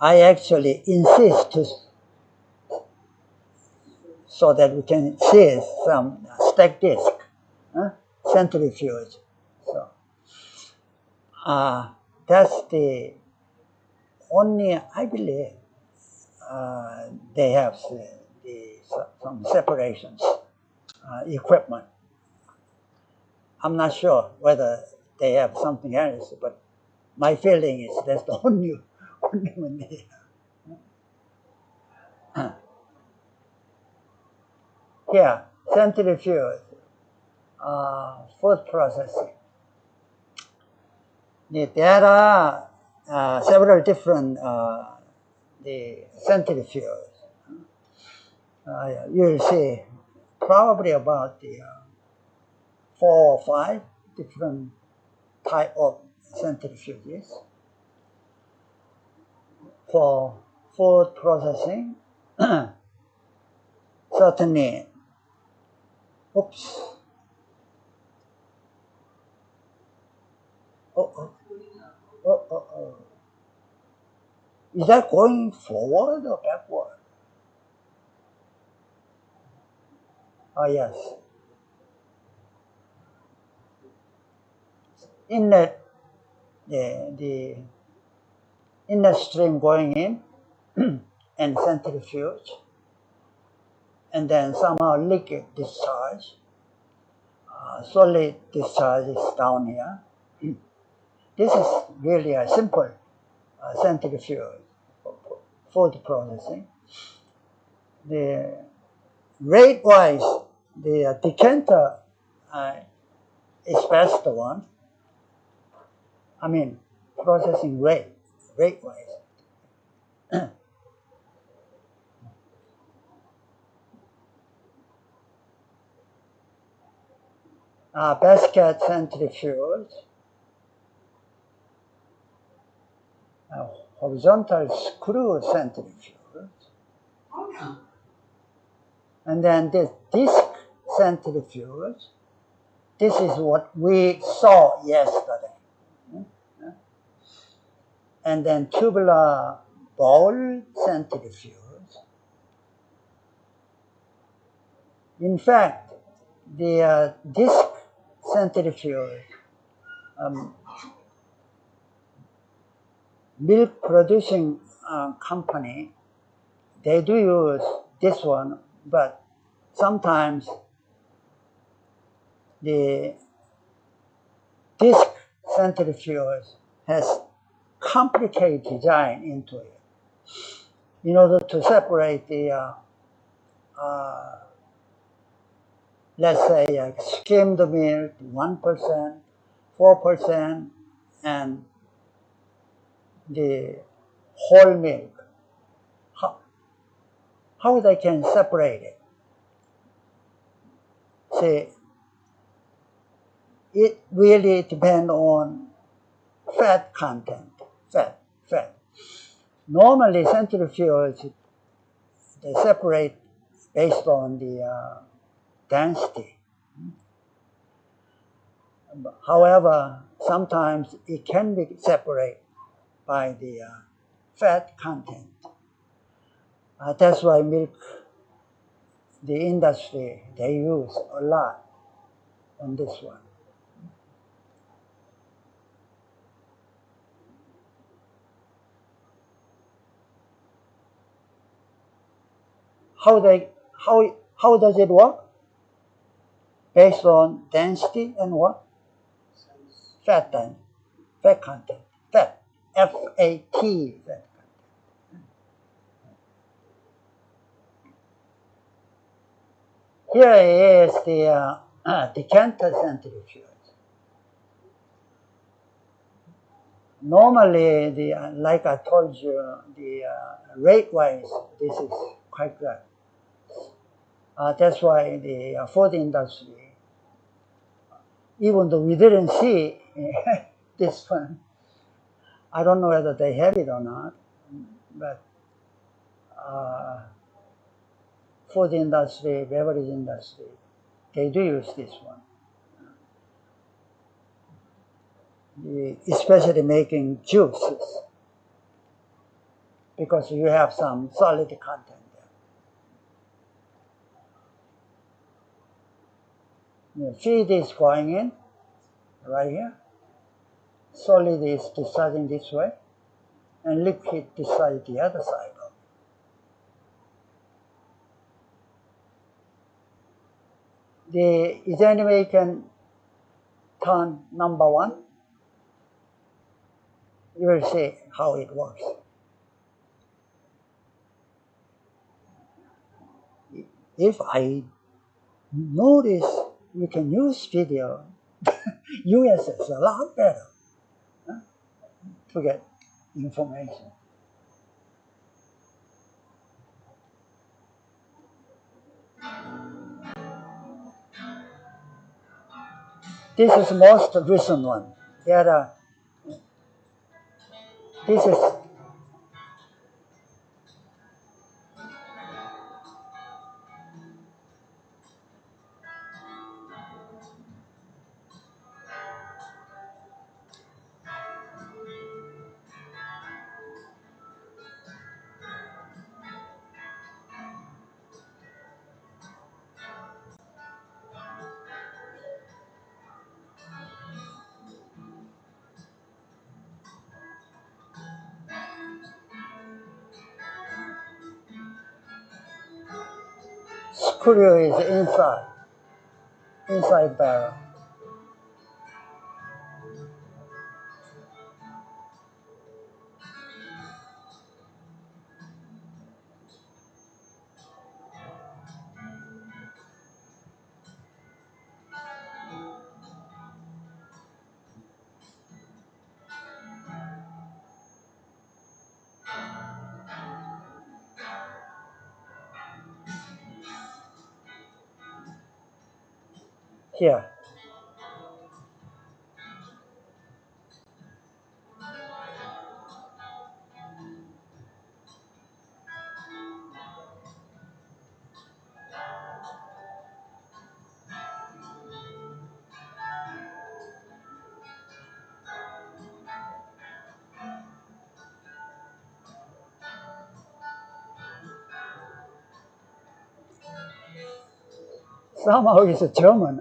I actually insist so that we can see some stack disk, centrifuge. So that's the only, I believe, they have some separations equipment. I'm not sure whether they have something else, but my feeling is that's the only one they have. Here, centrifuge, food processing. There are several different the centrifuges. You'll see probably about the 4 or 5 different type of centrifuges for food processing. Certainly, oops. Oh. Is that going forward or backward? Oh, yes. Inlet, the inlet stream going in and centrifuge, and then somehow liquid discharge. Solid discharge is down here. This is really a simple centrifuge for food processing. The rate-wise, the decanter is best one. I mean, processing rate-wise. Basket centrifuge, horizontal screw centrifuge, and then this disc centrifuge. This is what we saw yesterday. And then tubular bowl centrifuge. In fact, the disc centrifuge, milk producing company, they do use this one, but sometimes the disc centrifuge has complicated design into it in order to separate the let's say skimmed milk 1%, 4%, and the whole milk. How they can separate it? See, it really depends on fat content, fat. Normally, centrifuge, they separate based on the density. However, sometimes it can be separated by the fat content. That's why milk, the industry, they use a lot on this one. How does it work? Based on density and what? Fat content. Fat. F-A-T, fat content. Here is the decanter centrifuge. Normally, like I told you, the rate-wise, this is quite good. That's why the food industry, even though we didn't see this one, I don't know whether they have it or not, but food industry, beverage industry, they do use this one. Especially making juices. because you have some solid content there. Feed is going in right here. Solid is discharging this way, and liquid discharge the other side. Is there any way you can turn number 1? You will see how it works. If I notice we can use video, US is a lot better to get information. This is the most recent one. This is screw is inside barrel. Here. Somehow it's a German.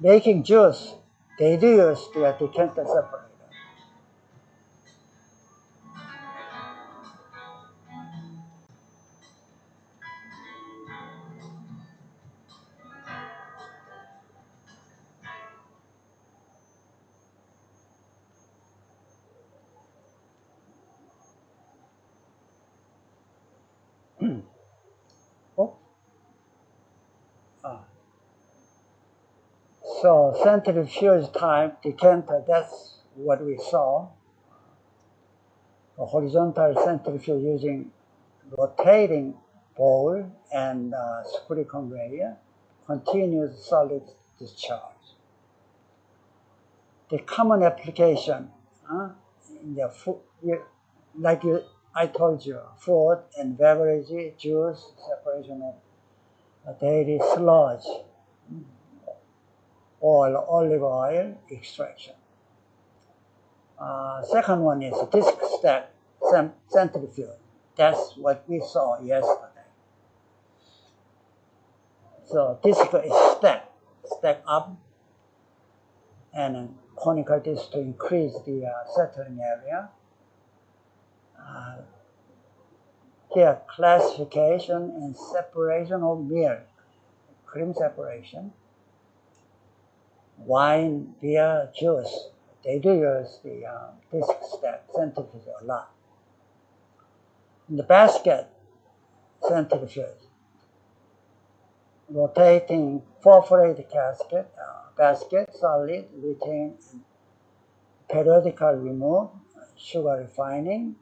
Making juice, they do use the decanter separator. Oh. So centrifuge type decanter, that's what we saw. a horizontal centrifuge using rotating bowl and screw conveyor, continuous solid discharge. The common application in the food, like I told you, food and beverage, juice, separation of dairy sludge, oil, olive oil extraction. Second one is disc stack centrifuge. That's what we saw yesterday. So disc is stack up, and conical disc to increase the settling area. Here, classification and separation of milk, cream separation, wine, beer, juice. They do use the disc stack centrifuge a lot. In the basket centrifuge, rotating perforated basket, solid, retain, periodical remove, sugar refining,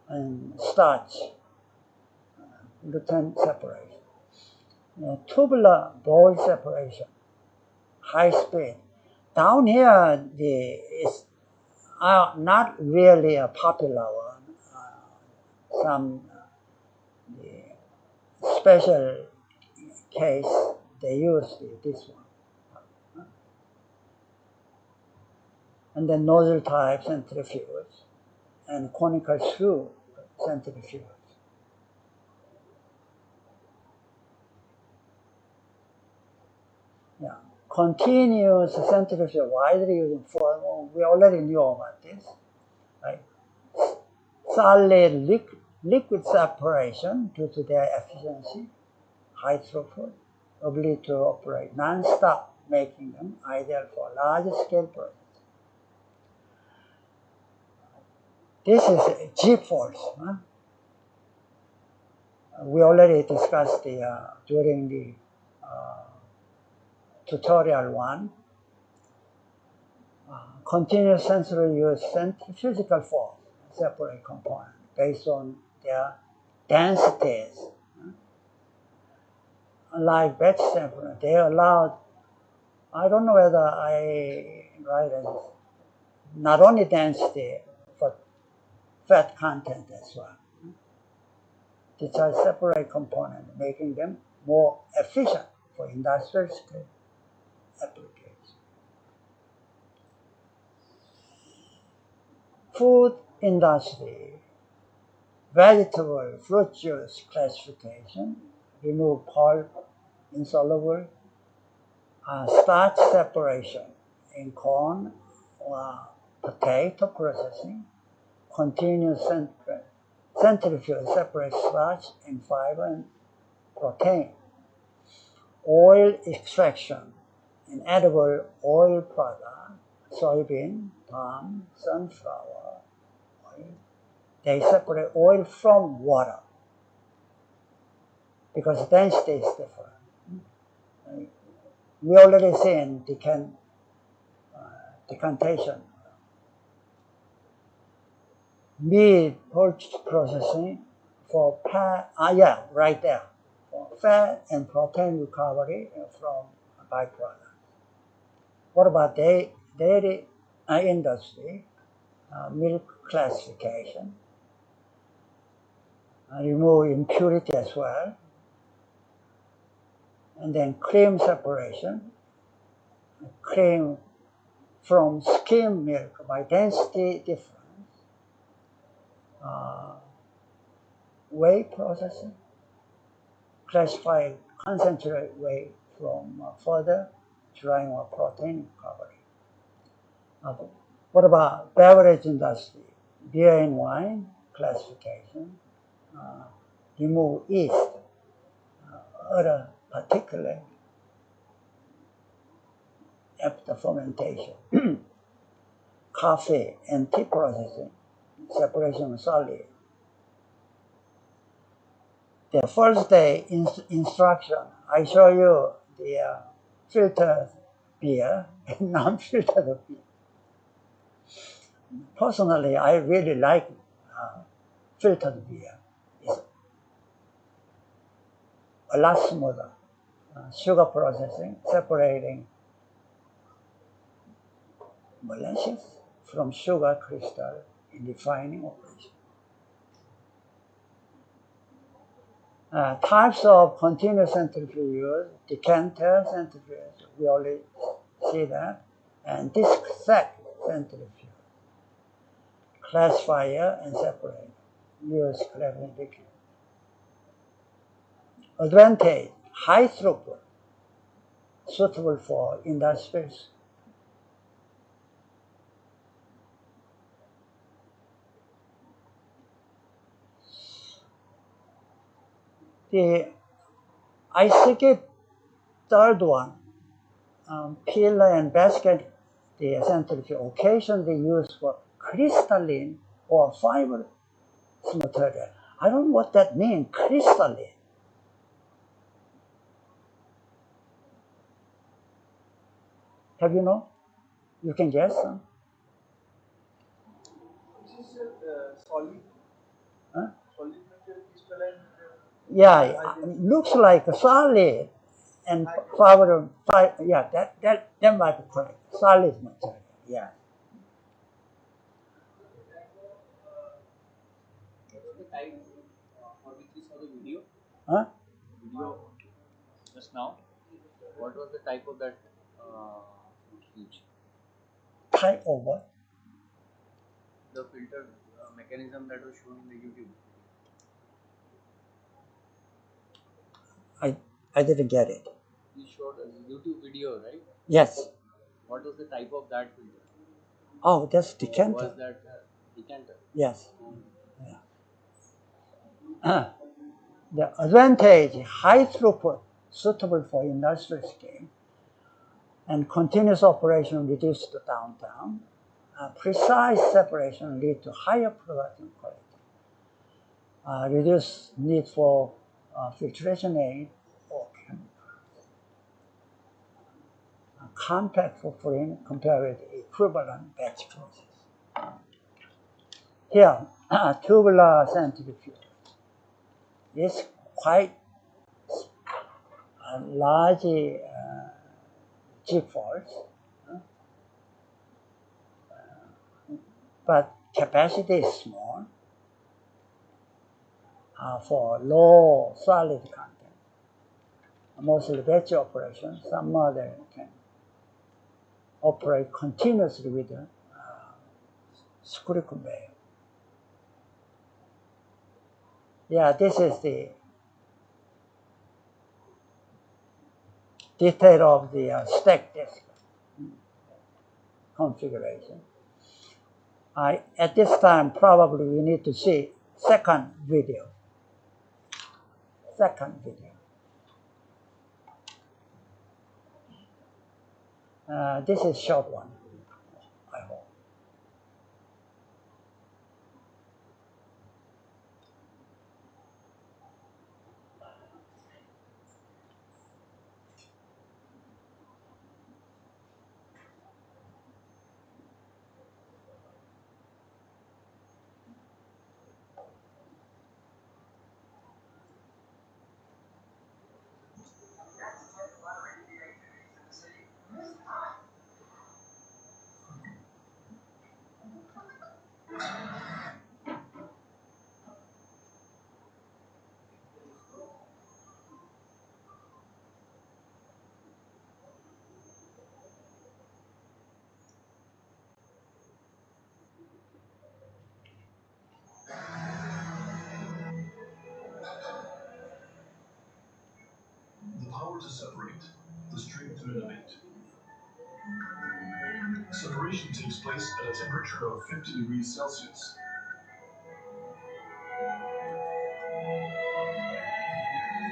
and starch, gluten separation. Tubular bowl separation, high speed. Down here, it's not really a popular one. Some special case, they use this one. And then nozzle type centrifuge and conical screw centrifuge. Yeah. Continuous centrifuge widely used for, we already knew about this. Right? Solid liquid separation due to their efficiency, high throughput, ability to operate non-stop, making them ideal for large-scale projects. This is G-force. We already discussed during the tutorial one. Continuous sensory use centrifugal force, separate components based on their densities. Like batch separation, they allowed, I don't know whether I write it, not only density, but fat content as well. These are separate components, making them more efficient for industrial scale applications. Food industry, vegetable, fruit juice classification, remove pulp, insoluble, starch separation in corn or potato processing, continuous centrifuge separates starch and fiber and protein. Oil extraction in edible oil product, soybean, palm, sunflower oil. They separate oil from water because density is different. We already seen decantation. Meat processing for right there. For fat and protein recovery from byproducts. What about dairy industry? Milk classification. Remove impurity as well. And then cream separation. Cream from skim milk by density difference. Whey processing. Classify concentrate whey from further drying or protein recovery. What about beverage industry? Beer and wine classification. Remove yeast, other particulate after fermentation. Coffee and tea processing, separation of solid. The first day instruction, I show you the filtered beer and non-filtered beer. Personally, I really like filtered beer. It's a lot smoother. Sugar processing, separating molasses from sugar crystal in refining operation. Types of continuous centrifuge, decanter centrifuge, we already see that, and disc sack centrifuge, classifier and separator, use clarification. Advantage, high throughput, suitable for industries. I think third one, pillar and basket, the centrifuge occasionally used for crystalline or fibrous material. I don't know what that means, crystalline. Have you know? You can guess some? This is solid. Huh? Solid material, crystalline. Yeah, looks like solid and fiber. Yeah, that might be correct. Solid material. Yeah. The type for which we saw the video. Huh? Video just now. What was the type of that huge? Type of what? The filter mechanism that was shown in the YouTube. I didn't get it. You showed a YouTube video, right? Yes. What was the type of that filter? Oh, that's decanter. Was that decanter? Yes. Yeah. The advantage, high throughput, suitable for industrial scale, and continuous operation reduce the downtime. Precise separation lead to higher production quality. Reduce need for filtration aid or chemical. Compact footprint compared with equivalent batch process. Here, tubular centrifuge is quite a large G-force, but capacity is small for low solid content. Mostly batch operation. Some other can operate continuously with a screw conveyor. Yeah, this is the detail of the stack disk configuration. At this time, probably we need to see second video. This is short one, I hope. The power to separate, the strength to innovate. Separation takes place at a temperature of 50 degrees Celsius.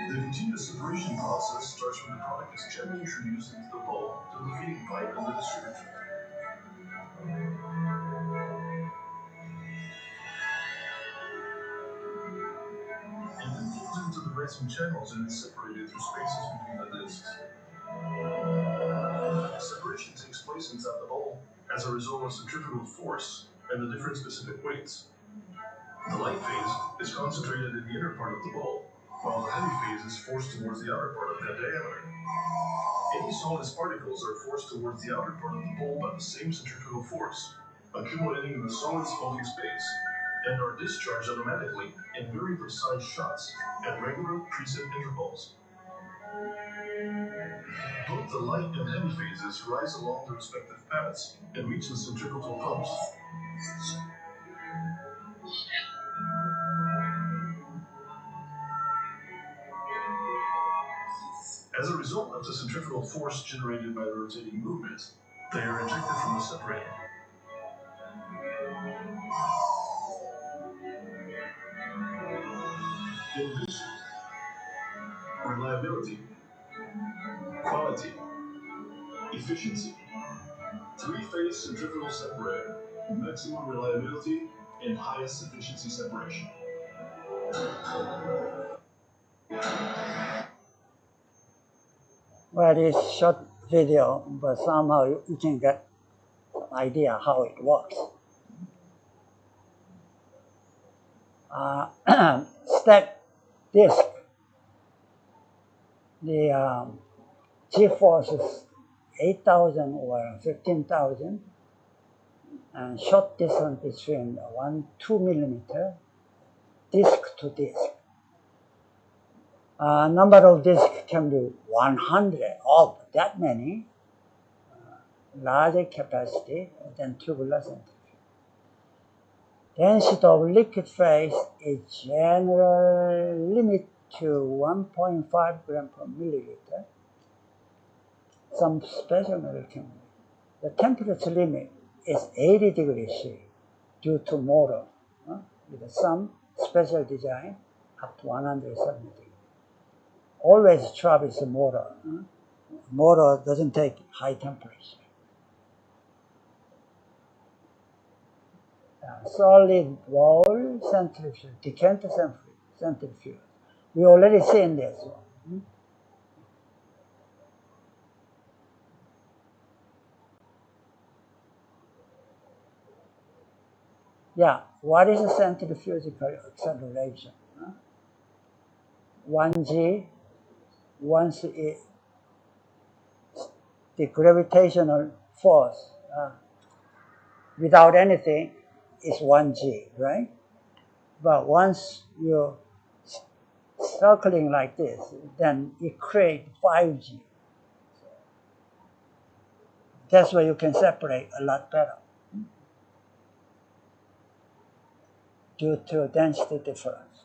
The continuous separation process starts when the product is gently introduced into the bowl to the feeding pipe and the distributor. And then flows into the bracing channels and is separated through spaces between the discs. Separation takes place inside the bowl as as a result of centrifugal force and the different specific weights. The light phase is concentrated in the inner part of the bowl, while the heavy phase is forced towards the outer part of that diameter. Any solidus particles are forced towards the outer part of the bowl by the same centrifugal force, accumulating in the solidus floating space, and are discharged automatically in very precise shots at regular preset intervals. Both the light and heavy phases rise along their respective paths and reach the centrifugal pumps. As a result of the centrifugal force generated by the rotating movement, they are ejected from the separator. Innovation, reliability, quality, efficiency. Three-phase centrifugal separator, maximum reliability, and highest efficiency separation. Well, it's short video, but somehow you can get an idea how it works. Stack disk. The G-force is 8,000 or 15,000, and short distance between 2 millimeter, disk to disk. Number of disks can be 100 of that many, larger capacity than tubular centrifuge. Density of liquid phase is generally limited to 1.5 gram per milliliter. Some special milk can be. The temperature limit is 80 degrees C due to motor, with some special design up to 170 degrees. Always trouble is the motor. Motor doesn't take high temperature. Solid bowl centrifuge, decanter centrifuge. We already seen this one. Yeah, what is the centrifugal acceleration? 1g, once the gravitational force without anything is 1g, right? But once you're circling like this, then it creates 5g. That's why you can separate a lot better due to density difference.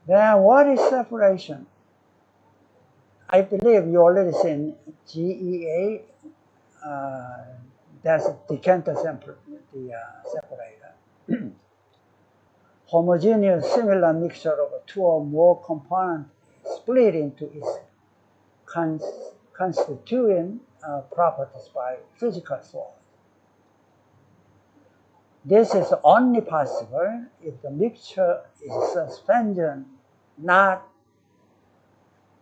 Then what is separation? I believe you already seen GEA, that's decanter separator. Homogeneous similar mixture of two or more components split into its constituent properties by physical force. This is only possible if the mixture is suspension, not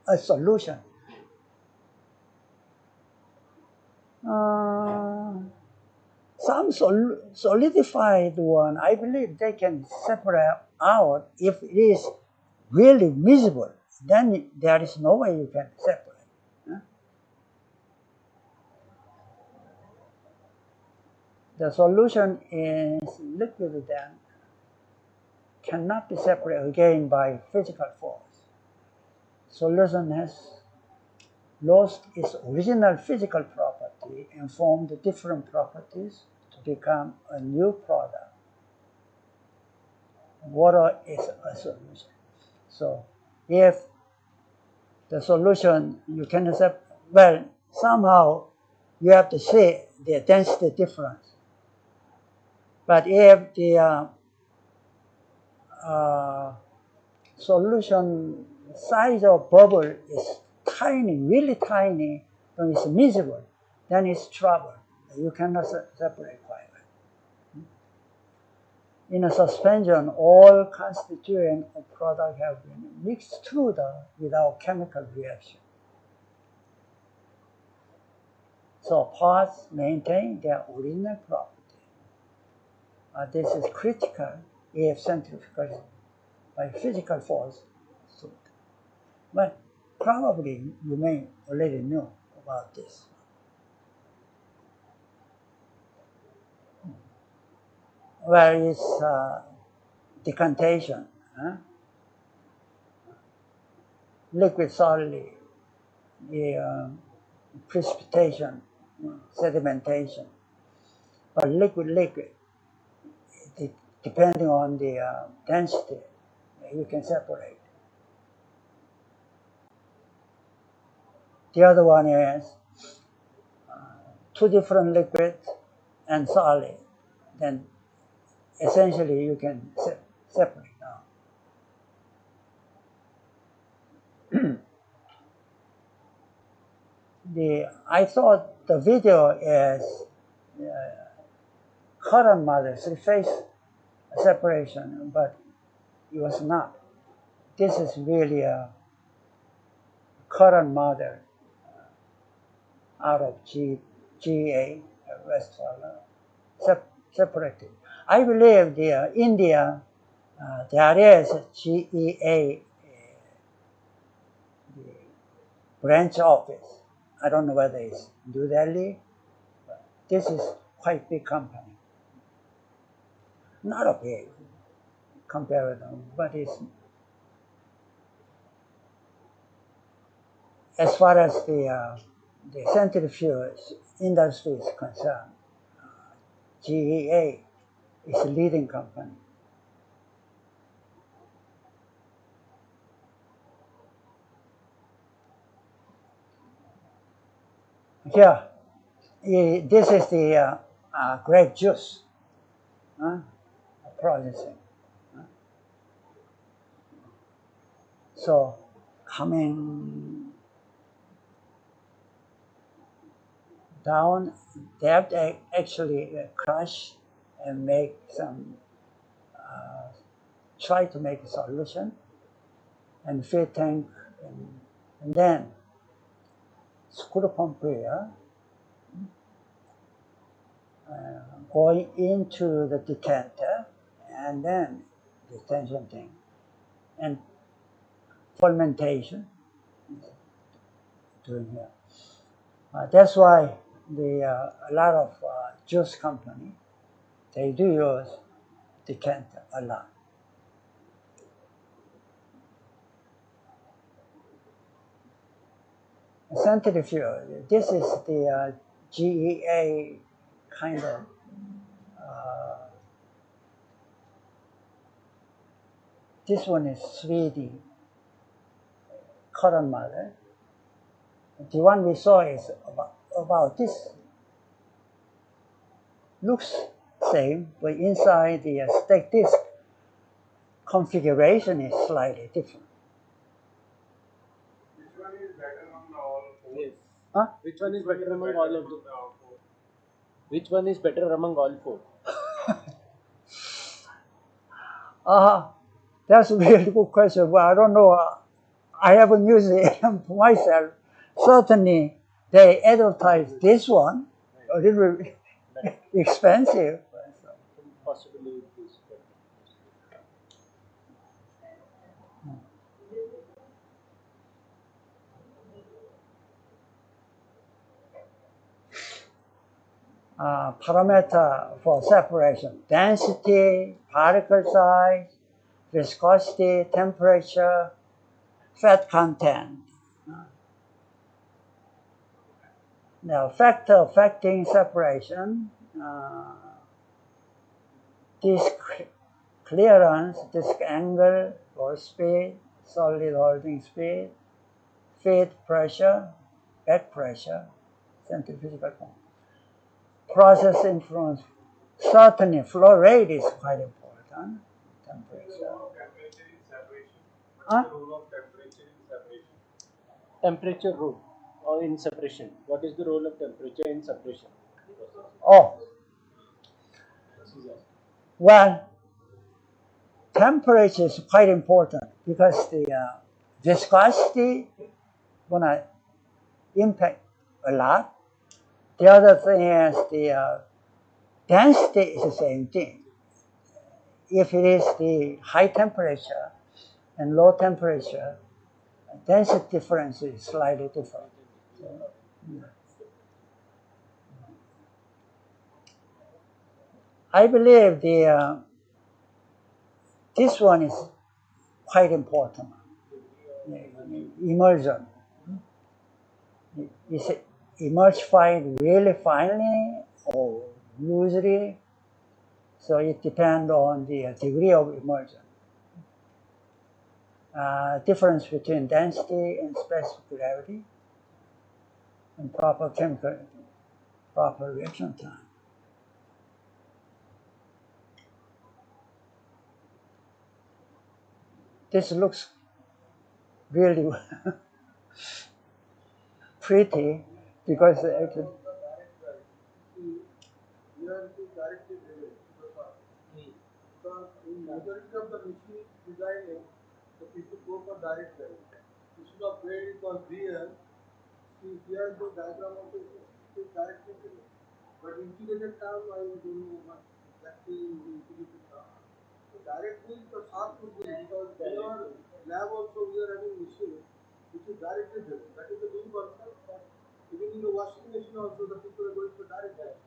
a solution. Some solidified one, I believe they can separate out if it is really visible. Then there is no way you can separate. The solution is liquid then cannot be separated again by physical force. Solution has lost its original physical property and formed different properties to become a new product. Water is a solution. So if the solution you can accept, well, somehow you have to see the density difference. But if the solution size of bubble is tiny, really tiny, when it's visible, then it's trouble. You cannot separate quite well. In a suspension, all constituent of product have been mixed together without chemical reaction. So parts maintain their original property. This is critical if centrifugal by physical force. But probably you may already know about this. Where is decantation, liquid solid, the precipitation, sedimentation, but liquid, depending on the density, you can separate. The other one is two different liquids and solid, then essentially you can separate now. I thought the video is current model, three-phase separation, but it was not. This is really a current model out of GIAN, Westphal, separated. I believe India, there is GEA branch office. I don't know whether it's New Delhi, but this is quite big company. Not a big compared to them, but it's as far as the centrifuge industry is concerned, GEA is a leading company. Here, this is the grape juice processing. So, coming down, they have to actually crush and make some, try to make a solution and fill tank, and then screw pump here, going into the decanter, and then detention tank, and fermentation doing here. That's why a lot of juice company, they do use decanter a lot. Centrifuge, this is the GEA kind of this one is 3D current model. The one we saw is about this. Looks same, but inside the stack disk configuration is slightly different. Which one is better among all four? Yes. Huh? Which one is better among all of them? Which one is better among all four? That's a really good question. Well, I don't know. I haven't used it myself. Certainly, they advertise this one a little bit expensive. Possibly it is Parameter for separation: density, particle size, viscosity, temperature, fat content. Now, factor affecting separation, disk clearance, disk angle, roll speed, solid holding speed, feed pressure, back pressure, centrifugal force. Process influence, certainly flow rate is quite important. Temperature. Temperature in separation. Huh? What's the role of temperature in separation? temperature role or in separation. What is the role of temperature in separation? Oh, well, temperature is quite important because the viscosity gonna impact a lot. The other thing is the density is the same thing. If it is the high temperature and low temperature, density difference is slightly different. So, yeah. I believe this one is quite important. Immersion. Is it emulsified really finely or loosely? So it depends on the degree of immersion. Difference between density and specific gravity and proper chemical, proper reaction time. This looks really pretty because actually, We are to directly driven because in majority of the machine designing, the people go for direct drive. Instead of where it was real, see here the diagram of it is directly driven. But integrated term I don't know what exactly integrated term. So direct means the sharp would be because in our lab also we are having machine which is directly driven. That is the main concept. Even in the washing machine also the people are going for direct drive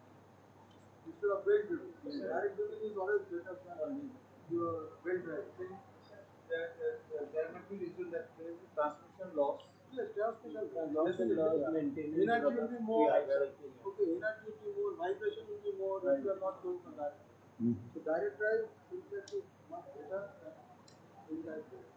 instead of belt driven. Direct driven is always better than your belt drive. There might be reason that there is a transmission loss. Yes, transmission loss and loss maintenance. Energy will be more. Okay, energy will be more. Vibration will be more if you are not going for direct. So direct drive impact is much better than indirect drive.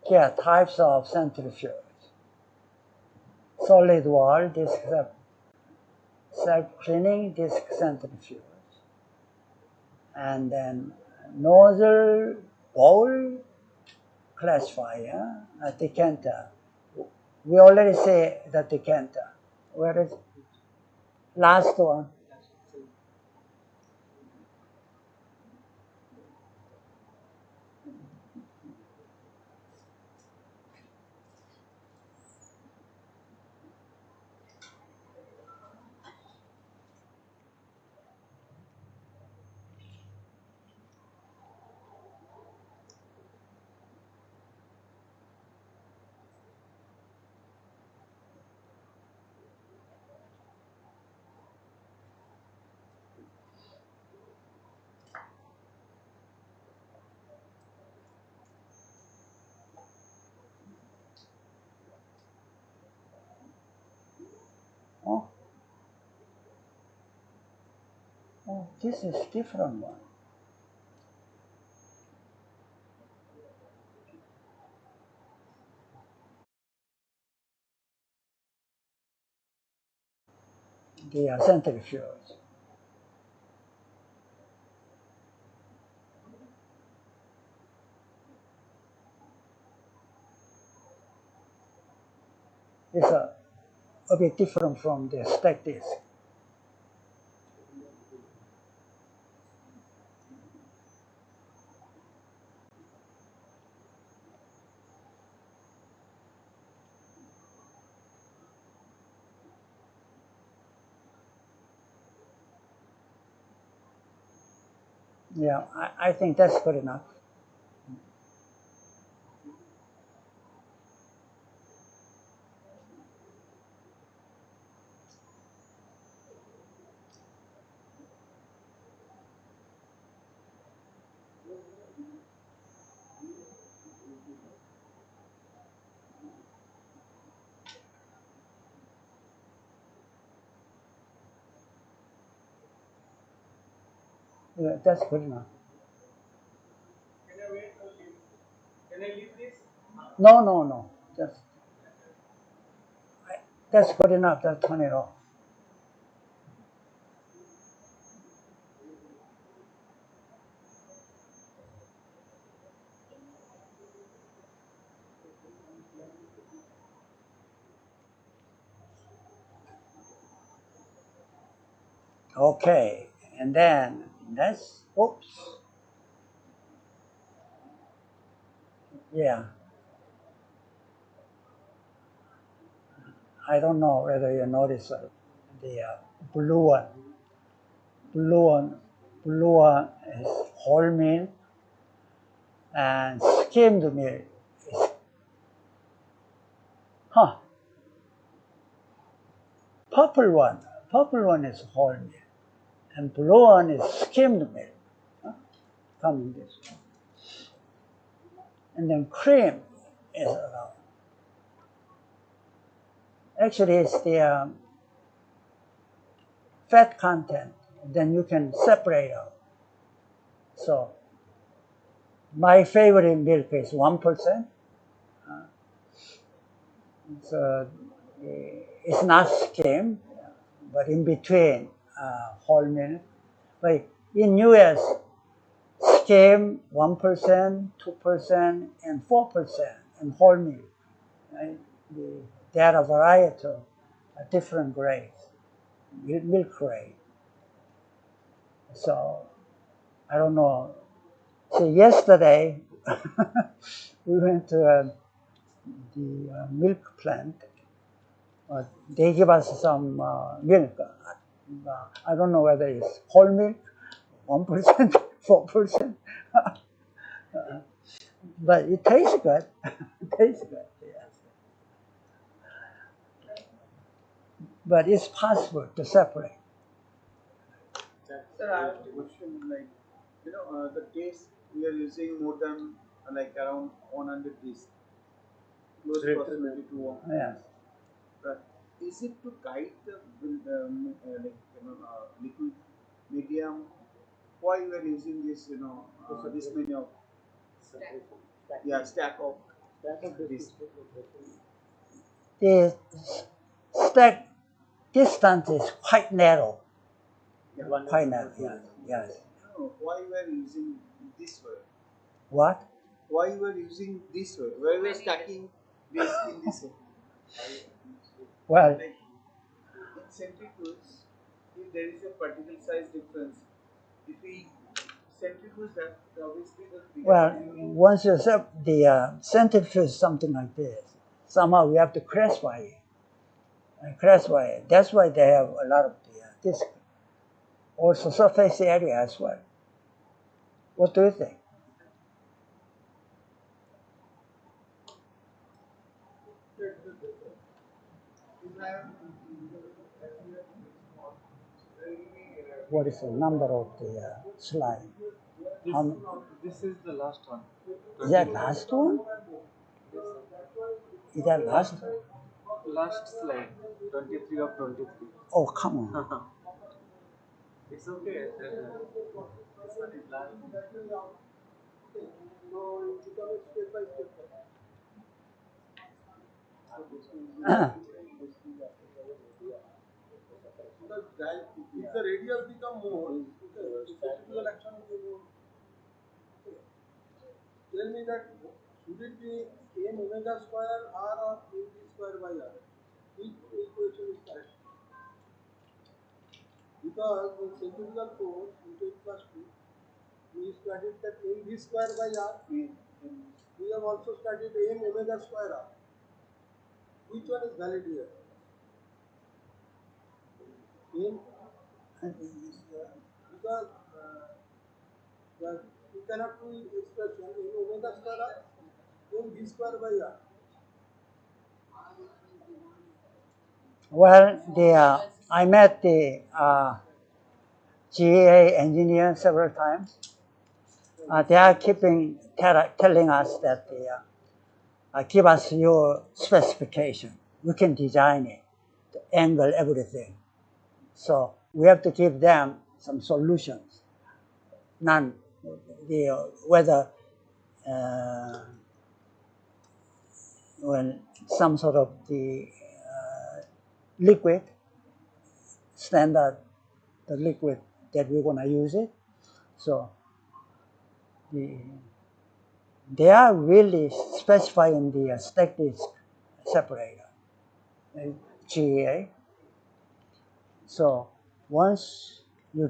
yeah, types of centrifuge. Solid wall disc self-cleaning disc centrifuge. And then nozzle bowl classifier, decanter. We already say the decanter. Where is last one? Oh, oh, this is different one. The centrifuge. It's a bit different from the stack disc. Yeah, I think that's good enough. Yeah, that's good enough. Can I wait or leave? Can I leave this? No, no, no. That's good enough. Just turn it off. Okay, and then oops. Yeah. I don't know whether you notice the blue one. Blue one is whole milk, and skimmed milk is, huh, purple one is whole milk, and blue one is skimmed milk, huh? Coming this way. And then cream is around. Actually, it's the fat content. Then you can separate out. So my favorite milk is 1%. So it's not skim, but in between whole milk. But in US, skim 1%, 2%, and 4%, and whole milk. Right? There are a variety of different grades, milk grade. So I don't know. So yesterday we went to the milk plant. They give us some milk. I don't know whether it's whole milk, 1%, 4%, but it tastes good. It tastes good, yes. But it's possible to separate. Sir, I have a question. Like, the taste we are using more than like around 100 days, close proximity to 1. Yes. But is it to guide the liquid medium? Why we are using this? This many of stack of this. The stack distance is quite narrow. Yeah. Quite narrow, yes. Yes. No, why we are using this way? What? Why we are using this way? Why we are stacking this in this way? Well, Like in centrifuge, if there is a particle size difference, if we centrifuge that, obviously the bigger well, material once you set the centrifuge something like this, somehow you have to classify it. Classify it. That's why they have a lot of this, also surface area as well. What do you think? What is the number of the slide? This is the last one. Is that last one? Is that last one? Last slide. 23 of 23. Oh, come on. It's okay. This one is last. so it becomes step by step. If the radius become more, the centrifugal action will be more. Tell me that should it be m omega square r or m v square by r? Which equation is correct? Because in centrifugal force, into equals to, we studied that m v square by r. We have also studied m omega square r. Which one is valid here? M, because you cannot do expression m omega square r, m v square by r. Well, I met the GA engineer several times. They are telling us that give us your specification. We can design it, the angle, everything. So we have to give them some solutions. None, whether when some sort of the liquid, standard, the liquid that we're going to use it. So they are really specifying the stack disk separator, GEA. So once you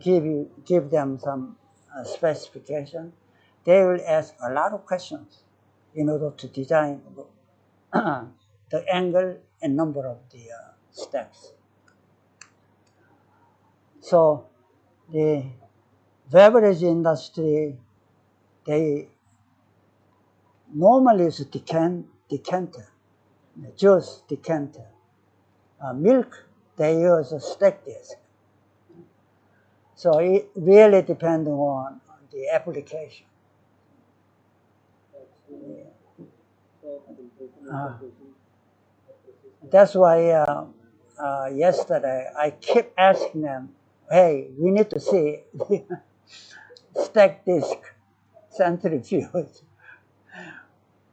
give them some specification, they will ask a lot of questions. in order to design the angle and number of the steps. So the beverage industry, they normally use decanter, juice decanter. Milk, they use a stack disc. So it really depends on the application. That's why yesterday I kept asking them, hey, we need to see stack disc centrifuge.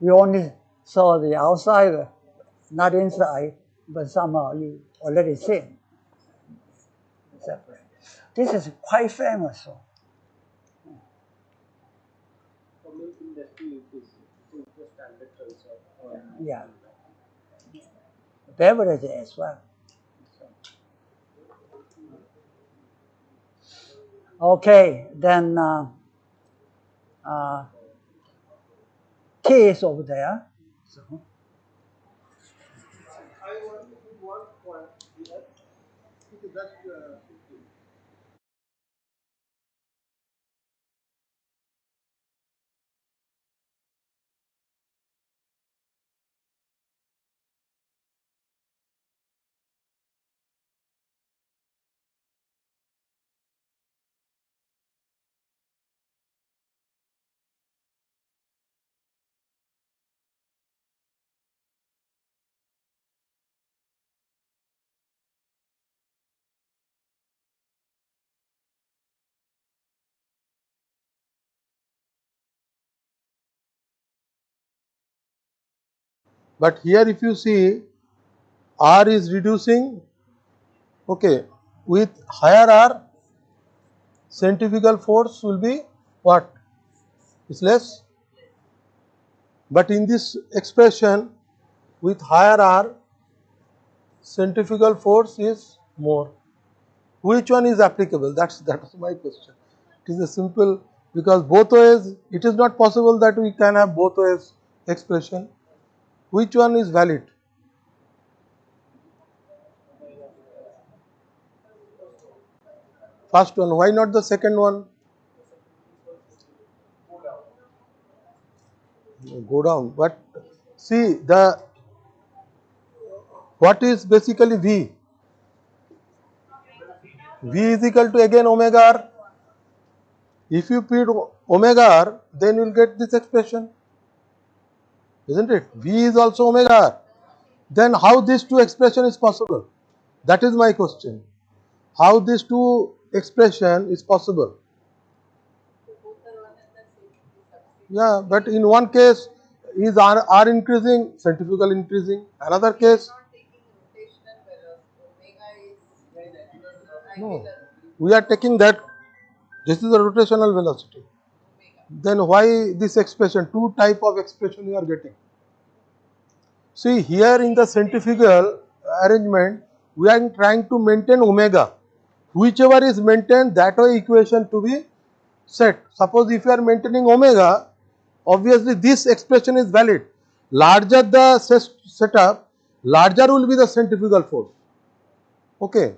We only saw the outside, not inside, but somehow you already see separate. This is quite famous. For milk industry, it is just standard culture. Yeah. Beverage as well. Okay, then tea is over there. So. I want to put one point here. Okay, that's But here if you see, R is reducing, okay, with higher R, centrifugal force will be what? Is less. But in this expression, with higher R, centrifugal force is more. Which one is applicable? That's my question. It is a simple, because both ways, it is not possible that we can have both ways expression. Which one is valid? First one. Why not the second one? Go down. But see, what is basically V? V is equal to again omega R. If you put omega R, then you will get this expression, isn't it? V is also omega R. Then how these two expression is possible? That is my question. How these two expression is possible? Yeah, but in one case is R increasing, centrifugal increasing. Another case, no, we are taking that. This is the rotational velocity. Then why this expression? Two type of expression you are getting. See, here in the centrifugal arrangement, we are trying to maintain omega. Whichever is maintained, that way equation to be set. Suppose if you are maintaining omega, obviously this expression is valid. Larger the setup, larger will be the centrifugal force. Okay.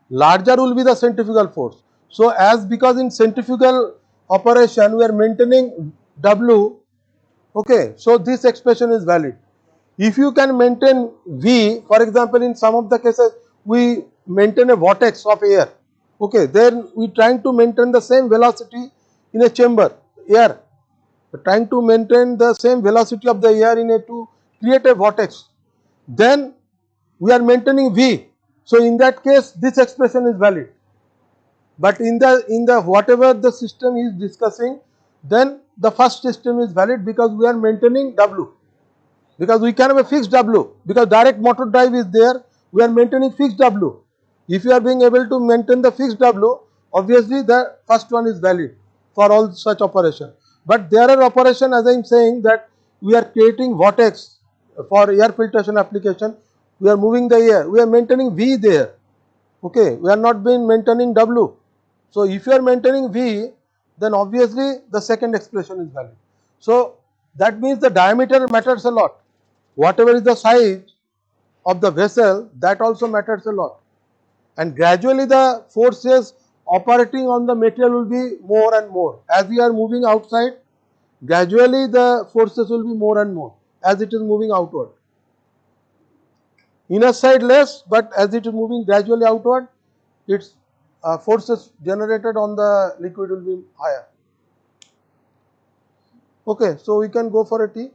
Larger will be the centrifugal force. So as because in centrifugal operation we are maintaining W, okay, so this expression is valid. If you can maintain V, for example, in some of the cases we maintain a vortex of air, okay, then we trying to maintain the same velocity in a chamber, air, trying to maintain the same velocity of the air in a to create a vortex, then we are maintaining V. So in that case this expression is valid. But in the whatever the system is discussing, then the first system is valid because we are maintaining W. Because we can have a fixed W, because direct motor drive is there, we are maintaining fixed W. If you are being able to maintain the fixed W, obviously the first one is valid for all such operation. But there are operation, as I am saying, that we are creating vortex for air filtration application, we are moving the air, we are maintaining V there, okay, we are not being maintaining W. So if you are maintaining V, then obviously the second expression is valid. So that means the diameter matters a lot. Whatever is the size of the vessel, that also matters a lot. And gradually the forces operating on the material will be more and more. As we are moving outside, gradually the forces will be more and more as it is moving outward. Inner side less, but as it is moving gradually outward, its forces generated on the liquid will be higher. Okay, so we can go for a tea.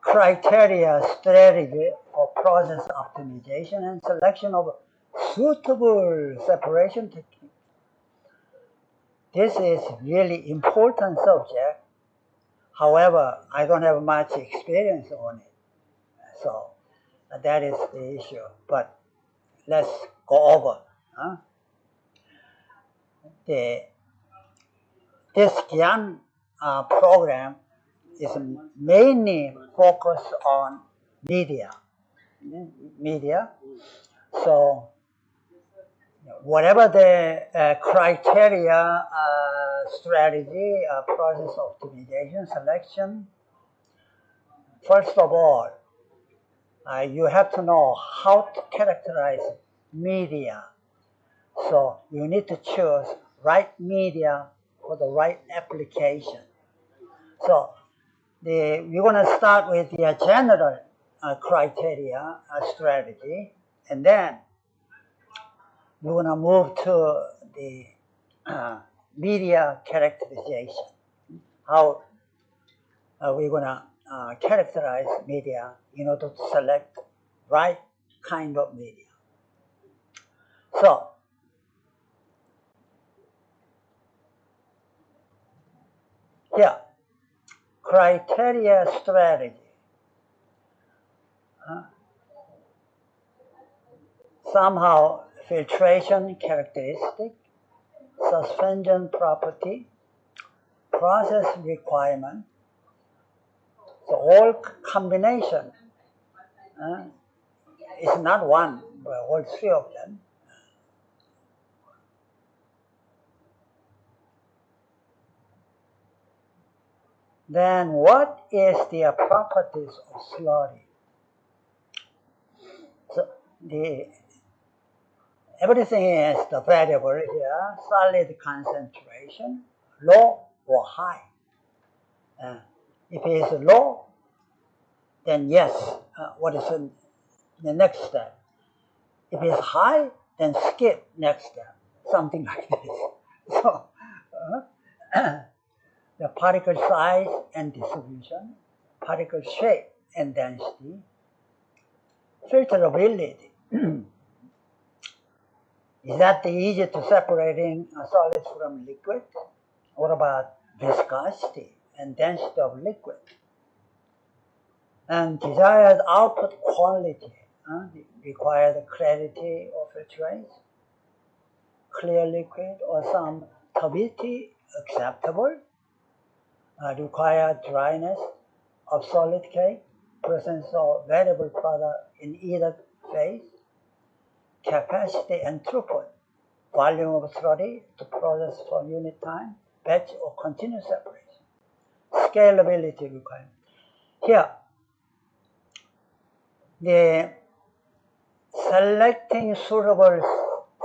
Criteria, strategy for process optimization and selection of suitable separation technique. This is really important subject. However, I don't have much experience on it. So that is the issue. But let's go over. This GIAN program is mainly focused on media. So whatever the criteria, strategy, process optimization, selection, first of all, you have to know how to characterize media. So you need to choose right media for the right application. So we're going to start with the general criteria strategy, and then we're going to move to the media characterization. How we're going to characterize media in order to select right kind of media. So here, criteria strategy. Somehow filtration characteristic, suspension property, process requirement. So all combination is not one, but all three of them. Then what is the properties of slurry? So everything is the variable here, solid concentration, low or high. If it is low, then yes, what is the next step? If it's high, then skip next step, something like this. So the particle size and distribution, particle shape and density, filterability. Is that easy to separating solids from liquid? What about viscosity and density of liquid? And desired output quality, required clarity of filtrate, clear liquid or some turbidity acceptable, required dryness of solid cake, presence of variable product in either phase, capacity and throughput, volume of slurry to process for unit time, batch or continuous separation, scalability requirement. Here, the selecting suitable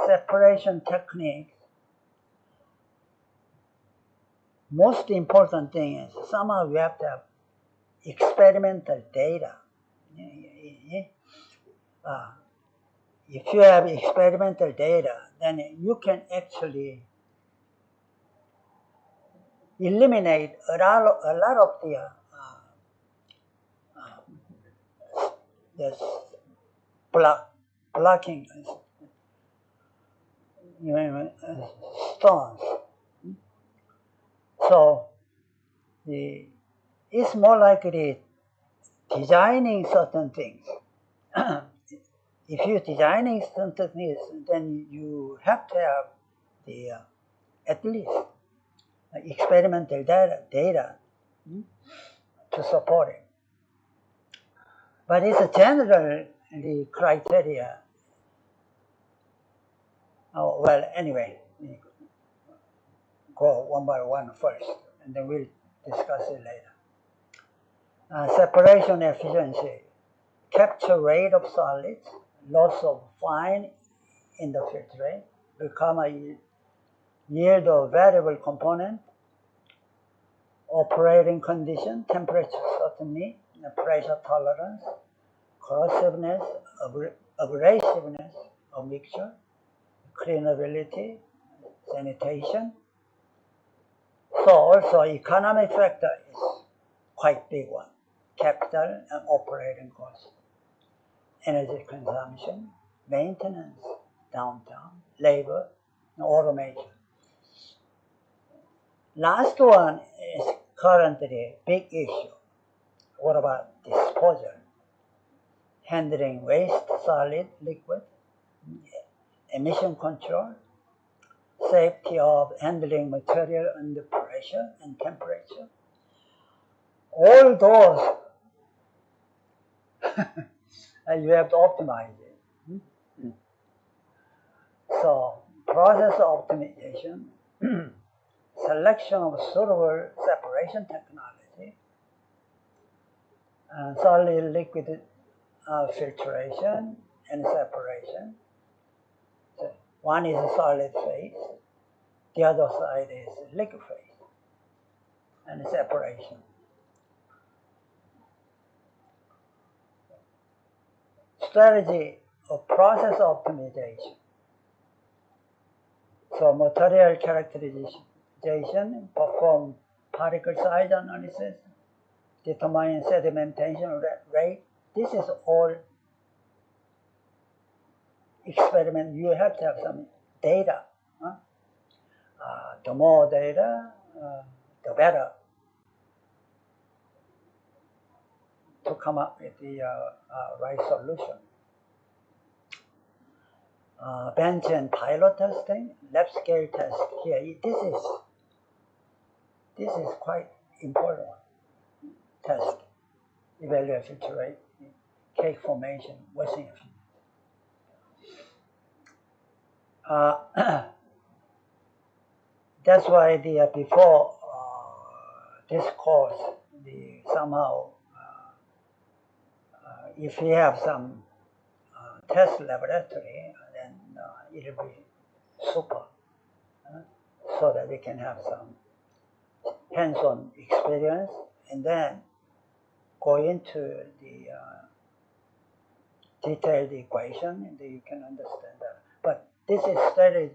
separation techniques, most important thing is somehow we have to have experimental data. If you have experimental data, then you can actually eliminate a lot of the blocking stones. So it's more likely designing certain things. If you're designing certain things, then you have to have the at least experimental data to support it. But it's a general the criteria. Oh, well, anyway, we go one by one first, and then we'll discuss it later. Separation efficiency, capture rate of solids, loss of fine in the filtrate, become a yield of variable component, operating condition, temperature certainty, pressure tolerance, corrosiveness, abrasiveness of mixture, cleanability, sanitation. So also economic factor is quite big one. Capital and operating cost, energy consumption, maintenance, downtime, labor, and automation. Last one is currently a big issue. What about disposal? Handling waste, solid, liquid, emission control, safety of handling material under pressure and temperature. All those you have to optimize it. So process optimization, selection of suitable separation technology, solid liquid filtration and separation. So one is a solid phase, the other side is liquid phase, and separation. Strategy of process optimization. So material characterization, perform particle size analysis, determine sedimentation rate. This is all experiment. You have to have some data. The more data, the better to come up with the right solution. Bench and pilot testing, lab scale test here. This is quite important one. Test, evaluate filter rate, cake formation, washing efficiency. That's why before this course, somehow if we have some test laboratory, then it'll be super, so that we can have some hands-on experience and then go into the detailed equation, and you can understand that. But this is studied.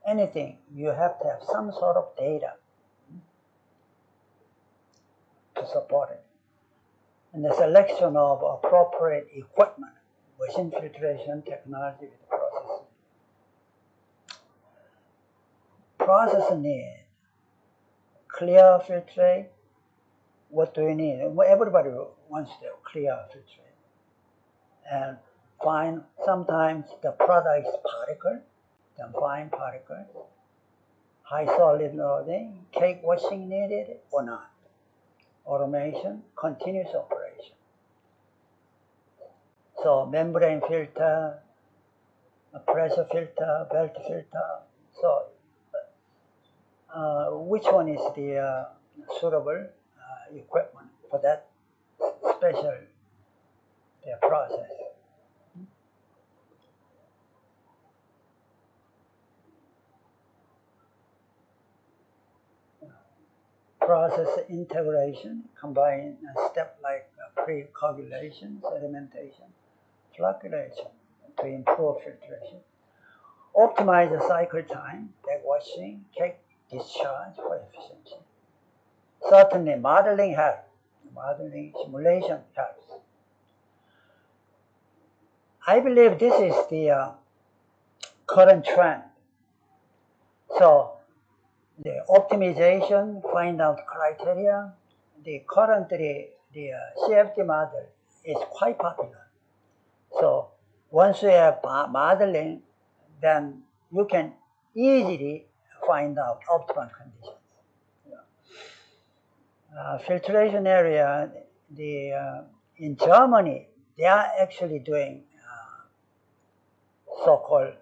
Anything, you have to have some sort of data to support it. And the selection of appropriate equipment, machine filtration technology with process. Process need, clear filtrate. What do you need? Everybody wants to clear filtrate. And find sometimes the product is particle, then fine particles, high solid loading, cake washing needed or not. Automation, continuous operation. So membrane filter, a pressure filter, belt filter. So which one is the suitable equipment for that special process? Process integration, combine a step like pre-coagulation, sedimentation, flocculation to improve filtration. Optimize the cycle time, back washing, cake discharge for efficiency. Certainly modeling helps. Modeling simulation helps. I believe this is the current trend. So the optimization, find out criteria. Currently, the CFD model is quite popular. So once you have modeling, then you can easily find out optimal conditions. Filtration area, in Germany, they are actually doing so-called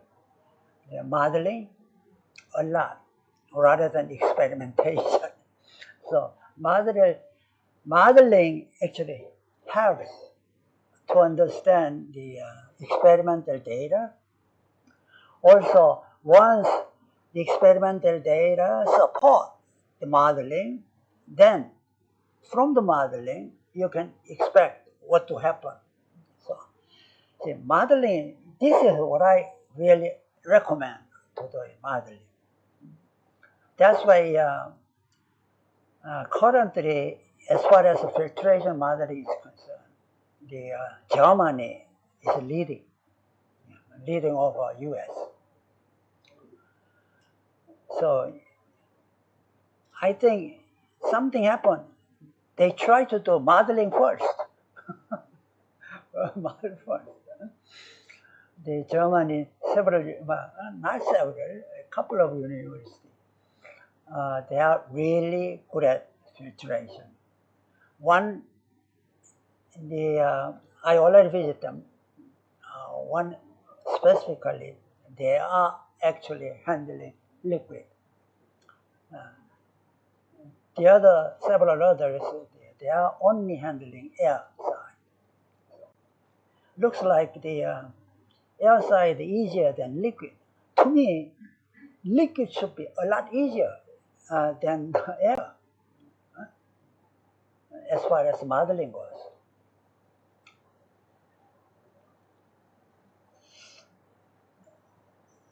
modeling a lot rather than experimentation. So modeling actually helps to understand the experimental data. Also, once the experimental data support the modeling, then from the modeling you can expect what to happen. So, the modeling, this is what I really recommend to do modeling. That's why currently, as far as filtration modeling is concerned, Germany is leading over US. So I think something happened. They try to do modeling first. Model first. The Germany, not several, a couple of universities, they are really good at filtration. One, I already visited them. One specifically, they are actually handling liquid. The other, several others, they are only handling air side. Looks like the air side easier than liquid. To me, liquid should be a lot easier than air, as far as modeling goes.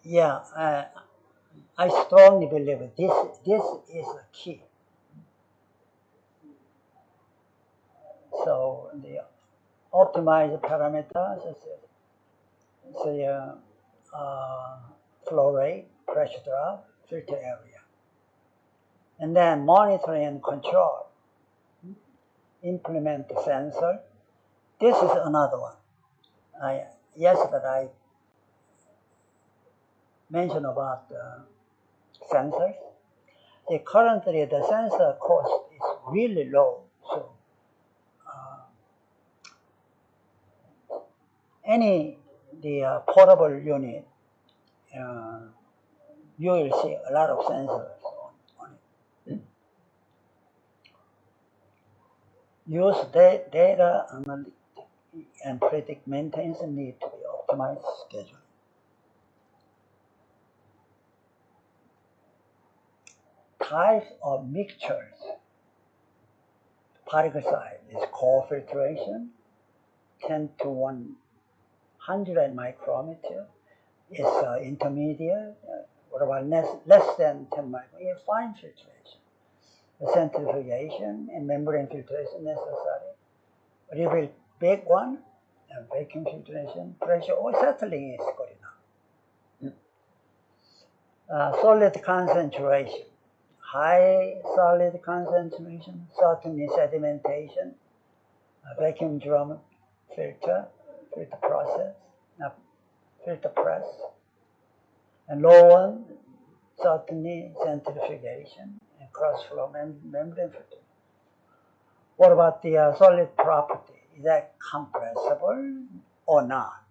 Yeah, I strongly believe this is a key. So the optimize parameters, flow rate, pressure drop, filter area, and then monitoring and control. Implement the sensor. This is another one. Yesterday I mentioned about sensors. Currently the sensor cost is really low. So the portable unit, you will see a lot of sensors on it. Use data analytics and predict maintenance need to be optimized schedule. Types of mixtures. Particle size is co-filtration, 10 to 100 micrometer. Is intermediate, what about less than 10 micrometer? Fine filtration. The centrifugation and membrane filtration necessary. A little bit big one, vacuum filtration, pressure or settling is good enough. Solid concentration. High solid concentration, certainly sedimentation, vacuum drum filter process, filter press, and low one, certainly centrifugation and cross-flow membrane filter. What about the solid property? Is that compressible or not?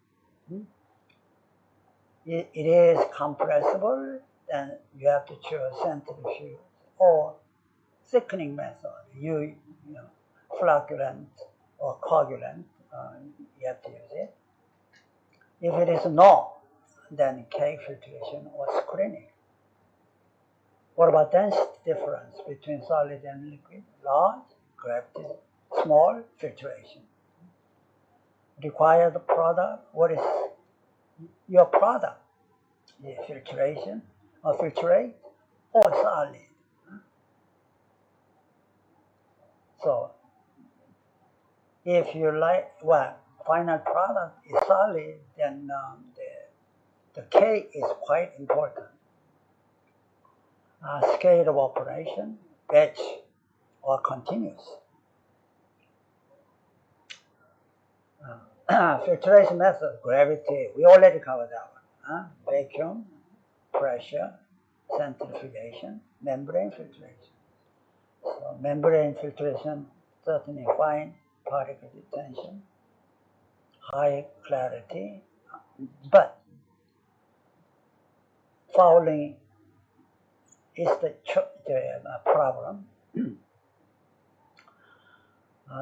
It is compressible, then you have to choose centrifuge or thickening method. You know, flocculant or coagulant, you have to use it. If it is no, then cake filtration or screening. What about density difference between solid and liquid? Large, gravity, small, filtration. Required product, what is your product? The filtration or filtrate or solid. So if you like, final product is solid, then the K is quite important. scale of operation, batch or continuous. Filtration method, gravity, we already covered that one. Vacuum, pressure, centrifugation, membrane filtration. So membrane filtration, certainly fine particle detention, high clarity, but fouling is the problem.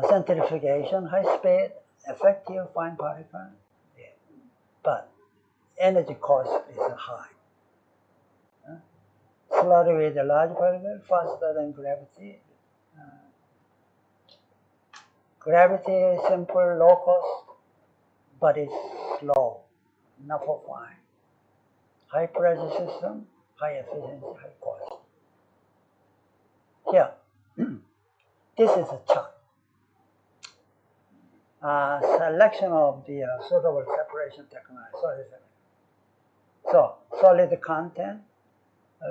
Centrifugation, high speed, effective fine particle, but energy cost is high. Slurry with a large particle, faster than gravity. Gravity is simple, low cost, but it's slow, not for fine. High pressure system, high efficiency, high cost. Here, this is a chart. Selection of the suitable separation technology. So, solid content,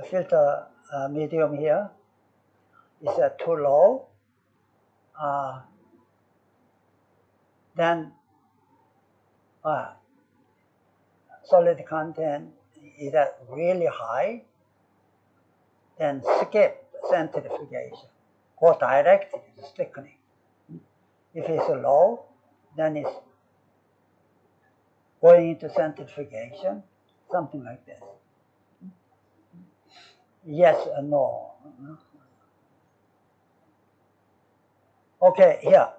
filter medium here is too low. Then solid content is really high. Then skip centrifugation. Go directly to thickening. If it's low, then it's going into centrifugation, something like this. Yes or no. Okay, here.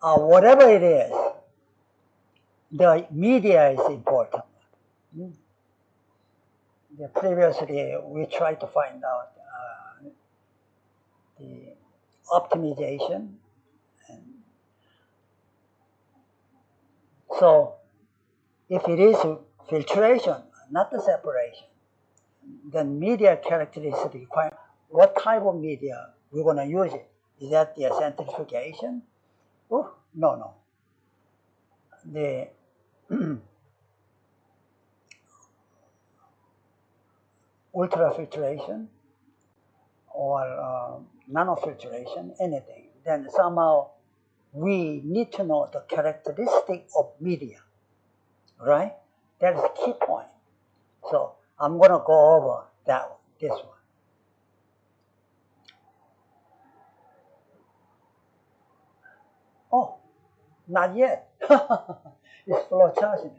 Whatever it is, the media is important. Previously, we tried to find out the optimization. And so, if it is filtration, not the separation, then media characteristic require what type of media we're going to use it. Is that the centrifugation? Oh, no. The ultrafiltration or nanofiltration, anything. Then somehow we need to know the characteristic of media, right? That's the key point. So I'm going to go over that one, this one. Oh, not yet. It's flow charging.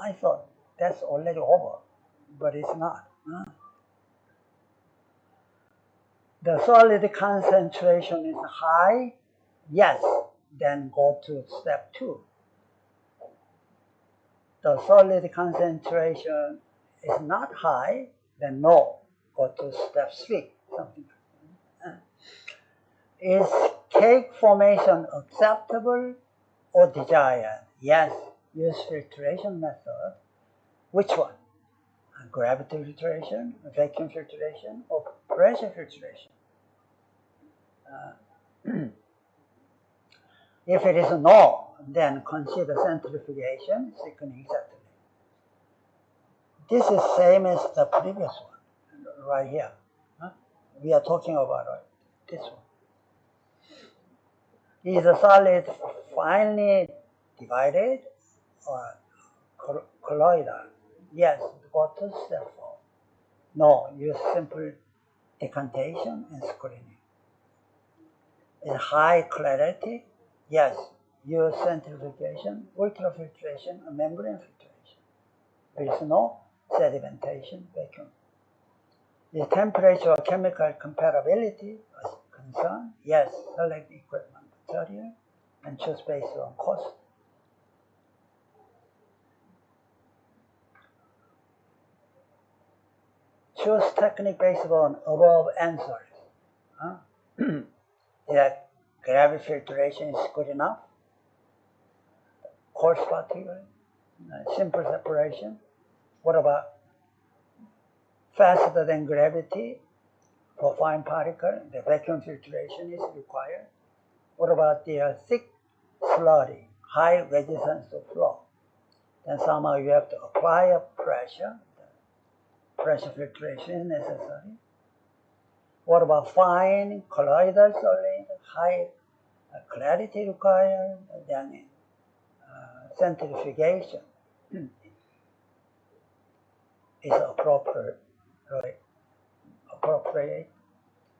I thought that's already over, but it's not. The solid concentration is high, yes, then go to step 2. The solid concentration is not high, then no, go to step 3, something like that. Is cake formation acceptable or desired? Yes, use filtration method. Which one? Gravity filtration, vacuum filtration, or pressure filtration? If it is no, then consider centrifugation, thickening, etc. This is same as the previous one, right here. We are talking about this one. Is the solid finely divided or colloidal? Yes, go to step 4. No, use simple decantation and screening. Is high clarity? Yes, use centrifugation, ultrafiltration, and membrane filtration. There is no sedimentation, vacuum. Is temperature or chemical compatibility a concern? Yes, select equipment material and choose based on cost. Choose technique based on above answers. That gravity filtration is good enough. Coarse particle, simple separation. What about faster than gravity for fine particle? The vacuum filtration is required. What about the thick slurry, high resistance to flow? Then somehow you have to apply a pressure. pressure filtration is necessary. What about fine colloidal solid, high clarity required, then centrifugation is appropriate,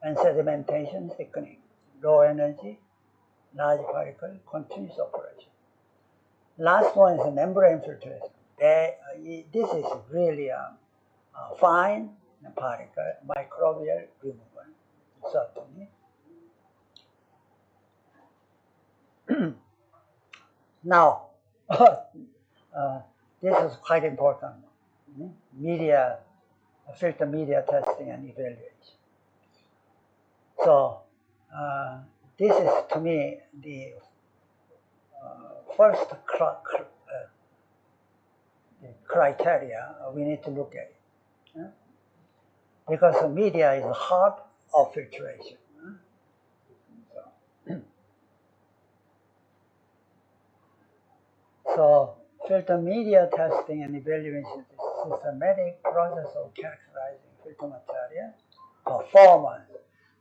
and sedimentation thickening, low energy, large particle, continuous operation. Last one is membrane filtration. This is really a fine particle, microbial removal, certainly. Now, this is quite important. Media, filter media testing and evaluation. So, this is to me the first criteria we need to look at it. Because the media is the heart of filtration. So filter media testing and evaluation is a systematic process of characterizing filter material. Performance,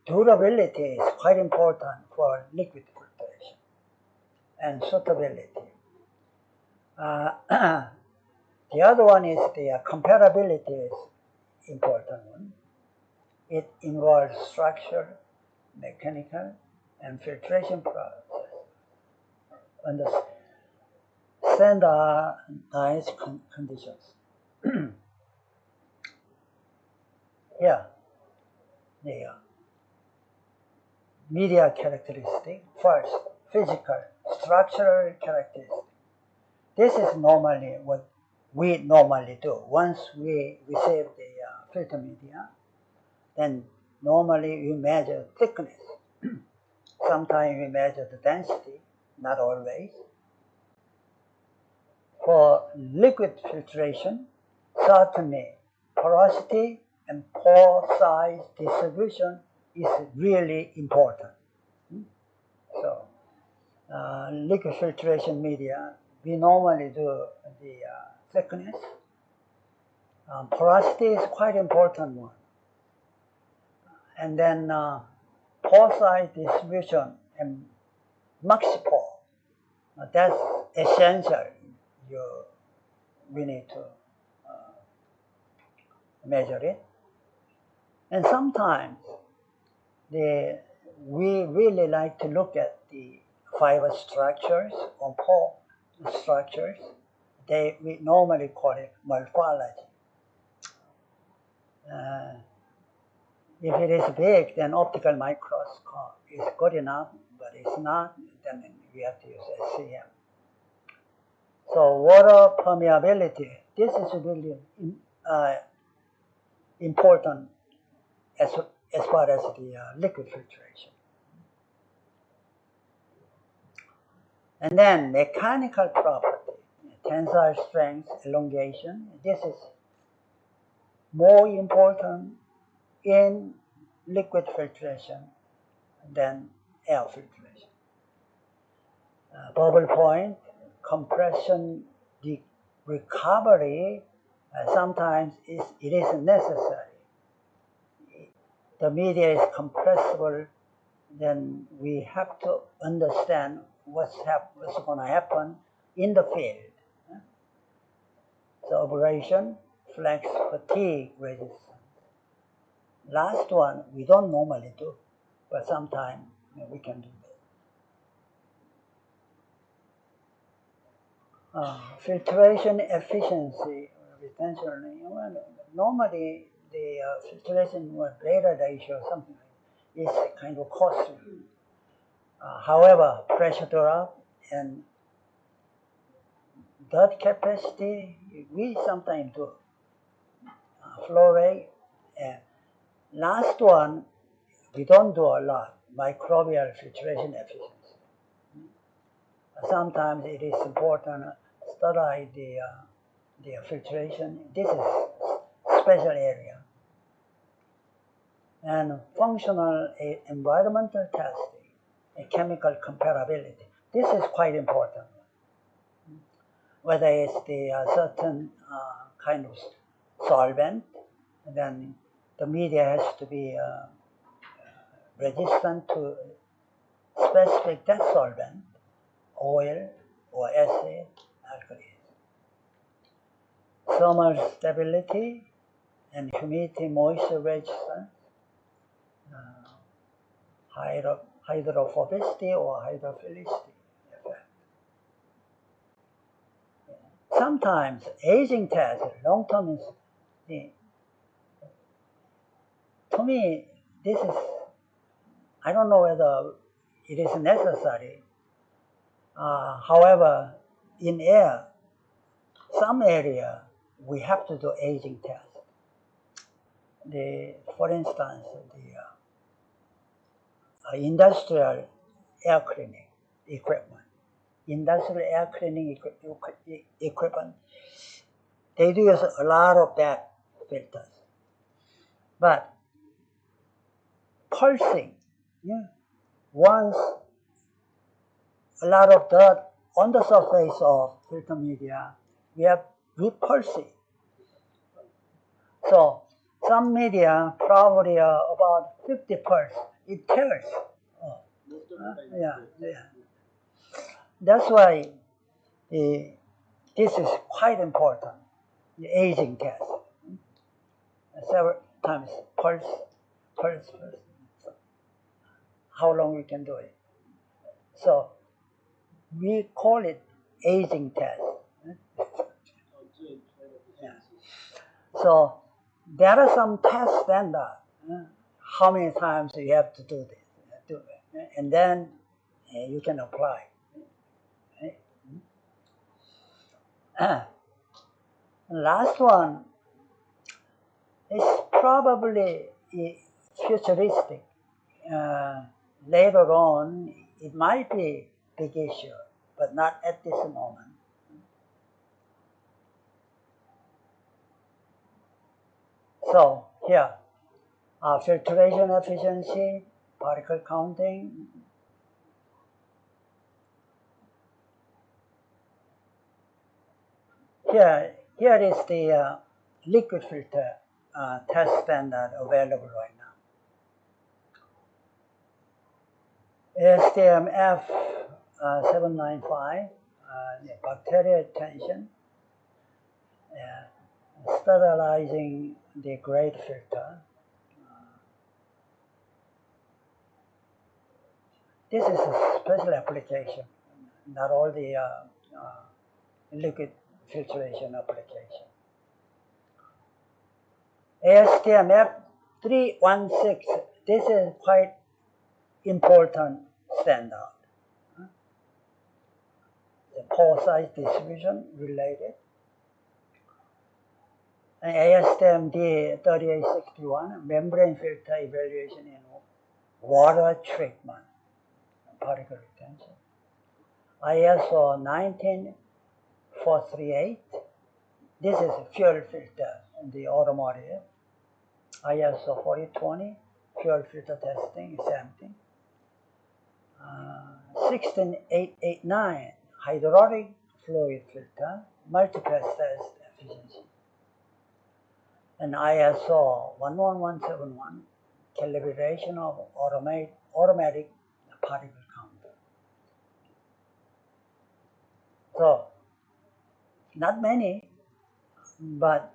durability is quite important for liquid filtration, and suitability. The other one is the comparability is important one. It involves structure, mechanical, and filtration process under standardized conditions. Here, the media characteristic. First, physical, structural characteristic. This is normally what we normally do. Once we receive the filter media, then normally we measure thickness. Sometimes we measure the density, not always. For liquid filtration, certainly porosity and pore size distribution is really important. So, liquid filtration media, we normally do the thickness. Porosity is quite important one. And then pore size distribution and maxipore, that's essential. We need to measure it. And sometimes we really like to look at the fiber structures or pore structures. We normally call it morphology. If it is big, then optical microscope is good enough, but it's not, then we have to use SCM. So water permeability, this is really important as far as the liquid filtration. And then mechanical property, tensile strength, elongation, this is more important in liquid filtration than air filtration. Bubble point, compression, the recovery, sometimes it is necessary. The media is compressible, then we have to understand what's going to happen in the field. So abrasion, flex, fatigue resistance. Last one, we don't normally do, but sometimes we can do that. Filtration efficiency, retention. Normally, the filtration with beta ratio, something like is kind of costly. However, pressure drop and dirt capacity, we sometimes do. Flow rate. And last one, we don't do a lot, microbial filtration efficiency. Sometimes it is important to study the filtration. This is a special area. And functional environmental testing, and chemical comparability. This is quite important. Whether it's the certain kind of solvent then the media has to be resistant to specific test solvent, oil or acid, alkali. Thermal stability and humidity moisture resistance, hydrophobicity or hydrophilicity effect. Sometimes aging test, long-term, to me, this is, I don't know whether it is necessary. However, in air, some area we have to do aging test. For instance, the industrial air cleaning equipment. Industrial air cleaning equipment, they do use a lot of bad filters. But pulsing, once a lot of dirt on the surface of filter media, we pulse it. So some media probably about 50 pulse, it tears. That's why this is quite important, the aging test. Several times pulse. So how long we can do it. So we call it aging test. So there are some test standards. How many times you have to do this, and then you can apply. Last one is probably futuristic. Later on, it might be a big issue, but not at this moment. So here, filtration efficiency, particle counting. Here is the liquid filter test standard available right now. STM F795, bacterial tension, sterilizing the grade filter. This is a special application, not all the liquid filtration application. ASTM F316, this is quite important standard. The pore size distribution related. And ASTM D3861, membrane filter evaluation in water treatment, particle retention. ISO 19438, this is a fuel filter in the automotive. ISO 4020, fuel filter testing, sampling. 16889, hydraulic fluid filter, multipass test efficiency. And ISO 11171, calibration of automatic particle counter. So, not many, but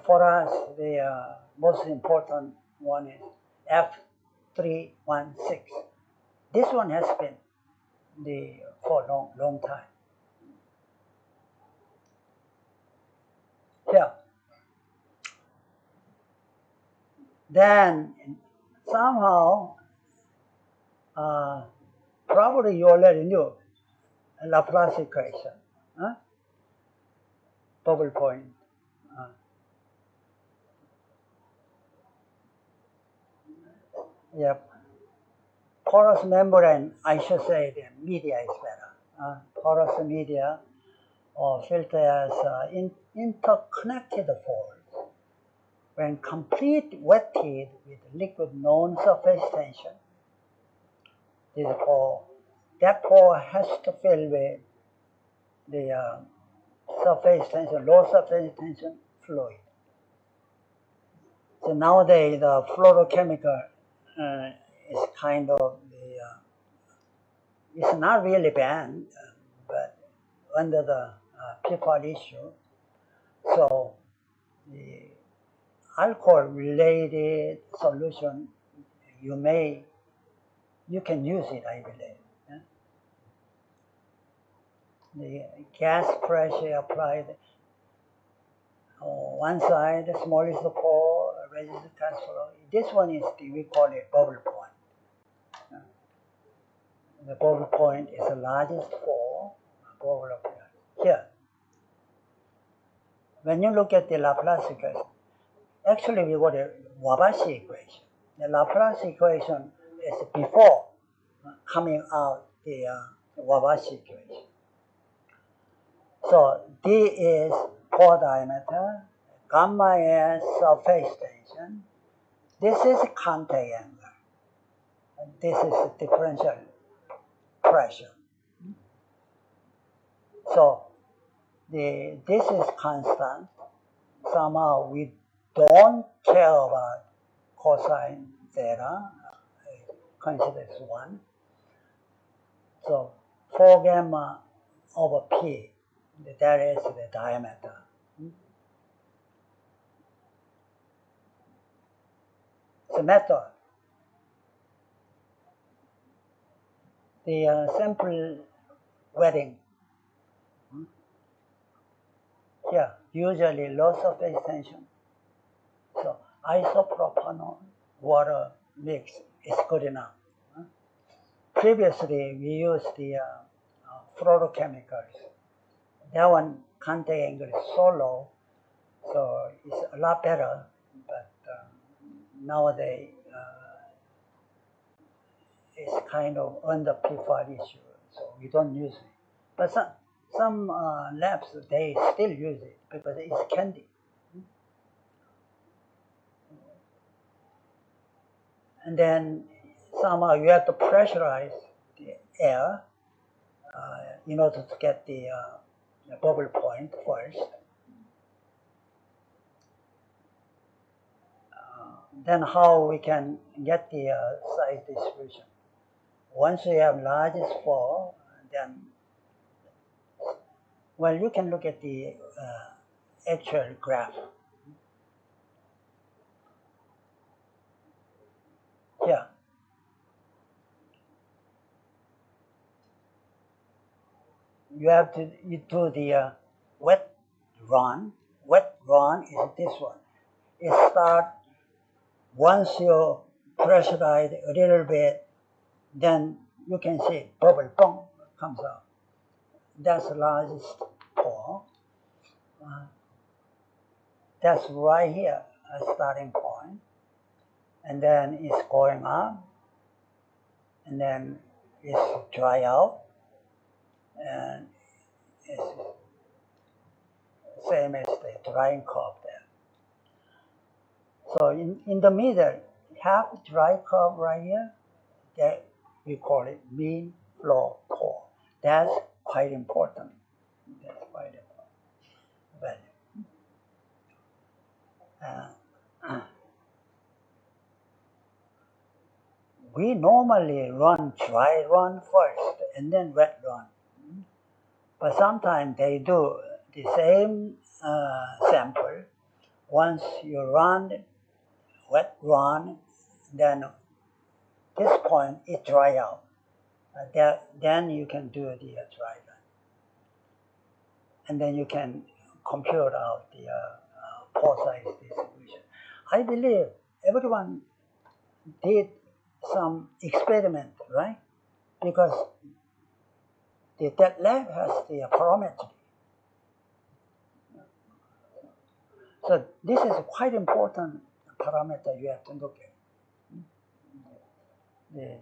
for us, the most important one is F316. This one has been for a long time. Yeah. Then somehow, probably you already knew Laplace equation, bubble point. Yep. Porous membrane, I should say the media is better. Porous media or filter has interconnected pores. When complete wetted with liquid known surface tension, that pore has to fill with the surface tension, low surface tension fluid. So nowadays the fluorochemical is kind of it's not really banned, but under the PFAS issue. So the alcohol-related solution, you can use it, I believe. Yeah? The gas pressure applied on one side, the smallest pore, resistance flow. This one is we call it bubble point. Yeah? The bubble point is the largest pore, bubble applied. Here, when you look at the Laplace equation, actually we got a Wabashi equation. The Laplace equation is before coming out the Wabashi equation. So D is pore diameter, gamma is surface tension. This is contact angle. And this is differential pressure. So this is constant. Somehow we don't care about cosine theta. Consider as 1. So 4 gamma over P, that is the diameter. The method. The simple wetting. Here, usually low surface tension. So isopropanol water mix is good enough. Previously, we used the fluorochemicals. That one contact angle is so low, so it's a lot better. But nowadays, it's kind of under PFAS issue, so we don't use it. But some labs, they still use it because it's candy. And then somehow you have to pressurize the air in order to get the bubble point first. Then how we can get the size distribution. Once you have largest pore, then, well, you can look at the actual graph. Here. You have to do the wet run. Wet run is this one. It starts once you pressurize a little bit, then you can see bubble boom comes out. That's the largest pore. That's right here, a starting point. And then it's going up, and then it's dry out, and it's same as the drying curve there. So in the middle, half dry curve right here, that we call it mean flow pore. That's quite important. That's quite important value. We normally run dry run first and then wet run. But sometimes they do the same sample. Once you run wet run, then this point it dry out. Then you can do the dry run. And then you can compute out the pore size distribution. I believe everyone did some experiment, right? Because that lab has the parametry. So this is a quite important parameter you have to look at. The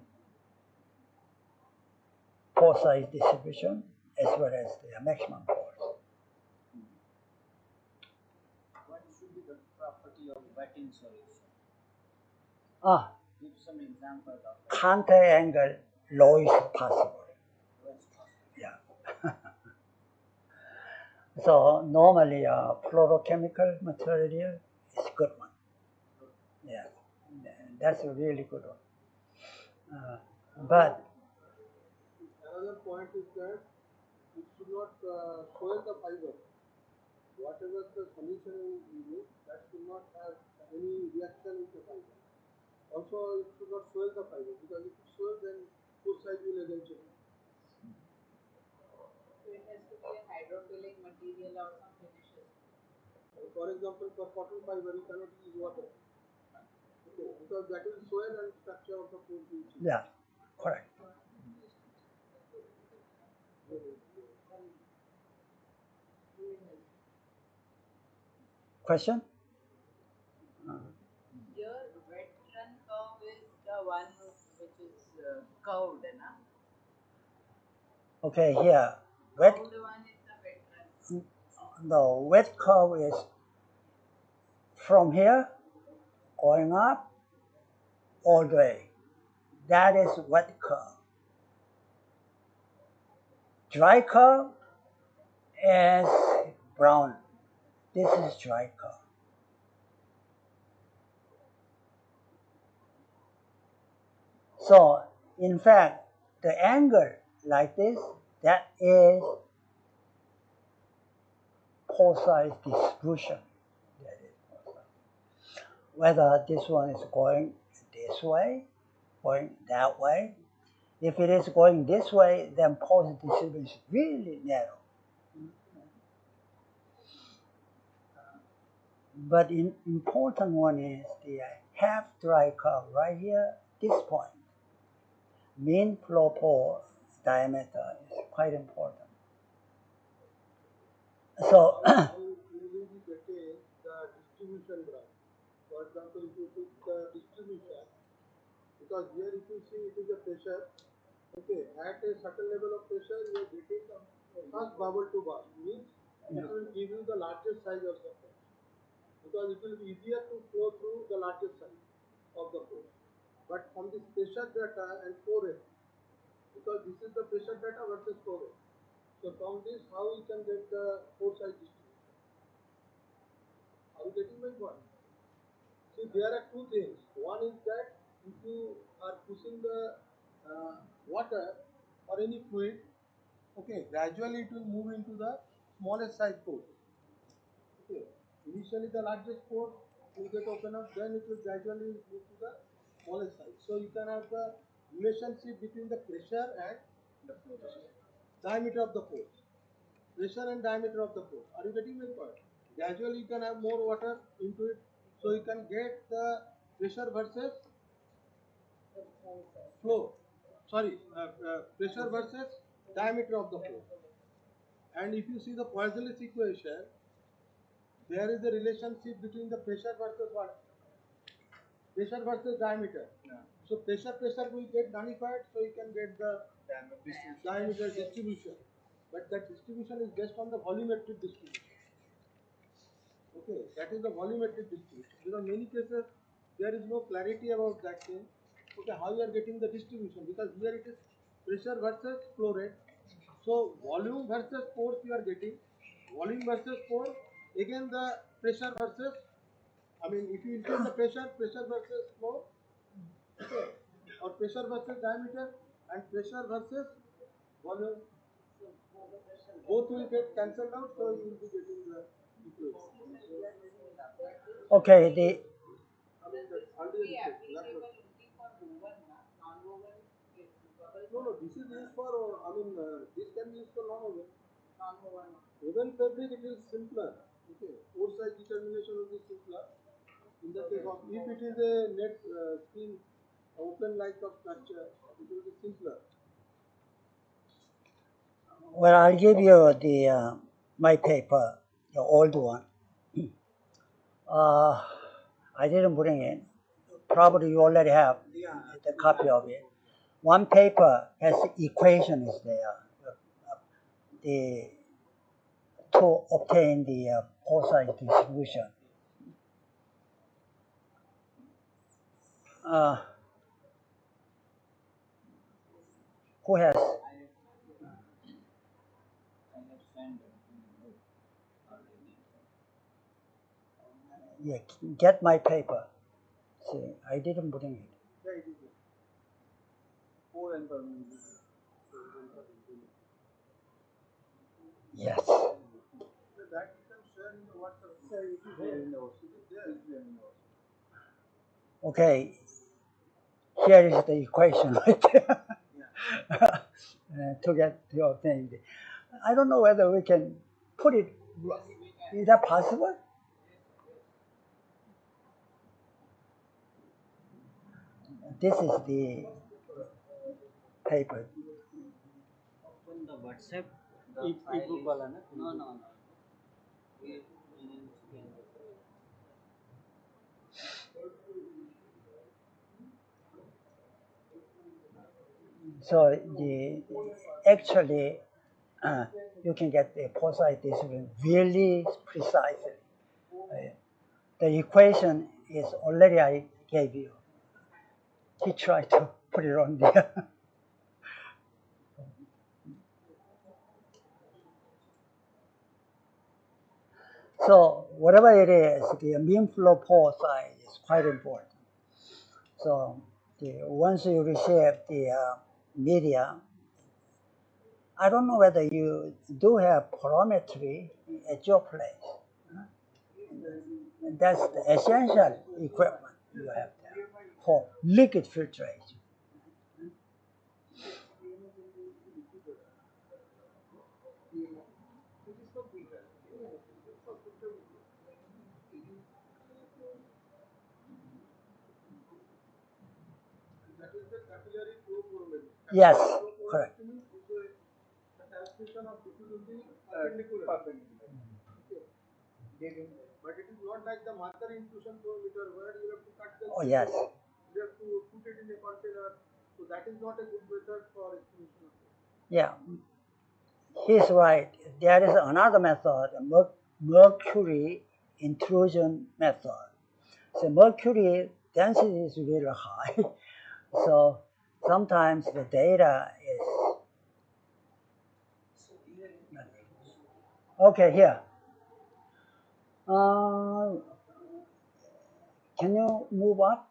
pore size distribution as well as the maximum pores. What should be the property of wetting solution? Give some example of that. Contact angle lowest possible. Yeah. So normally fluorochemical material is good one. That's a really good one. But Another point is that it should not soil the fiber. Whatever the solution you use, that should not have any reaction with the fiber. Also, it should not soil the fiber, because if it soils, then both sides will again change. So it has to be a hydrophilic material or some finishes. For example, for cotton fiber, you cannot use water. Okay, because that will soil and structure of the pore will change. yeah, correct. Question? Your wet run curve is the one which is curved, na? Okay, here. Wet, Curved one is the wet run. the wet curve is from here going up all the way. That is wet curve. Dry curve is brown. This is dry curve. So, in fact, the angle like this, that is pore size distribution. That is pore size. Whether this one is going this way, going that way. If it is going this way, then pore distribution is really narrow. But important one is the half dry curve right here, this point. Mean flow pore diameter is quite important. So, Now you will be getting the distribution graph. For example, if you took the distribution, because here if you see it is a pressure, okay, at a certain level of pressure you are getting the first bubble to bar, means it will give you the largest size of the pore, because it will be easier to flow through the largest size of the pore. But from this pressure data and flow rate, because this is the pressure data versus flow rate, so from this how you can get the pore size distribution? Are you getting my point? See, there are two things. One is that if you are pushing the water or any fluid, okay, gradually it will move into the smallest size pore. Okay, initially the largest pore will get open up, then it will gradually move to the smallest size. So you can have the relationship between the pressure and the diameter of the pore. Pressure and diameter of the pore. Are you getting my point? Gradually you can have more water into it, so you can get the pressure versus flow. Sorry, pressure versus diameter of the pore. And if you see the Poisson's equation, there is a relationship between the pressure versus what? Pressure versus diameter. Yeah. So pressure will get nullified, so you can get the diameter distribution. But that distribution is based on the volumetric distribution. Okay, that is the volumetric distribution. Because in many cases there is no clarity about that thing. Okay, how you are getting the distribution? Because here it is pressure versus flow rate. So volume versus force you are getting. Volume versus force. Again the pressure versus. I mean, if you increase the pressure versus flow. Okay, or pressure versus diameter and pressure versus volume. Both will get cancelled out, so you will be getting the equation. okay, the I mean, that's Would already be the applicable only for woven, non-woven bubble No, this is used for, this can be used for non-woven. non-woven. Woven fabric, it is simpler. Okay, pore size determination will be simpler. In the case of, if it is a net skin, open like of structure, it will be simpler. well, I'll give you the my paper, the old one. I didn't bring it. Probably you already have the copy of it. One paper has equations there, the to obtain the pore size distribution. Who has? Yeah, get my paper. See, I didn't bring it. Yeah, it is. 4 and Yes. so that you can share in the WhatsApp. Yeah, it is there in the WhatsApp. It is there. It is there in the WhatsApp. Okay. Here is the equation right there. To get your thing. I don't know whether we can put it. Is that possible? This is the paper. On the WhatsApp, the file is, no. We scan the file. So the actually you can get the precise distribution really precisely. The equation is already I gave you. He tried to put it on there. So whatever it is, the mean flow pore size is quite important. So once you receive the media, I don't know whether you do have porometry at your place. That's the essential equipment you have there for liquid filtration. That is the capillary flow porometry. Yes, Flow correct. porometry means it's a calculation of difficulty perpendicular. Okay. But it is not like the marker infusion porometer where you have to cut the. Oh, yes. You have to put it in a container. So that is not a good method for estimation of it. Yeah, he's right. There is another method, mercury intrusion method. So mercury density is really high. So sometimes the data is okay here. Can you move up?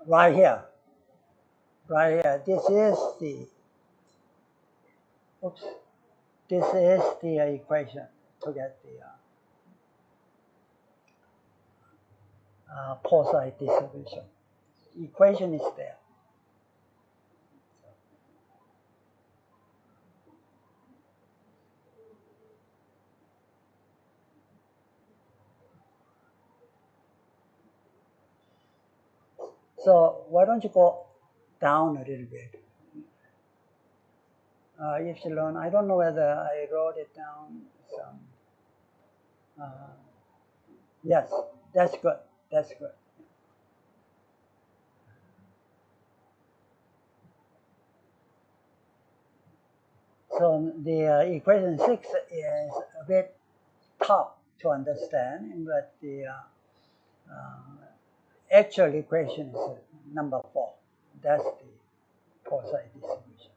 Right here. Right here. This is the. Oops. This is the equation to get the pore size distribution. Equation is there. So why don't you go down a little bit? Epsilon, I don't know whether I wrote it down some. Yes, that's good. That's good. So the equation 6 is a bit tough to understand, but the actual equation is number 4. That's the pore size distribution.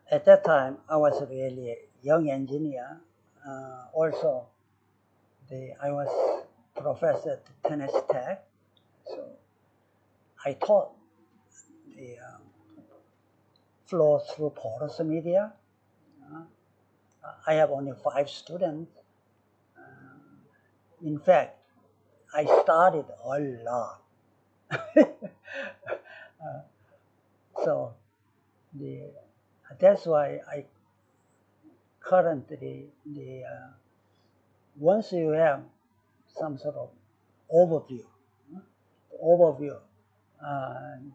At that time, I was really a young engineer. Also, I was professor at Tennessee Tech, so I taught the flow through porous media. I have only 5 students. In fact, I started a lot. So that's why I currently once you have some sort of overview,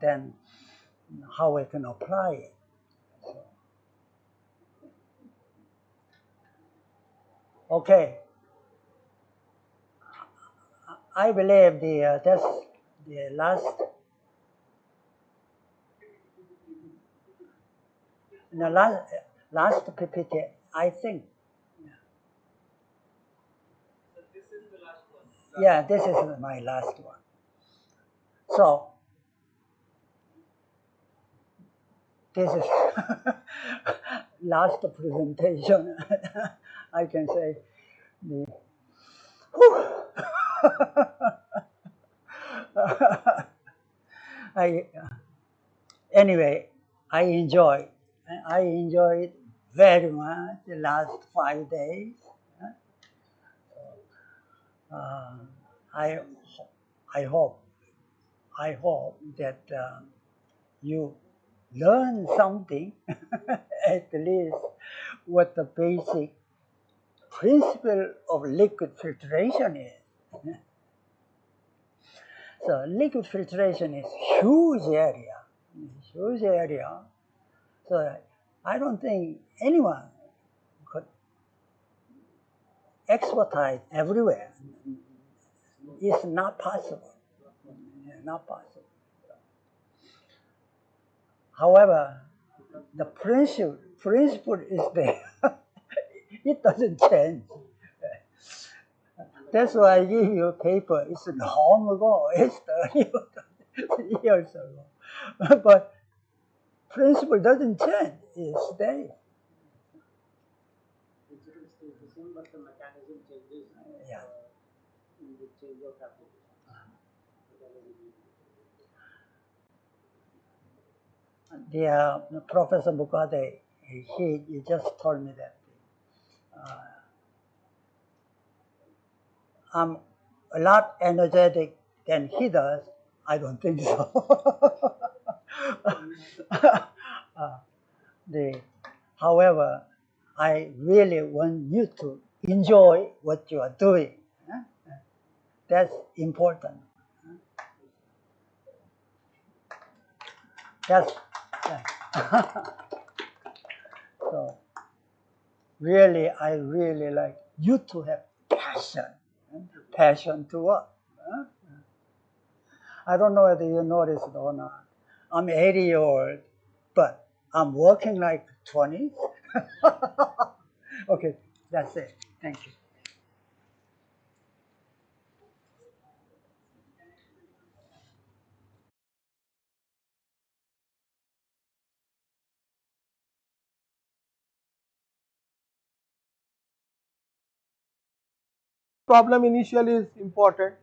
then how we can apply it. So, okay, I believe that's the last PPT. I think. So this is the last one. Yeah, this is my last one. So this is last presentation. I can say the I anyway I enjoyed very much the last 5 days. Uh, I I hope that you learn something at least what the basic principle of liquid filtration is. So liquid filtration is huge area. So I don't think anyone could expertise everywhere. It's not possible. Not possible. However, the principle is there. It doesn't change. That's why I give you a paper. It's long ago. It's 30 years ago. But principle doesn't change. It stays. Principle stays the same, but the mechanism changes Yeah. in the change of application. The Professor Bukade, he just told me that I'm a lot energetic than he does. I don't think so. However, I really want you to enjoy what you are doing. That's important. That's so. Really, I really like you to have passion to work. I don't know whether you noticed it or not. I'm 80-year-old, but I'm working like 20. Okay, that's it. Thank you. Problem initially is important.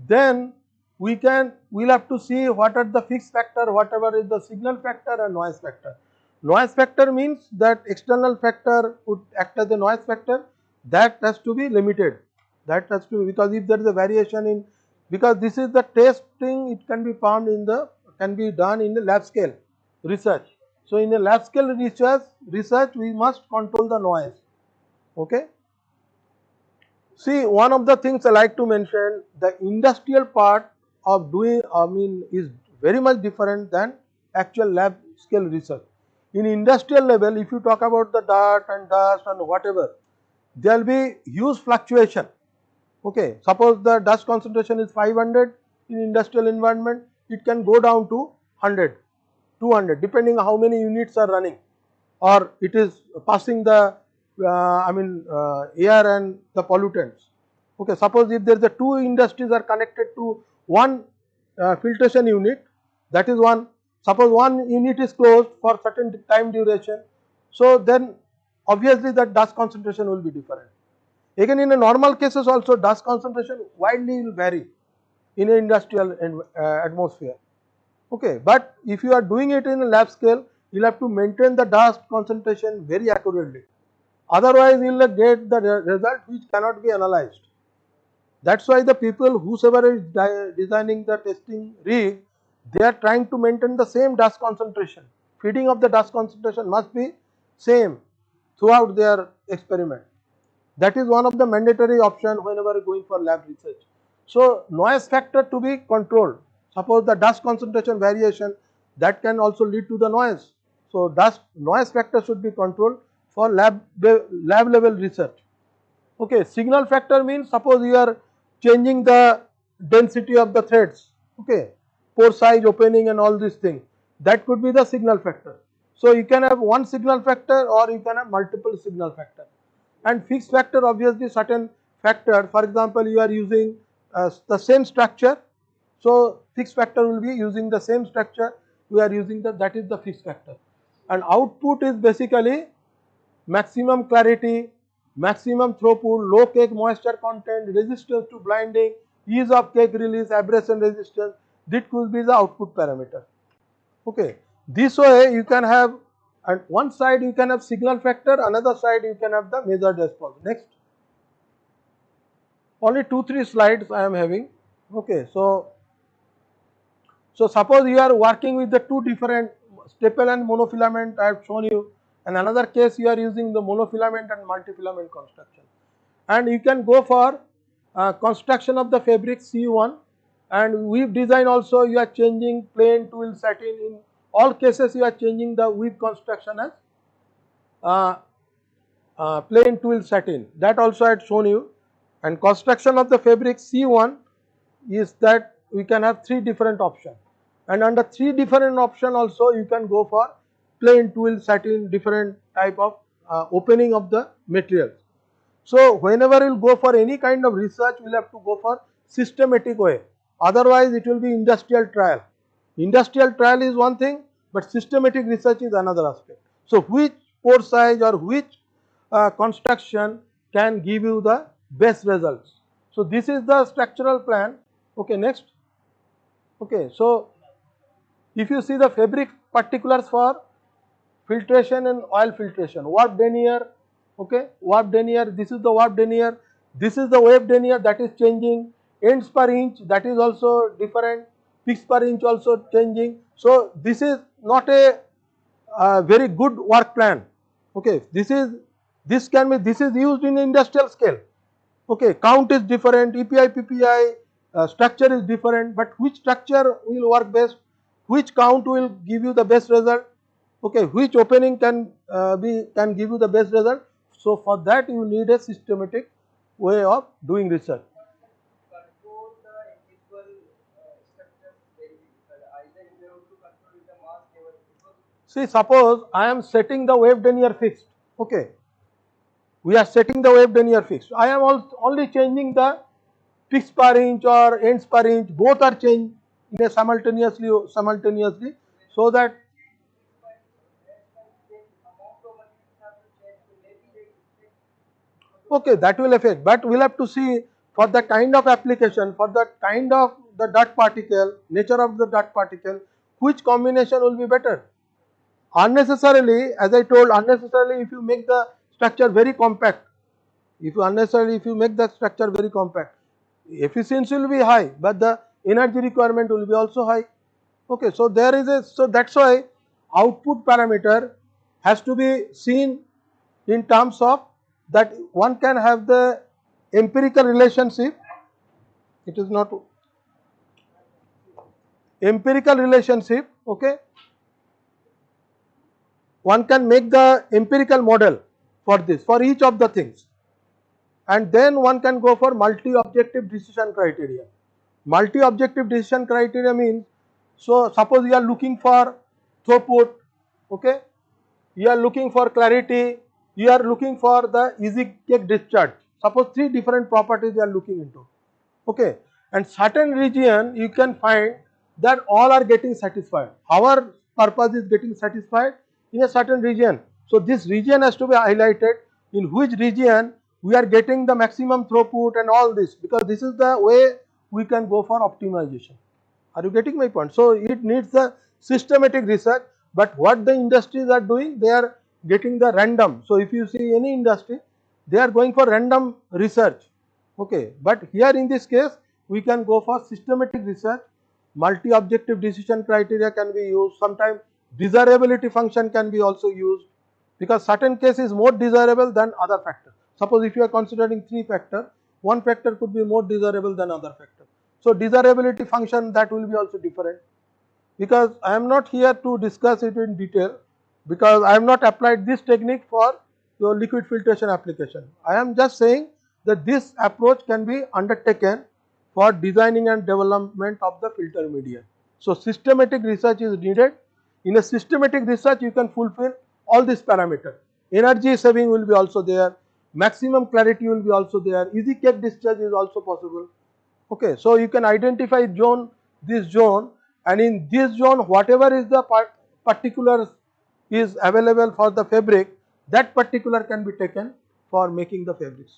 Then we'll have to see what are the fixed factor, whatever is the signal factor and noise factor. Noise factor means that external factor would act as a noise factor. That has to be limited. That has to be, because if there is a variation in, because this is the testing, it can be found in the, can be done in the lab scale research. So in a lab scale research we must control the noise. Okay. See, one of the things I like to mention, the industrial part of doing, is very much different than actual lab scale research. In industrial level, if you talk about the dirt and dust and whatever, there will be huge fluctuation. Okay, suppose the dust concentration is 500 in industrial environment, it can go down to 100, 200, depending on how many units are running, or it is passing the air and the pollutants. Okay, suppose if there is a two industries are connected to one filtration unit, that is one. Suppose one unit is closed for certain time duration, so then obviously that dust concentration will be different. Again, in a normal cases also dust concentration widely will vary in an industrial atmosphere. Okay, but if you are doing it in a lab scale, you will have to maintain the dust concentration very accurately. Otherwise, you will get the result which cannot be analyzed. That's why the people, whosoever is designing the testing rig, they are trying to maintain the same dust concentration. Feeding of the dust concentration must be same throughout their experiment. That is one of the mandatory option whenever going for lab research. So noise factor to be controlled. Suppose the dust concentration variation, that can also lead to the noise. So noise factor should be controlled for lab level research. Okay, signal factor means suppose you are changing the density of the threads. Okay, pore size, opening and all these things. That could be the signal factor. So you can have one signal factor or you can have multiple signal factor. And fixed factor, obviously certain factor, for example you are using the same structure, so fixed factor will be using the same structure, we are using that is the fixed factor. and output is basically maximum clarity, maximum throughput, low cake moisture content, resistance to blinding, ease of cake release, abrasion resistance. This could be the output parameter. Okay, this way you can have, at one side you can have signal factor, another side you can have the measured response. Next, only 2-3 slides I am having. Okay, so suppose you are working with the two different staple and monofilament I have shown you, and another case you are using the monofilament and multifilament construction, and you can go for construction of the fabric C1, and weave design also you are changing plain, twill, satin. In all cases you are changing the weave construction as plain, twill, satin. That also I had shown you. And construction of the fabric C1 is that we can have 3 different options, and under 3 different option also you can go for plain, twill, satin, different type of opening of the materials. So whenever we will go for any kind of research, we will have to go for systematic way, otherwise it will be industrial trial. Industrial trial is one thing, but systematic research is another aspect. So which pore size or which construction can give you the best results. So this is the structural plan. Okay, next. Okay, so if you see the fabric particulars for filtration and oil filtration, warp denier, okay, warp denier, this is the warp denier, this is the wave denier that is changing, ends per inch that is also different, peaks per inch also changing. So this is not a very good work plan. Okay, this is used in industrial scale. Okay, count is different, EPI, PPI, structure is different, but which structure will work best, which count will give you the best result, okay, which opening can give you the best result. So for that you need a systematic way of doing research. Control the individual structures very difficult. Either you have to control with the mass level. See, suppose I am setting the wave denier fixed, okay, we are setting the wave denier fixed. I am only changing the peaks per inch or ends per inch, both are changed in a simultaneously, so that okay, that will affect, but we will have to see for the kind of application, for the kind of the dot particle, nature of the dot particle, which combination will be better. Unnecessarily, as I told, unnecessarily if you make the structure very compact, if you make the structure very compact, efficiency will be high, but the energy requirement will be also high. Okay, so there is so that's why output parameter has to be seen in terms of that one can have the empirical relationship. It is not empirical relationship. Okay, one can make the empirical model for this, for each of the things, and then one can go for multi-objective decision criteria. Multi-objective decision criteria means, so suppose you are looking for throughput, okay, you are looking for clarity, you are looking for the easy cake discharge. Suppose 3 different properties you are looking into, okay, and certain region you can find that all are getting satisfied. Our purpose is getting satisfied in a certain region. So this region has to be highlighted, in which region we are getting the maximum throughput and all this, because this is the way we can go for optimization. Are you getting my point? So it needs a systematic research, but what the industries are doing, they are getting the random. So if you see any industry, they are going for random research. Okay, but here in this case we can go for systematic research. Multi-objective decision criteria can be used. Sometimes desirability function can be also used, because certain case is more desirable than other factor. Suppose if you are considering 3 factors, one factor could be more desirable than other factor. So desirability function, that will be also different. Because I am not here to discuss it in detail, because I have not applied this technique for your liquid filtration application. I am just saying that this approach can be undertaken for designing and development of the filter media. So systematic research is needed. In a systematic research you can fulfill all these parameters. Energy saving will be also there, maximum clarity will be also there, easy cake discharge is also possible. Okay, so you can identify zone, this zone, and in this zone whatever is the particular is available for the fabric, that particular can be taken for making the fabrics.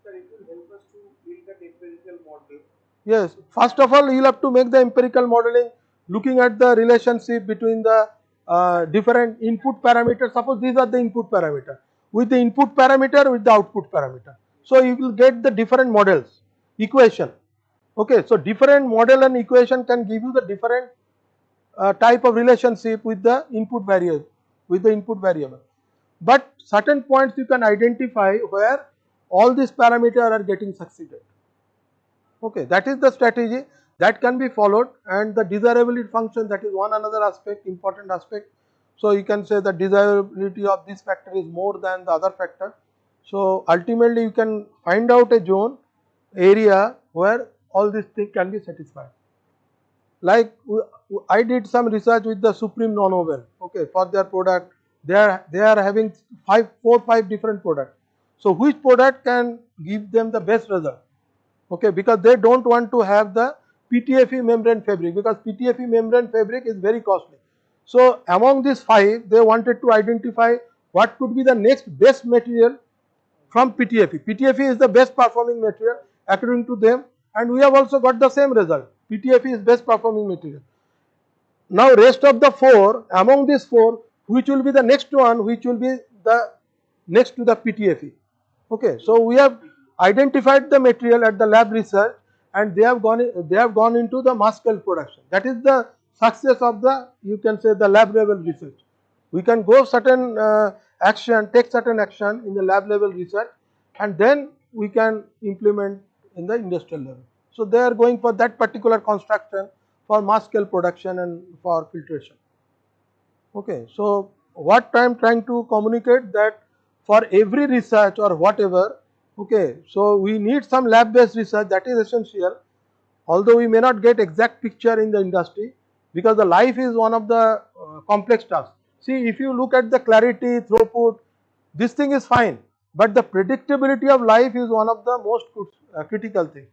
Sir, it will help us to build that empirical model. Yes, first of all, you will have to make the empirical modeling looking at the relationship between the different input parameters. Suppose these are the input parameter, with the input parameter with the output parameter. So you will get the different models, equation. Okay, so different model and equation can give you the different type of relationship with the input variable. But certain points you can identify where all these parameters are getting succeeded. Okay, that is the strategy that can be followed, and the desirability function, that is one another aspect, important aspect. So you can say the desirability of this factor is more than the other factor. So ultimately you can find out a zone area where all these things can be satisfied. Like I did some research with the Supreme Nonwoven, okay, for their product. They are having 5 different products. So which product can give them the best result? Okay, because they don't want to have the PTFE membrane fabric, because PTFE membrane fabric is very costly. So among these 5, they wanted to identify what could be the next best material from PTFE. PTFE is the best performing material according to them, and we have also got the same result. PTFE is best performing material. Now rest of the 4, among these 4, which will be the next one, which will be the next to the PTFE. Okay, so we have identified the material at the lab research, and they have gone into the mass scale production. That is the success of the, you can say, the lab level research. We can go certain take certain action in the lab level research, and then we can implement in the industrial level. So they are going for that particular construction for mass scale production and for filtration. Okay, so what I am trying to communicate, that for every research or whatever, okay, so we need some lab based research, that is essential, although we may not get exact picture in the industry, because the life is one of the complex tasks. See, if you look at the clarity, throughput, this thing is fine, but the predictability of life is one of the most critical things,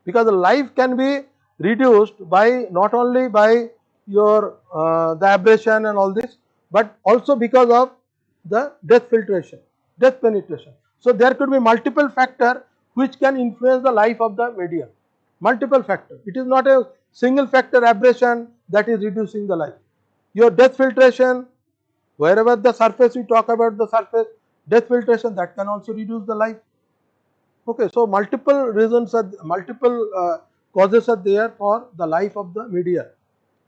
because the life can be reduced by not only by your the abrasion and all this, but also because of the death filtration, death penetration. So there could be multiple factors which can influence the life of the media. Multiple factors. It is not a single factor abrasion that is reducing the life. Your death filtration, wherever the surface we talk about the surface, death filtration, that can also reduce the life. Okay, so multiple reasons are, multiple causes are there for the life of the media.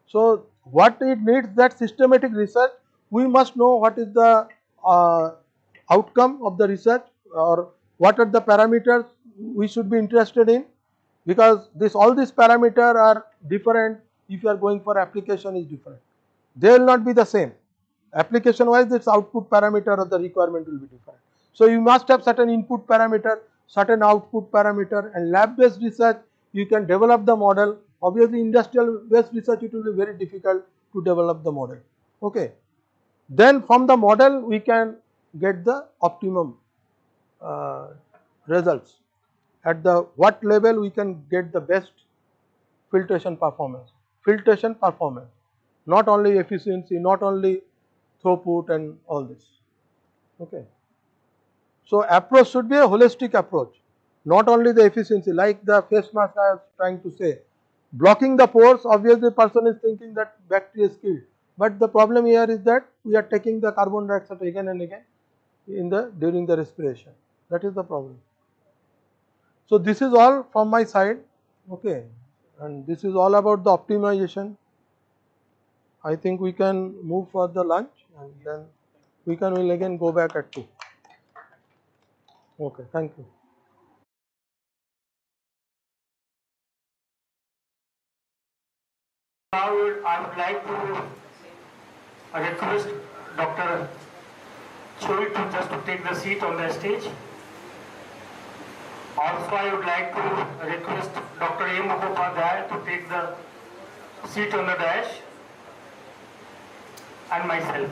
So what it needs, that systematic research. We must know what is the outcome of the research, or what are the parameters we should be interested in, because all these parameters are different. If you are going for application is different, they will not be the same. Application wise, its output parameter of the requirement will be different. So you must have certain input parameter, certain output parameter, and lab based research you can develop the model. Obviously industrial based research, it will be very difficult to develop the model. Okay, then from the model we can get the optimum results. At the what level we can get the best filtration performance, not only efficiency, not only throughput and all this. Okay. So approach should be a holistic approach, not only the efficiency, like the face mask I was trying to say. Blocking the pores, obviously the person is thinking that bacteria is killed, but the problem here is that we are taking the carbon dioxide again and again during the respiration. That is the problem. So this is all from my side, okay, and this is all about the optimization. I think we can move for the lunch, and then will again go back at 2. Okay, thank you. Now I would like to request Dr. Choi to just to take the seat on the stage. Also, I would like to request Dr. A. Mukhopadhyay to take the seat on the dash, and myself.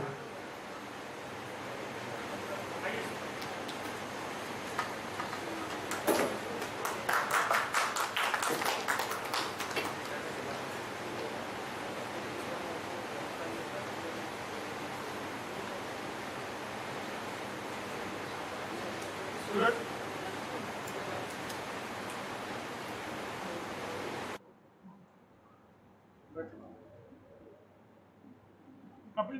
Suraj? Kapil,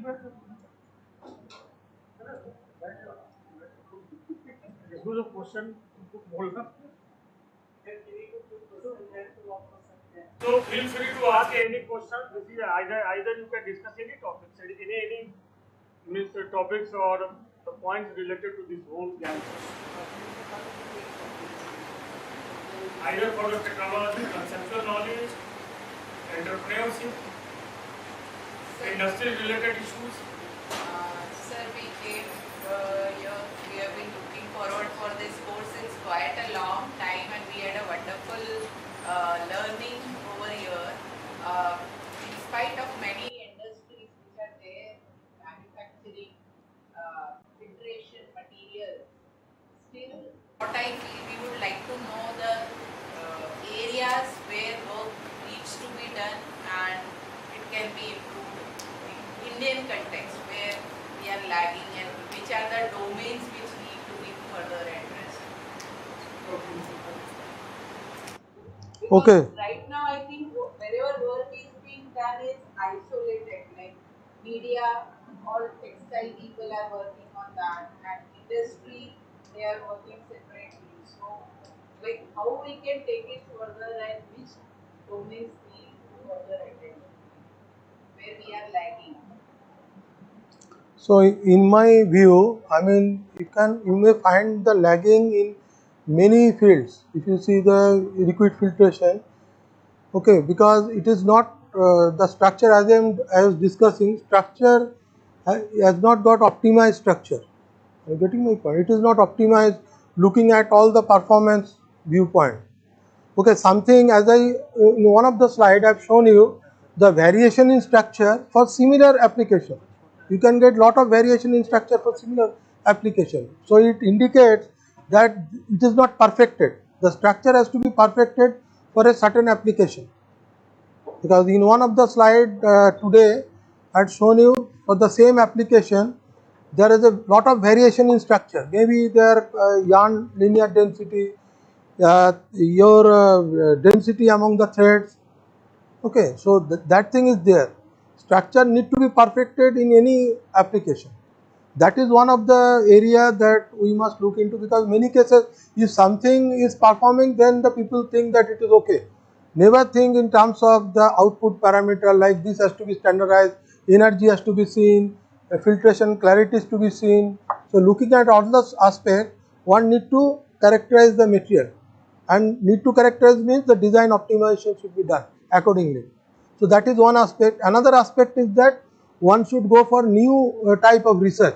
this was a question to बोलना. So feel free to ask any question. This is either you can discuss any topics, any means topics or the points related to this whole GIAN. Either for the technology, conceptual knowledge, entrepreneurship, industry related issues. Sir, we came here. We have been looking forward for this course since quite a long time, and we had a wonderful learning over here. In spite of many industries which are there, manufacturing, filtration materials, still what I feel we would like to know the areas where work needs to be done and it can be improved in Indian context where we are lagging and which are the domains which need to be further addressed. Because Okay. right now I think wherever work is being done is isolated, like media, all textile people are working on that, and industry they are working separately. So, like how we can take it further and which domains need further attention, where we are lagging. So in my view, I mean, you may find the lagging in many fields. If you see the liquid filtration, okay, because it is not the structure as I was discussing, structure has not got optimized structure. Are you getting my point? It is not optimized looking at all the performance viewpoint. Okay, something as in one of the slide I have shown you the variation in structure for similar application. You can get lot of variation in structure for similar application. So it indicates that it is not perfected. The structure has to be perfected for a certain application. Because in one of the slide today I had shown you for the same application there is a lot of variation in structure. Maybe their yarn linear density, your density among the threads. Okay, so that thing is there. Structure need to be perfected in any application. That is one of the area that we must look into, because many cases if something is performing, then the people think that it is okay. Never think in terms of the output parameter, like this has to be standardized, energy has to be seen, filtration clarity is to be seen. So looking at all those aspects, one need to characterize the material, and need to characterize means the design optimization should be done accordingly. So that is one aspect. Another aspect is that one should go for new type of research.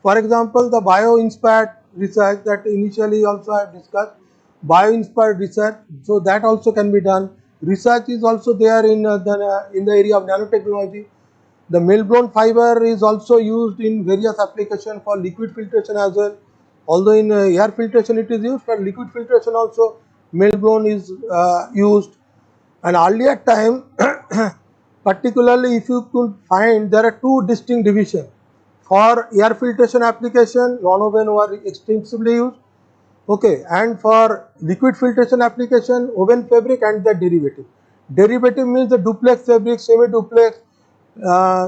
For example, the bio-inspired research that initially also I have discussed, bio-inspired research, so that also can be done. Research is also there in the area of nanotechnology. The melt-blown fiber is also used in various applications for liquid filtration as well. Although in air filtration it is used, but liquid filtration also melt-blown is used. And earlier time, particularly if you could find, there are two distinct divisions. For air filtration application, non-woven were extensively used. Okay, and for liquid filtration application, woven fabric and the derivative. Derivative means the duplex fabric, semi-duplex.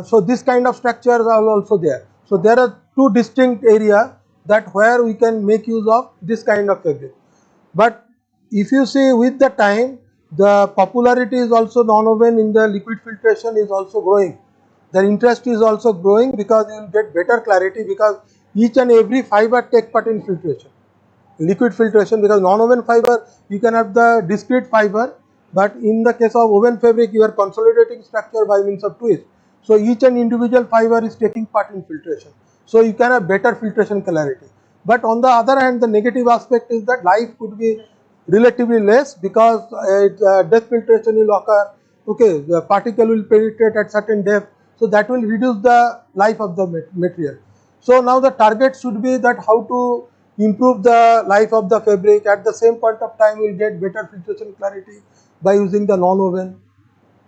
So this kind of structures are also there. So there are two distinct areas that where we can make use of this kind of fabric. But if you see with the time, the popularity is also non-woven in the liquid filtration is also growing. The interest is also growing because you will get better clarity, because each and every fiber take part in filtration. Liquid filtration, because non-woven fiber you can have the discrete fiber, but in the case of woven fabric you are consolidating structure by means of twist. So each and individual fiber is taking part in filtration. So you can have better filtration clarity. But on the other hand, the negative aspect is that life could be relatively less, because depth filtration will occur. Okay, the particle will penetrate at certain depth, so that will reduce the life of the material. So now the target should be that how to improve the life of the fabric. At the same point of time, we will get better filtration clarity by using the non-woven.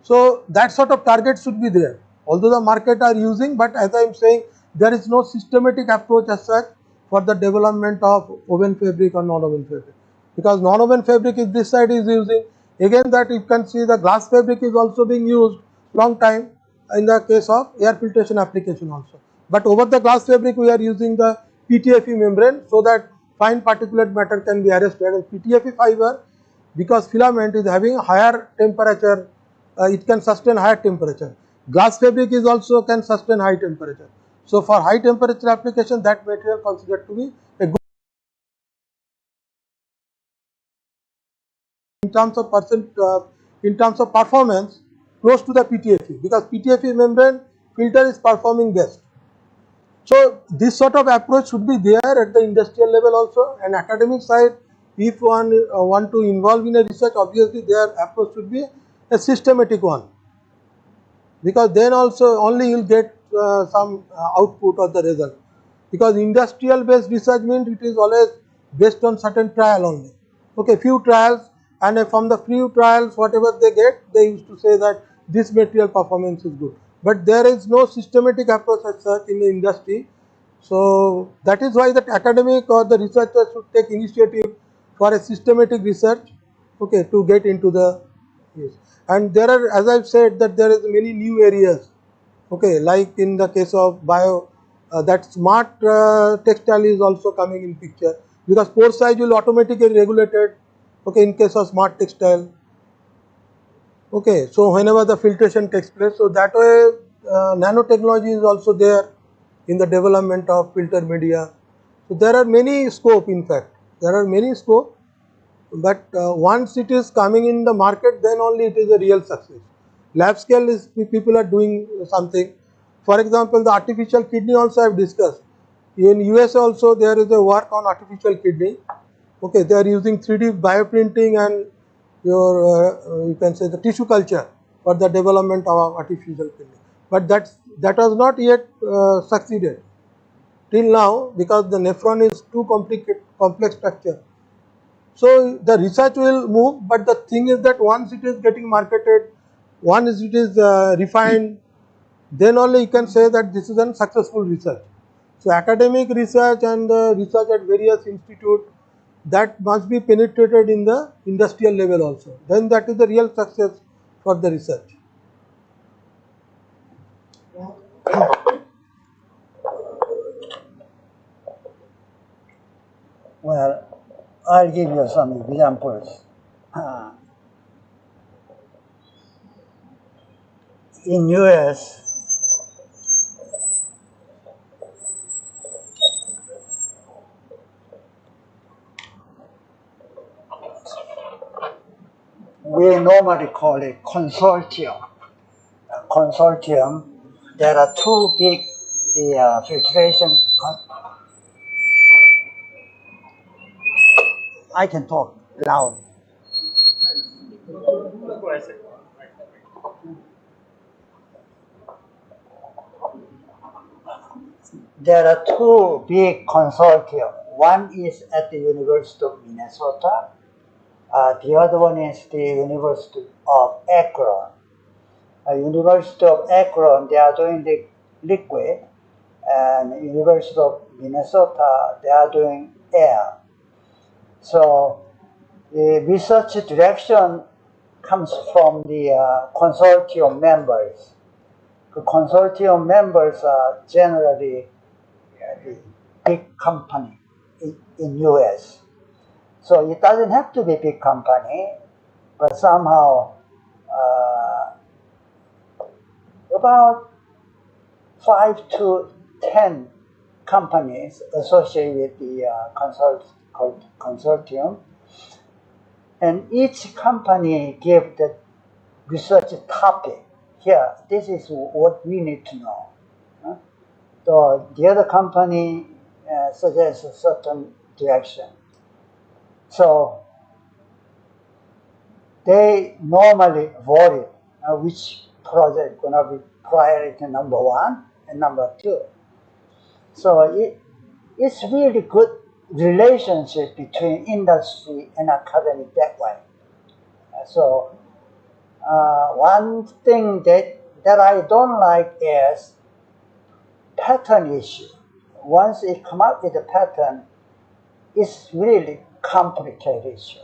So that sort of target should be there. Although the market are using, but as I am saying, there is no systematic approach as such for the development of woven fabric or non-woven fabric. Because non-woven fabric is this side is using, again that you can see the glass fabric is also being used long time in the case of air filtration application also. But over the glass fabric we are using the PTFE membrane so that fine particulate matter can be arrested. And PTFE fiber, because filament is having higher temperature, it can sustain higher temperature. Glass fabric is also can sustain high temperature. So for high temperature application, that material considered to be a good in terms of in terms of performance close to the PTFE, because PTFE membrane filter is performing best. So this sort of approach should be there at the industrial level also, and academic side, if one want to involve in a research, obviously their approach should be a systematic one, because then also only you will get some output of the result. Because industrial based research means it is always based on certain trial only. Okay, few trials, and from the few trials whatever they get, they used to say that this material performance is good. But there is no systematic approach as such in the industry. So that is why the academic or the researcher should take initiative for a systematic research, okay, to get into the yes. And there are, as I've said, that there is many new areas, okay, like in the case of bio, that smart textile is also coming in picture, because pore size will automatically regulated, okay, in case of smart textile. Okay, so whenever the filtration takes place, so that way nanotechnology is also there in the development of filter media. So there are many scope, in fact, there are many scope, but once it is coming in the market, then only it is a real success. Lab scale is people are doing something. For example, the artificial kidney also I have discussed. In US also there is a work on artificial kidney. Okay, they are using 3D bioprinting and your you can say the tissue culture for the development of artificial kidney. But that has not yet succeeded till now, because the nephron is too complex structure. So the research will move, but the thing is that once it is getting marketed, once it is refined, then only you can say that this is a successful research. So academic research and research at various institutes, that must be penetrated in the industrial level also. Then that is the real success for the research. Well, I'll give you some examples. In US, we normally call it consortium. Consortium, there are two big filtration. I can talk loud. There are two big consortium. One is at the University of Minnesota. The other one is the University of Akron. University of Akron, they are doing the liquid, and University of Minnesota, they are doing air. So the research direction comes from the consortium members. The consortium members are generally the big company in US. So it doesn't have to be big company, but somehow about 5 to 10 companies associated with the consortium, and each company give the research topic. Here, this is what we need to know. So the other company suggests a certain direction. So they normally vote which project gonna be priority number 1 and number 2. So it's really good relationship between industry and academic that way. So one thing that I don't like is pattern issue. once it come up with a pattern, it's really complicated issue.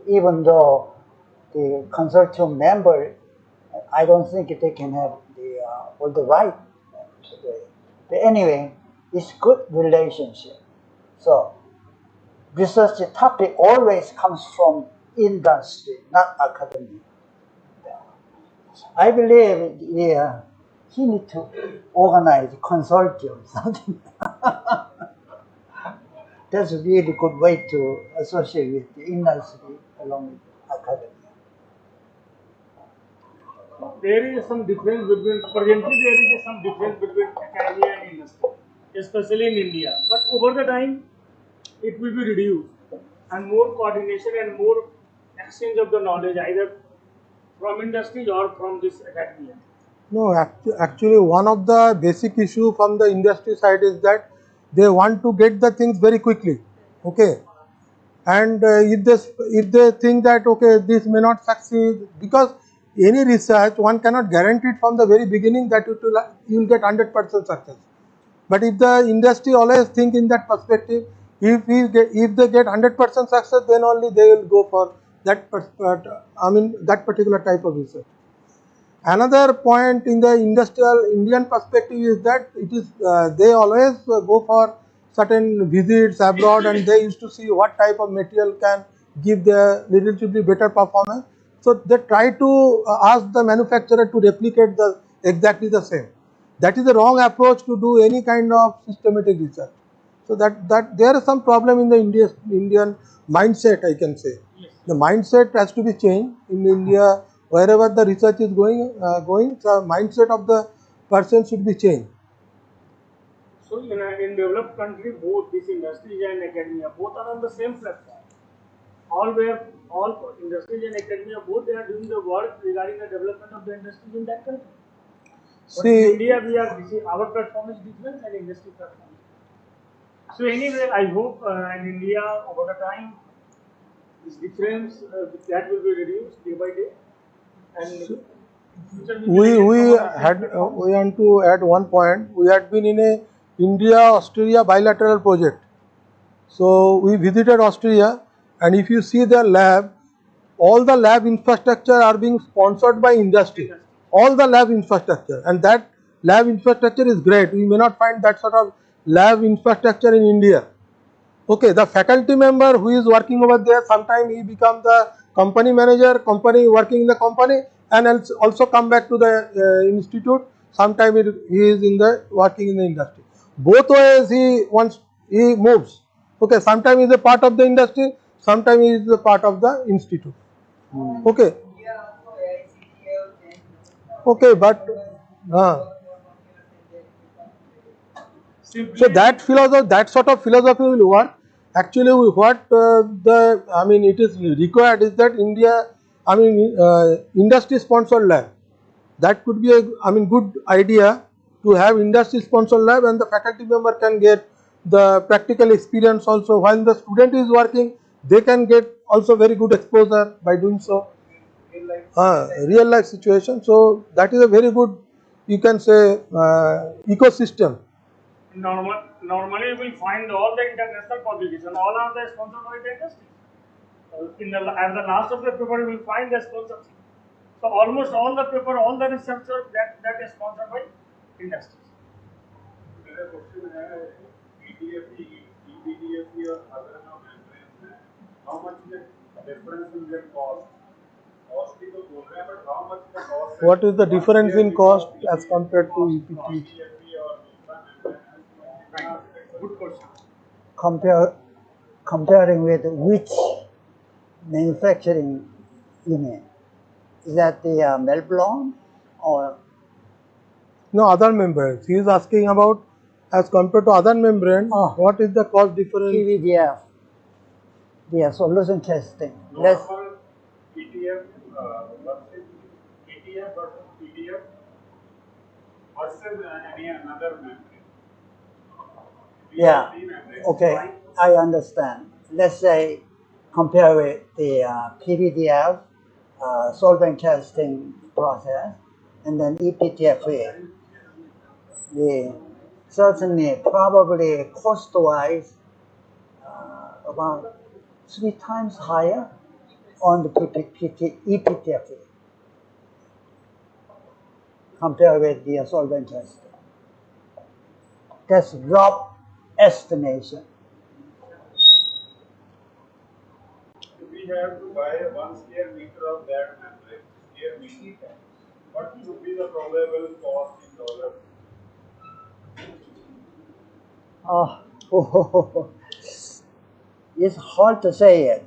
Even though the consortium member, I don't think they can have all the right today. But anyway, it's good relationship. So research topic always comes from industry, not academia. I believe he need to organize consortium something. That's a really good way to associate with the industry along with academia. There is some difference between, presently there is some difference between academia and industry, especially in India. But over the time, it will be reduced, and more coordination and more exchange of the knowledge, either from industry or from this academia. No, actually one of the basic issue from the industry side is that they want to get the things very quickly, okay, and if they think that okay this may not succeed, because any research one cannot guarantee it from the very beginning that you will get 100% success. But if the industry always think in that perspective, if they get 100% success, then only they will go for that that particular type of research. Another point in the industrial Indian perspective is that it is they always go for certain visits abroad, and they used to see what type of material can give the relatively better performance. So they try to ask the manufacturer to replicate exactly the same. That is the wrong approach to do any kind of systematic research. So that there is some problem in the Indian mindset, I can say. Yes. The mindset has to be changed in India. Wherever the research is going, the mindset of the person should be changed. So in developed country, both this industry and academia, both are on the same platform. All industries and academia, both they are doing the work regarding the development of the industries in that country. But in India, our platform is different and industry platform. So anyway, I hope in India over the time, this difference that will be reduced day by day. And we want to add one point. We had been in a India-Australia bilateral project. So we visited Australia, and if you see the lab, all the lab infrastructure are being sponsored by industry. All the lab infrastructure, and that lab infrastructure is great. We may not find that sort of lab infrastructure in India. Okay, the faculty member who is working over there, sometimes he becomes the company manager, working in the company, and also come back to the institute. Sometimes he is working in the industry. Both ways he moves. Okay, sometimes he is a part of the industry, sometimes he is a part of the institute. Okay. Okay, but so that sort of philosophy will work. Actually, what it is required is that industry sponsored lab. That could be a good idea to have industry sponsored lab, and the faculty member can get the practical experience also. While the student is working, they can get also very good exposure by doing so. Real life situation. So that is a very good, you can say, ecosystem. Normally, you will find all the international publications, all are the sponsored by the industry. At the last of the paper, you will find the sponsorship. So almost all the paper, all the research that is sponsored by industry. मेरा question है EDFE, EBDFE और other membranes में how much the difference in their cost? Cost ही तो बोल रहे हैं, but how much the cost? What is the difference in cost as compared to EPT? Good question. Comparing with which manufacturing unit? Is that the Melbourne or? No, other membranes. He is asking about as compared to other membrane, what is the cost difference? PVDF, the solution testing. Normal ETF versus ETF versus PDF versus any another membrane. Yeah, okay, I understand. Let's say compare with the PVDF solvent testing process and then EPTFA. certainly, probably cost-wise, about 3 times higher on the EPTFE compared with the solvent test. That's rough estimation. We have to buy 1 square meter of that membrane, square meter. What would be the probable cost in dollars? It's hard to say it.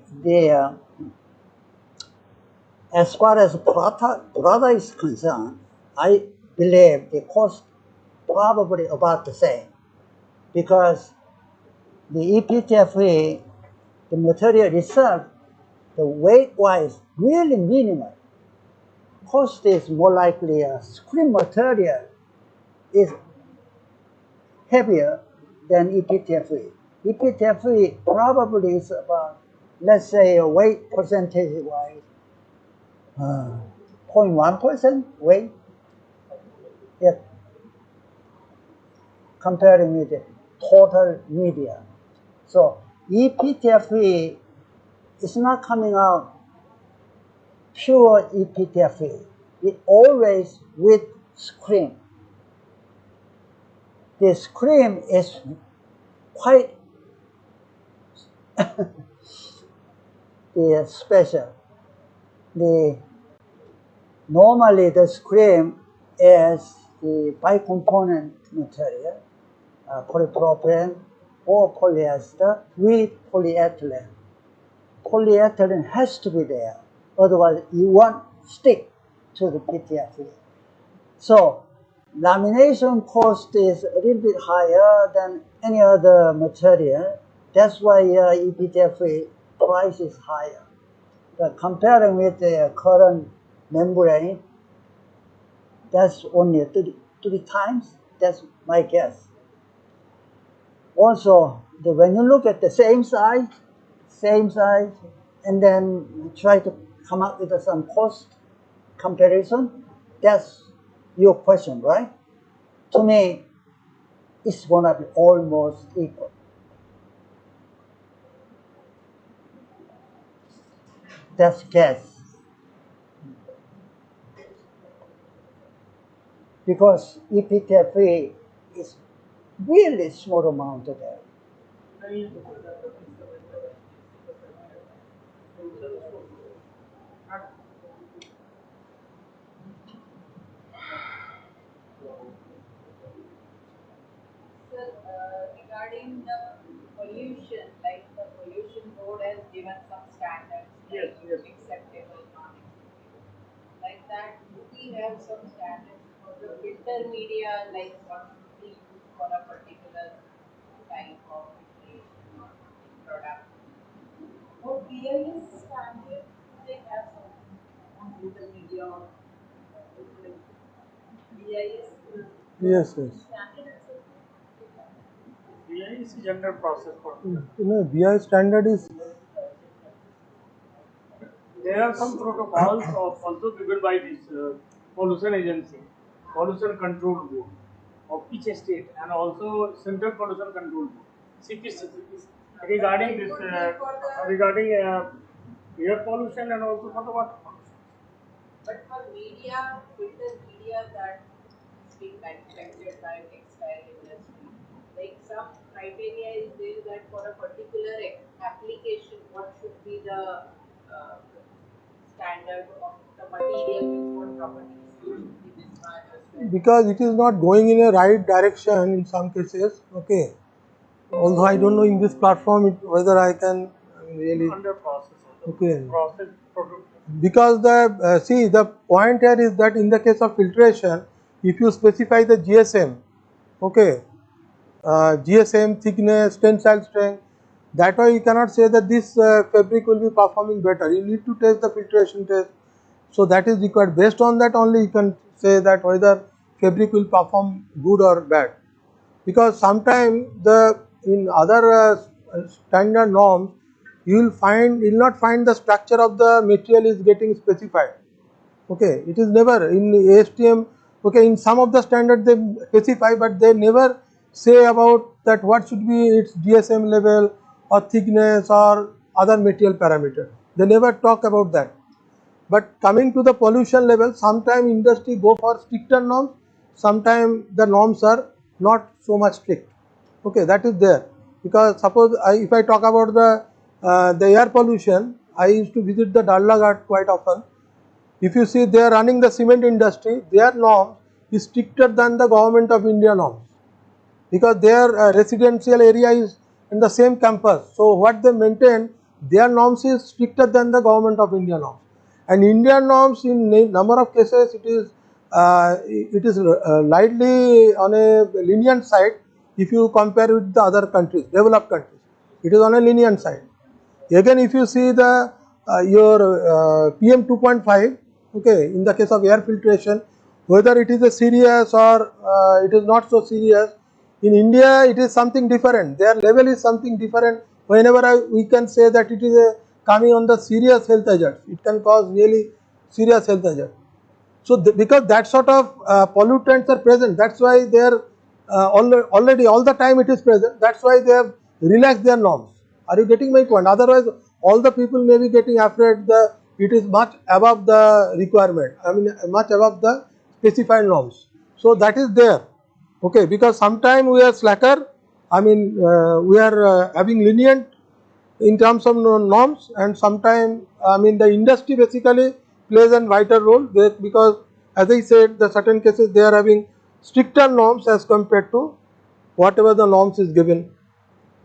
As far as product is concerned, I believe the cost probably about the same, because the EPTFE, the material itself, the weight-wise, really minimal. Cost is more likely a screen material is heavier than EPTFE. EPTFE probably is about, let's say, a weight percentage-wise, 0.1% weight. Yeah, comparing with the total media. So EPTFE is not coming out pure EPTFE. It always with screen. The screen is quite special. Normally the screen is the bicomponent material, polypropylene or polyester with polyethylene. Polyethylene has to be there, otherwise you won't stick to the PTFE. So lamination cost is a little bit higher than any other material. That's why EPTFE price is higher. But comparing with the current membrane, that's only three times. That's my guess. Also, when you look at the same size, and then try to come up with some cost comparison, that's your question, right? To me, it's going to be almost equal. That's guess. Because EPTFE is really small amount of that. Regarding the pollution, like the pollution board has given some standards, like acceptable, non-acceptable. Like that, do we have some standards for the filter media, like what should be used for a particular type of filtration or product? For BIS standard, they have something on filter media or BIS. Yes. Standard BI is general process for. BI standard is. There are some protocols also given by this pollution agency, pollution control board of each state, and also central pollution control board (CPC) regarding this regarding air pollution and also for the water pollution. But for media, filter media that is being manufactured by textile industry, like some criteria is there that for a particular application, what should be the standard of the material, what properties should be this much. Because it is not going in a right direction in some cases. Okay. Although I don't know in this platform whether I can really. Under process. Okay. Process protocol. Because the point here is that in the case of filtration, if you specify the GSM, okay, GSM thickness, tensile strength, that way you cannot say that this fabric will be performing better. You need to test the filtration test. So that is required. Based on that only you can say that whether fabric will perform good or bad. Because sometimes in other standard norms you will not find the structure of the material is getting specified. Okay, it is never in ASTM. Okay, in some of the standards they specify, but they never say about that what should be its DSM level or thickness or other material parameter. They never talk about that. But coming to the pollution level, sometimes industry go for stricter norms, sometimes the norms are not so much strict. Okay, that is there. Because suppose if I talk about the air pollution, I used to visit the Jalandhar quite often. If you see, they are running the cement industry, their norm is stricter than the government of India norms, because their residential area is in the same campus. So what they maintain, their norms is stricter than the government of India norms. And Indian norms in number of cases it is lightly on a lenient side if you compare with the other countries, developed countries. It is on a lenient side. Again, if you see the your PM 2.5, okay, in the case of air filtration, whether it is a serious or it is not so serious, in India it is something different. Their level is something different. Whenever we can say that it is coming on the serious health hazard, it can cause really serious health hazard. So, because that sort of pollutants are present, that's why they are already all the time it is present. That's why they have relaxed their norms. Are you getting my point? Otherwise, all the people may be getting afraid that it is much above the requirement. I mean, much above the specified norms. So that is there. Okay, because sometimes we are slacker. I mean, we are having lenient in terms of norms, and sometimes I mean the industry basically plays a vital role because, as I said, the certain cases they are having stricter norms as compared to whatever the norms is given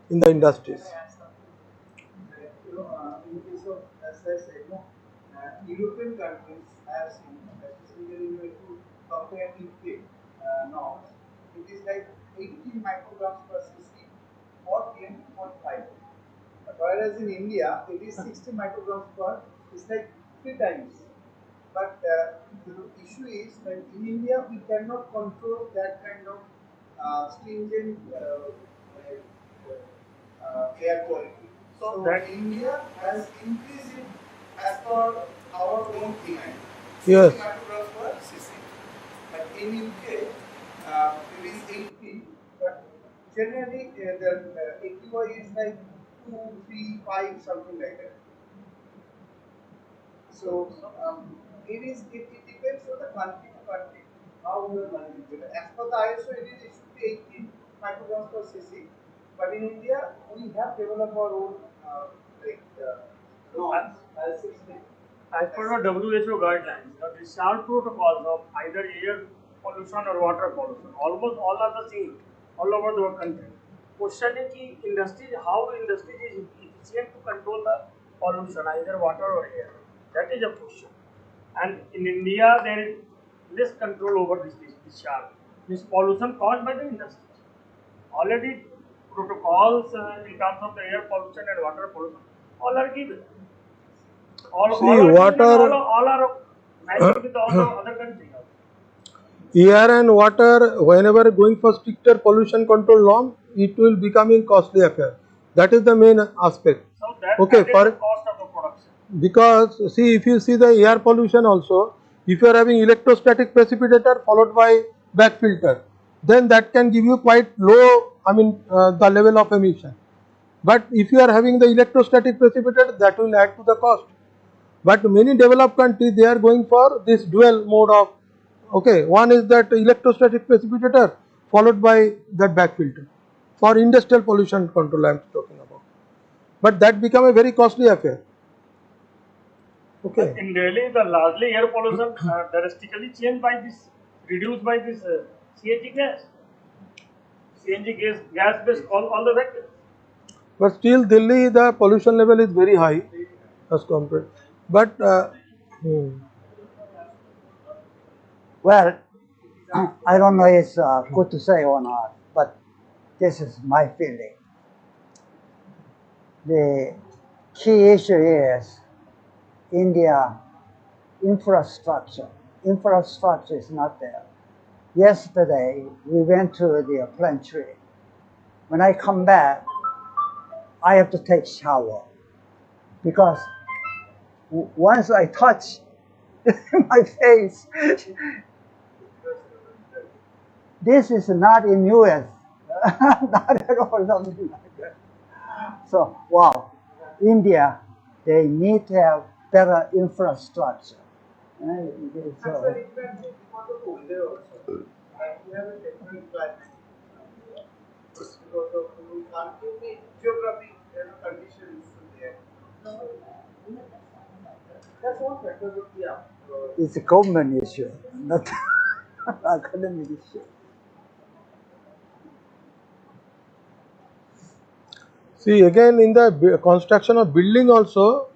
in the industries. In case of, as I said, European countries, I have seen, especially when you compare UK norms, it is like 18 micrograms per cc or PM2.5. Whereas in India, it is 60 micrograms per, it's like 3 times. But the issue is that in India, we cannot control that kind of stringent air quality. So that India has increased it as per our own demand. 60 Yes. micrograms per cc. But in UK, it is 80. But generally, the AQI is like 2, 3, 5, something like that. So it depends on the country to country how we are managing it. As per the ISO, it should be 18 micrograms per cc. But in India, we have developed our own norms as 16. As per the WHO guidelines, the discharge protocols of either air pollution or water pollution, almost all are the same all over the country. Question is कि industry, how industry is efficient to control the pollution, either water or air. That is a question. And in India, there is less control over this discharge. This pollution caused by the industry. Already protocols in terms of the air pollution and water pollution, all are given. All are matching with all the other countries. Air and water, whenever going for stricter pollution control norm, it will becoming costly affair. That is the main aspect. So that okay, is the cost of the production. Because see, if you see the air pollution also, if you are having electrostatic precipitator followed by back filter, then that can give you quite low, I mean the level of emission. But if you are having the electrostatic precipitator, that will add to the cost. But many developed countries, they are going for this dual mode of, okay, one is that electrostatic precipitator followed by that back filter for industrial pollution control I am talking about. But that become a very costly affair. Okay. In Delhi, the largely air pollution drastically changed by this, reduced by this CNG gas. CNG gas based all the vectors. But still Delhi, the pollution level is very high as compared. But Well, I don't know if it's good to say or not, but this is my feeling. The key issue is India infrastructure. Infrastructure is not there. Yesterday, we went to the pantry. When I come back, I have to take shower because once I touch my face, this is not in US. Not at all, something like that. So, wow, India, they need to have better infrastructure. And so, Actually, it can be because of weather also. Like we have a different climate. Just because of geographic conditions there. That's what factor would be up. it's a government issue, not academic issue. See, again in the construction of building also,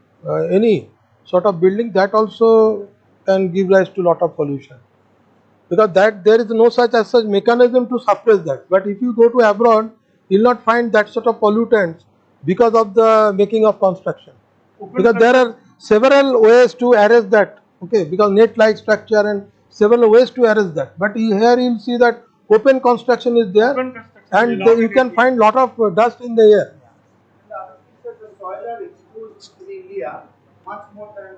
any sort of building, that also can give rise to lot of pollution, because that there is no such as such mechanism to suppress that. But if you go to abroad, you will not find that sort of pollutants because of the making of construction, because there are several ways to arrest that. Okay, because net-like structure and several ways to arrest that. But here you will see that open construction is there, and you can find lot of dust in the air. And the other thing is the soil are exposed in India much more than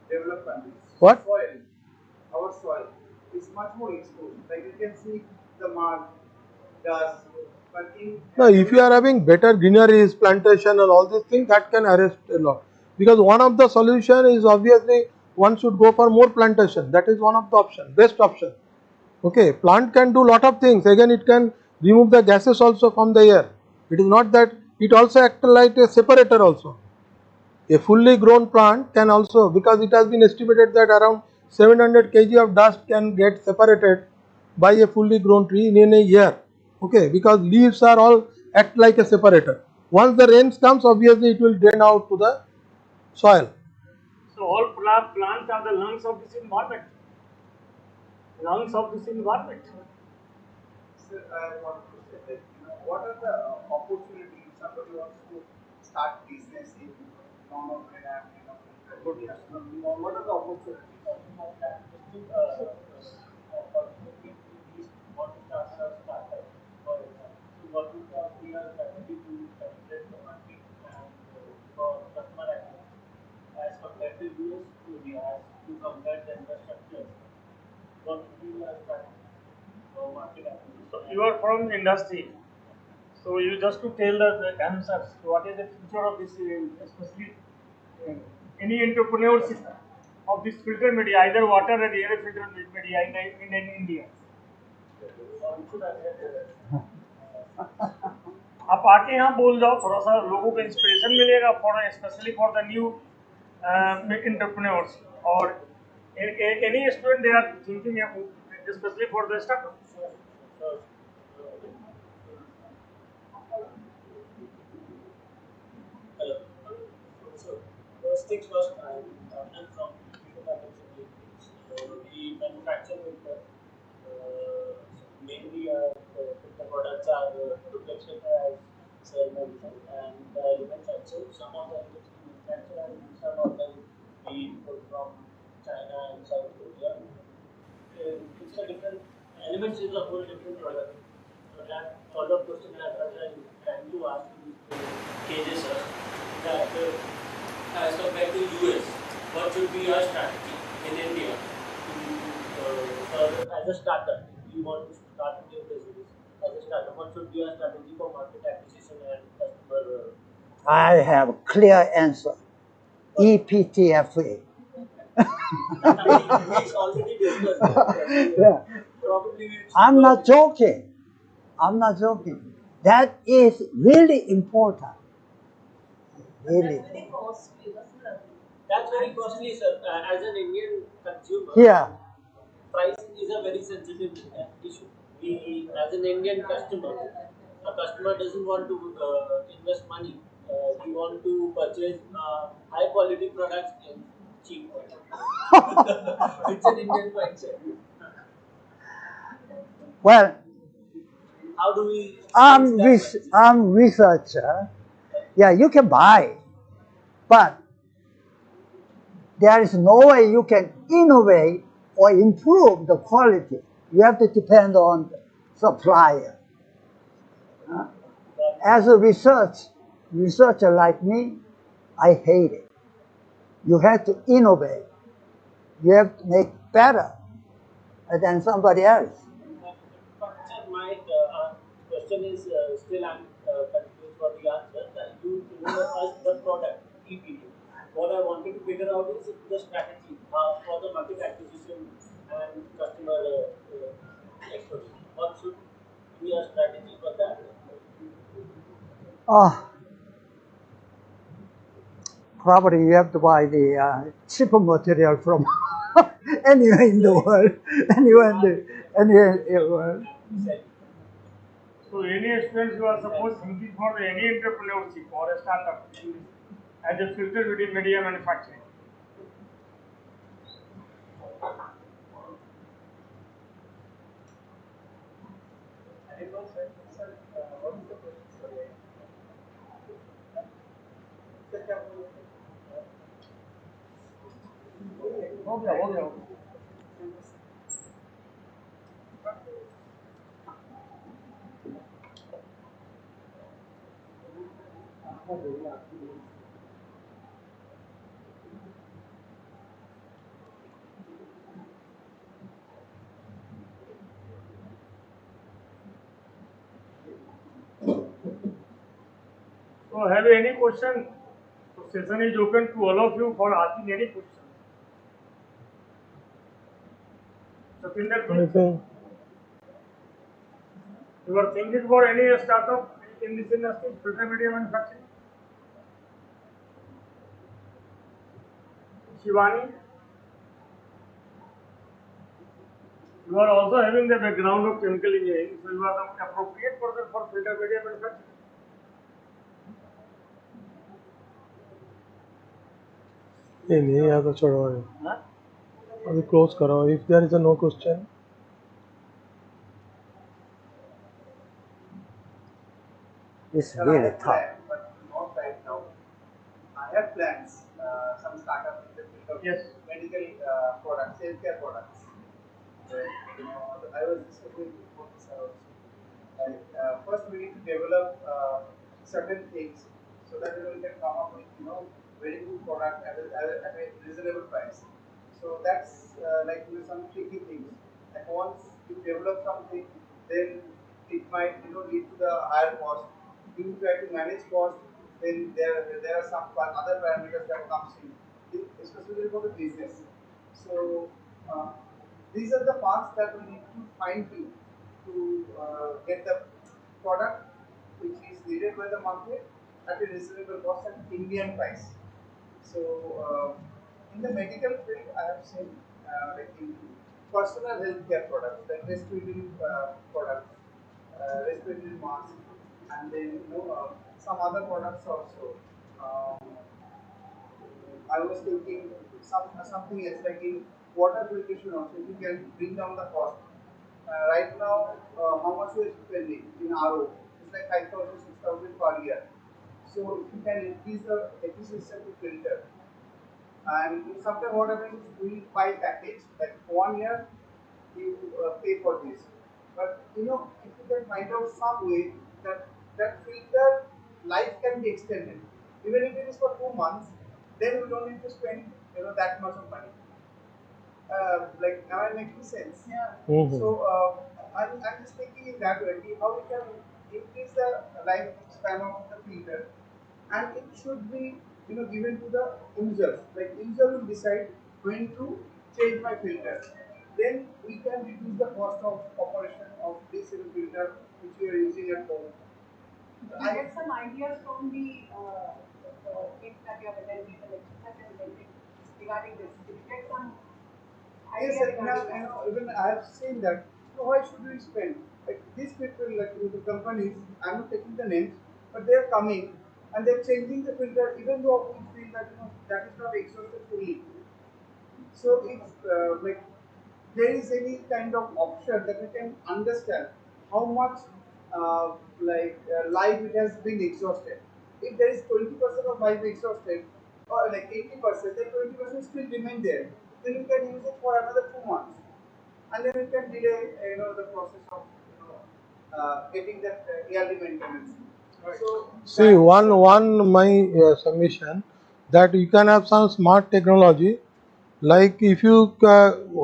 developed countries. What? Soil, our soil is much more exposed. Like you can see the mud, dust, but in No, if you are having better greeneries, plantation and all these things, that can arrest a lot. Because one of the solution is obviously one should go for more plantation. That is one of the option, best option. Okay, plant can do lot of things. Again, it can remove the gases also from the air. It is not that, it also acts like a separator also. A fully grown plant can also, because it has been estimated that around 700 kg of dust can get separated by a fully grown tree in a year. Okay, because leaves are all act like a separator. Once the rains comes, obviously it will drain out to the soil. So all plants are the lungs of this environment. Lungs of this environment. So I want to say that what are the opportunities somebody wants to start business in non-organic, what are the opportunities? As compared to US, India, as to compare the infrastructure, what would be your strategy for market acquisition? So you are from industry. So you just to tell the answers. What is the future of this, especially any entrepreneurship of this filter media, either water or air filter media in India. आप आके यहाँ बोल जाओ, थोड़ा सा लोगों को inspiration मिलेगा for specially for the new entrepreneurs or any student they are thinking especially for the startup. Hello. So, first things first, I'm from we manufacture with mainly the products are reflection as sir mentioned, and the elements also. Some of the elements we manufacture and some of them we import from China and South Korea. It's a different elements is a whole different product. So that follow-up question that I'm trying to ask you, KJ sir, that as compared to US, what should be our strategy in India as a startup? You want to start a new business as a startup. What should be our strategy for market acquisition and customer? I have a clear answer. EPTFA. It's already discussed. Yeah. Probably I'm not joking. I'm not joking. That is really important. Really. That's very costly, sir. As an Indian consumer, Yeah. pricing is a very sensitive issue. We, as an Indian customer, a customer doesn't want to invest money. We want to purchase high quality products in cheap quality. It's an Indian mindset. Well, How do we? I'm researcher. Yeah, you can buy, but there is no way you can innovate or improve the quality. You have to depend on the supplier. As a researcher like me, I hate it. You have to innovate. You have to make better than somebody else. Sir, my question is still I'm confused for the answer. That you remember first the product EPD. What I wanted to figure out is the strategy for the market acquisition and customer acquisition. What should be a strategy for that? Probably you have to buy the cheaper material from anywhere in the world, anywhere in the world. So any students who are suppose thinking for any entrepreneurship or a startup as a filter media manufacturing. What is the question? Sorry. Okay. So have you any question? So session is open to all of you for asking any question. Satinder, please. You are thinking for any startup in this industry, filter media manufacturing? Shivani? You are also having the background of chemical engineering, so you are the appropriate person for filter media manufacturing. नहीं या तो छोड़ो अभी close करो if there is a no question. It's really tough. But not right now. I have plans, some startup in the field of Yes. medical products, healthcare products. I was discussing before this also. First, we need to develop certain things so that we can come up with very good product at a reasonable price. So that's like some tricky things. And once you develop something, then it might lead to the higher cost. If you try to manage cost, then there are some other parameters that comes in, especially for the business. So these are the parts that we need to fine tune to get the product which is needed by the market at a reasonable cost at Indian price. So in the medical field, I have seen like in personal healthcare products, like respiratory products, respiratory masks, and then some other products also. I was thinking something else like in water filtration also. If you can bring down the cost. Right now, how much we are spending in RO? It's like 5,000, 6,000 per year. So if you can increase the efficiency of the filter, and sometimes what happens is we buy package like 1 year you pay for this. But if you can find out some way that filter life can be extended, even if it is for 2 months, then we don't need to spend that much of money. Like, am I making sense? Yeah. So I'm just thinking in that way, how we can increase the lifespan of the filter, and it should be given to the user. Like user will decide when to change my filter. Then we can reduce the cost of operation of this filter which we are using at home. I get some ideas from the things that you have attended, the lectures that you have attended regarding this. Did you get some Yes, ideas? even I have seen that. So why should we spend? Like these people, like the companies, I'm not taking the names, but they are coming and they're changing the filter, even though we feel that that is not exhausted fully. So if like there is any kind of option that we can understand how much life it has been exhausted. If there is 20% of life exhausted, or like 80%, then 20% still remain there. Then you can use it for another 2 months, and then you can delay the process of getting that yearly maintenance. Right. So See, one my submission that you can have some smart technology, like if you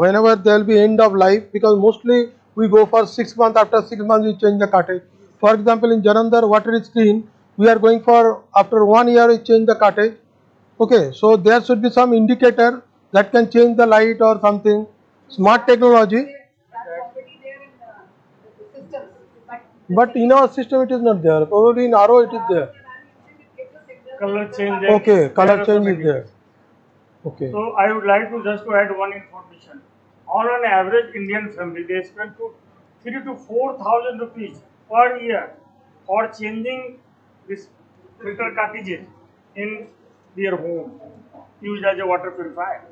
whenever there will be end of life, because mostly we go for 6 months, after 6 months you change the cartridge, For example, in Jalandhar, water is clean. We are going for, after 1 year, we change the cartridge. Okay, so there should be some indicator that can change the light or something. Smart technology. That's already there in the systems. But in our system it is not there. Probably in RO it is there. Color change. Okay, color change is there. Okay. So I would like to just to add one information. On an average Indian family, they spend to 3 to 4,000 rupees per year for changing this filter cartridges in their home used as a water purifier.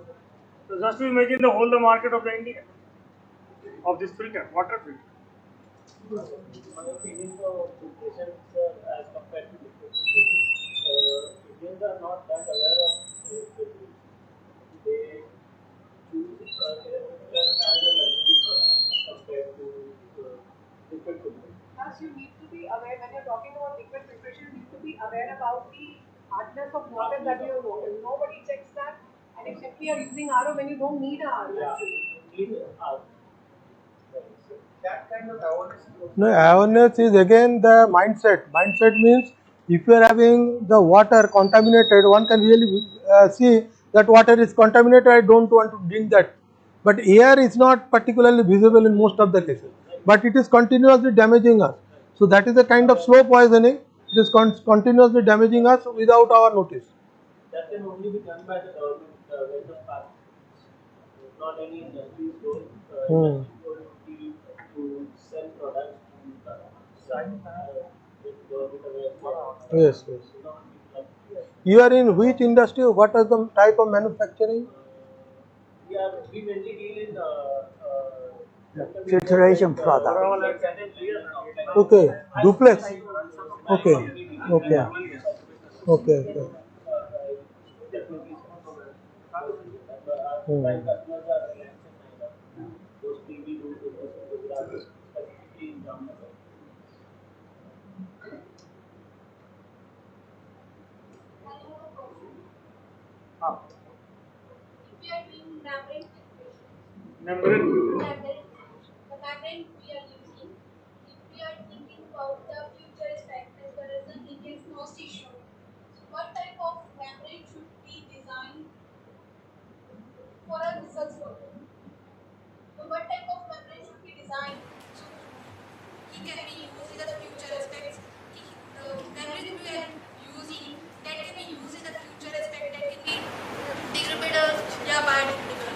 So just to imagine the market of the India of this filter, water filter. My opinion for filtration, as compared to liquid Indians are not that aware of filtration. They choose air filter as a luxury product as compared to liquid filter. Plus, you need to be aware when you're talking about liquid filtration. You need to be aware about the hardness of water that you are working. Nobody checks that, and except you are using RO when you don't need a RO. Yeah, you need That kind of awareness is also. No, awareness is again the mindset. Mindset means if you are having the water contaminated, one can really see that water is contaminated. I don't want to drink that. But air is not particularly visible in most of the cases. But it is continuously damaging us. So that is a kind of slow poisoning. It is continuously damaging us without our notice. That can only be done by the government when the past. Not any industries role. Industry role would be to sell products to Yes, yes. You are in which industry? What is the type of manufacturing? We mainly deal in Filtration product. Okay, duplex. Okay, okay, okay, okay. If we are doing membrane filtration, Membrane. the membrane we are using, if we are thinking about the future aspect as well as the Indian cost issue, so what type of membrane should be designed for a research purpose? So what type of membrane should be designed so he can be used in the future aspects? The membrane we are using that can be used in the future aspect, that can be degradable or biodegradable.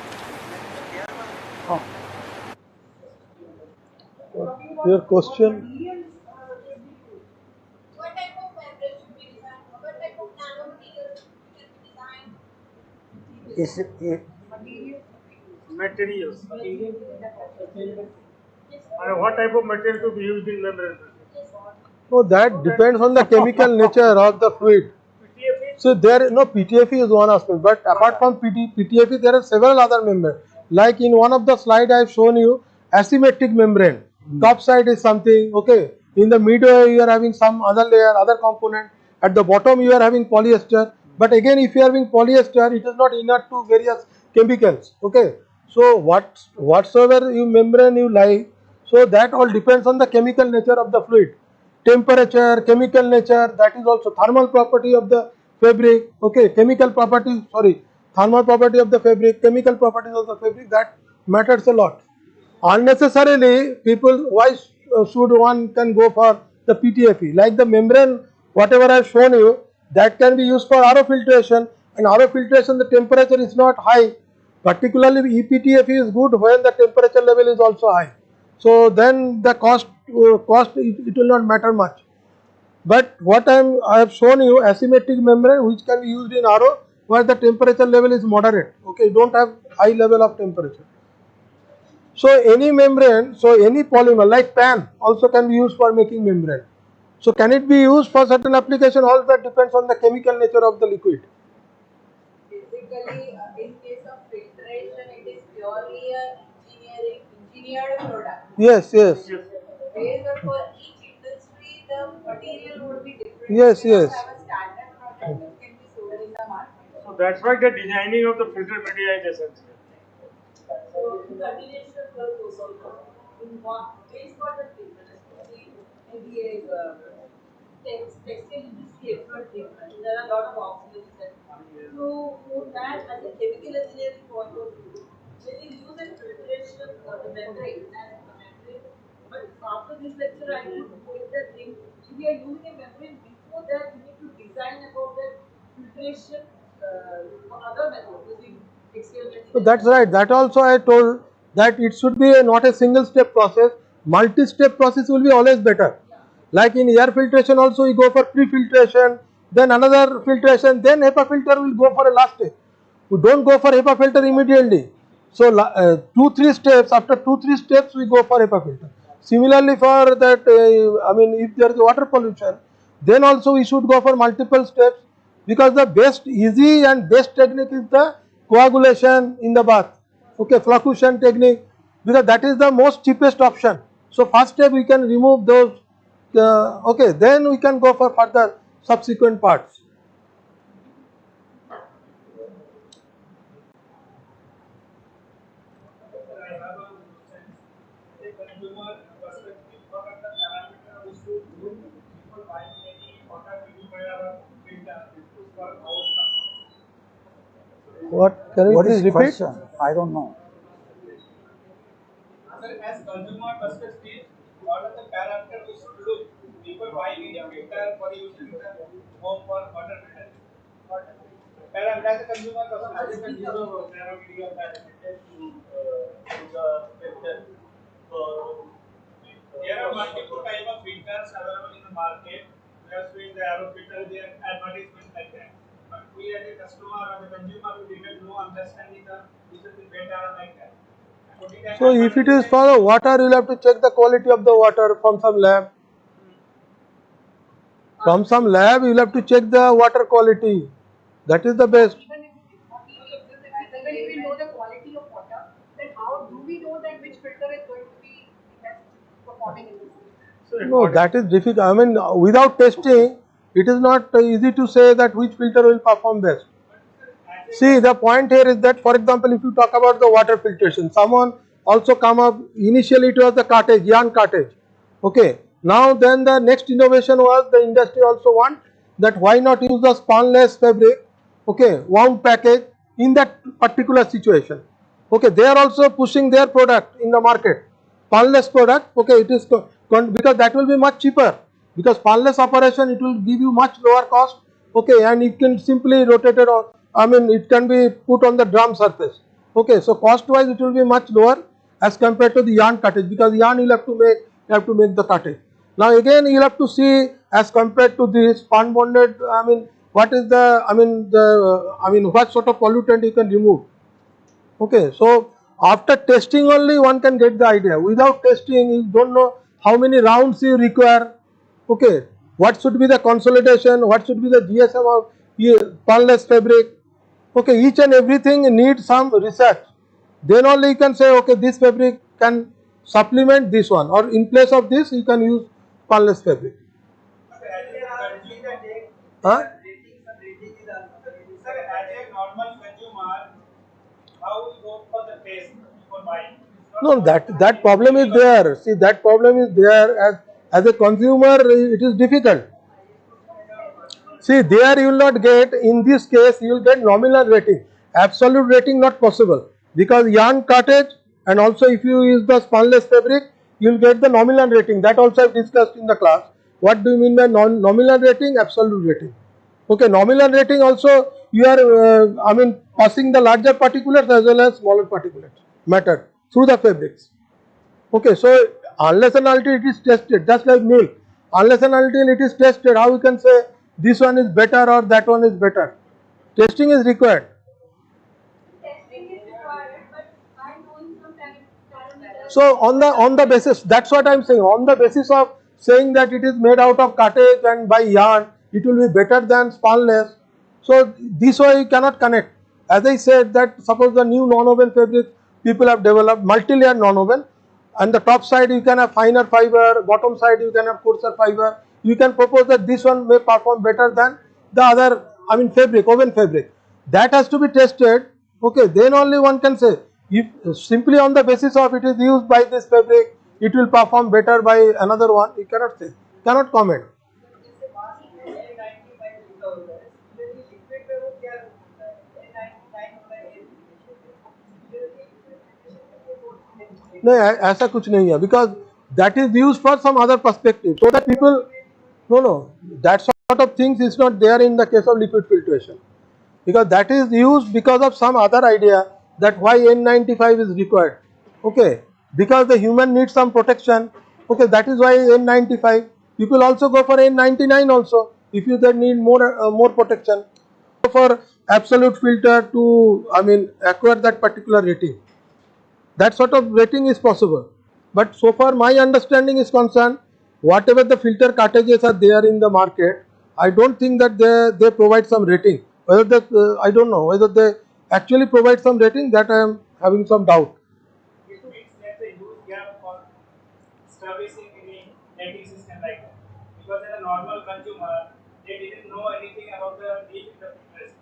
Your question? What type of membrane should be designed? What type of nanomaterial can be designed? Materials. And what type of material to be used in membrane? No, that depends on the chemical nature of the fluid. So there, no, PTFE is one aspect, but apart from PTFE, there are several other membranes. Like in one of the slide I have shown you, asymmetric membrane. Top side is something, okay. In the middle you are having some other layer, other component. At the bottom you are having polyester. But again, if you are having polyester, it is not inert to various chemicals, okay. So whatsoever you membrane you like, so that all depends on the chemical nature of the fluid. Temperature, chemical nature, that is also thermal property of the fabric, okay, chemical property, sorry, thermal property of the fabric, chemical properties of the fabric, that matters a lot. Unnecessarily, people, why should one can go for the PTFE? Like the membrane, whatever I have shown you, that can be used for RO filtration, and RO filtration the temperature is not high. Particularly EPTFE is good when the temperature level is also high. So then the cost it will not matter much. But what I have shown you, asymmetric membrane which can be used in RO where the temperature level is moderate. Okay, you don't have high level of temperature. So any membrane, so any polymer like PAN also can be used for making membrane. So can it be used for certain application? All that depends on the chemical nature of the liquid. Basically, in case of filtration, it is purely a engineered product. Yes, yes. Based on for each industry, the material would be different. Yes, You yes. cannot have a standard product which can be sold in the market. So that's why the designing of the filter media is essential. So continuation will go on in one based on the difference. See, MBA textile industry expert thing. There are a lot of options that so for that as a chemical engineering point of view, when you use a filtration the membrane as a membrane, but after this lecture I would take the thing, if we are using a membrane before that we need to design about that filtration for other methods using experimental. So that's right. That also I told that it should be not a single step process. Multi-step process will be always better. Like in air filtration also we go for pre-filtration, then another filtration, then HEPA filter will go for a last step. We don't go for HEPA filter immediately. So 2-3 steps, after 2-3 steps we go for HEPA filter. Similarly for that, I mean if there is water pollution, then also we should go for multiple steps, because the best easy and best technique is the coagulation in the bath. Okay, flocculation technique, because that is the most cheapest option. So first step we can remove those, okay, then we can go for further subsequent parts. Consumer perspective, what are the parameters we should look before buying any water purifier or filter for outcome? What? Can you What please is repeat? question? I don't know. Sir, as consumer perspective, what are the parameters we should look before buying any filter for using in the home for water filter? Parameter as a consumer perspective, as a consumer parameter parameter to the filter. So there are multiple type of filters available in the market. We are seeing the arrow filter, their advertisement like that. But we as a customer or the consumer, we didn't know understanding the which is better like that. So if it is for the water, you will have to check the quality of the water from some lab. From some lab, you will have to check the water quality. That is the best. Even if we know the quality of water, then how do we know that which filter is going to be best performing in this? No, that is difficult. I mean, without testing, it is not easy to say that which filter will perform best. See, the point here is that, for example, if you talk about the water filtration, someone also come up, initially it was the cartridge, GIAN cartridge. Okay. Now then the next innovation was the industry also want that why not use the spunless fabric, okay, wound package in that particular situation. Okay, they are also pushing their product in the market. Spunless product, okay, it is because that will be much cheaper, because spunless operation it will give you much lower cost, okay, and it can simply rotate it or I mean it can be put on the drum surface. Okay, so cost wise it will be much lower as compared to the yarn cartridge, because yarn you have to make the cartridge. Now again you have to see as compared to this spun bonded, I mean what is the what sort of pollutant you can remove. Okay, so after testing only one can get the idea. Without testing you don't know how many rounds you require. Okay, what should be the consolidation, what should be the GSM of spunless fabric. Okay, each and everything needs some research. Then only you can say, okay, this fabric can supplement this one, or in place of this you can use spunless fabric. Huh? Sir, as a normal consumer, how we go for the test before buying? No, that problem is there. See, that problem is there as a consumer. It is difficult. See, there you will not get, in this case you will get nominal rating. Absolute rating not possible, because yarn cartridge and also if you use the spunless fabric you will get the nominal rating. That also I have discussed in the class. What do you mean by nominal rating? Absolute rating. Okay, nominal rating also you are passing the larger particulates as well as smaller particulates matter through the fabrics. Okay, so unless and until it is tested, just like milk, unless and until it is tested, how we can say this one is better or that one is better? Testing is required. Testing is required, but by knowing some parameters. So on the basis, that's what I am saying, on the basis of saying that it is made out of cartridge and by yarn, it will be better than spunless. So this way you cannot connect. As I said that suppose the new non-woven fabric people have developed, multi-layer non-woven, and the top side you can have finer fiber, bottom side you can have coarser fiber. You can propose that this one may perform better than the other, fabric, woven fabric. That has to be tested. Okay, then only one can say. If simply on the basis of it is used by this fabric, it will perform better by another one. You cannot say, cannot comment. No, ऐसा कुछ नहीं है, because that is used for some other perspective, so that people, no, that sort of things is not there in the case of liquid filtration, because that is used because of some other idea that why N95 is required. Okay, because the human needs some protection. Okay, that is why N95. People also go for N99 also if you then need more protection. For absolute filter to, I mean, acquire that particular rating. That sort of rating is possible, but so far my understanding is concerned, whatever the filter cartridges are there in the market, I don't think that they provide some rating. Whether that I don't know whether they actually provide some rating, that I am having some doubt. It means there's a huge gap for servicing any rating system like that. Because as a normal consumer, they didn't know anything about the need in the filters.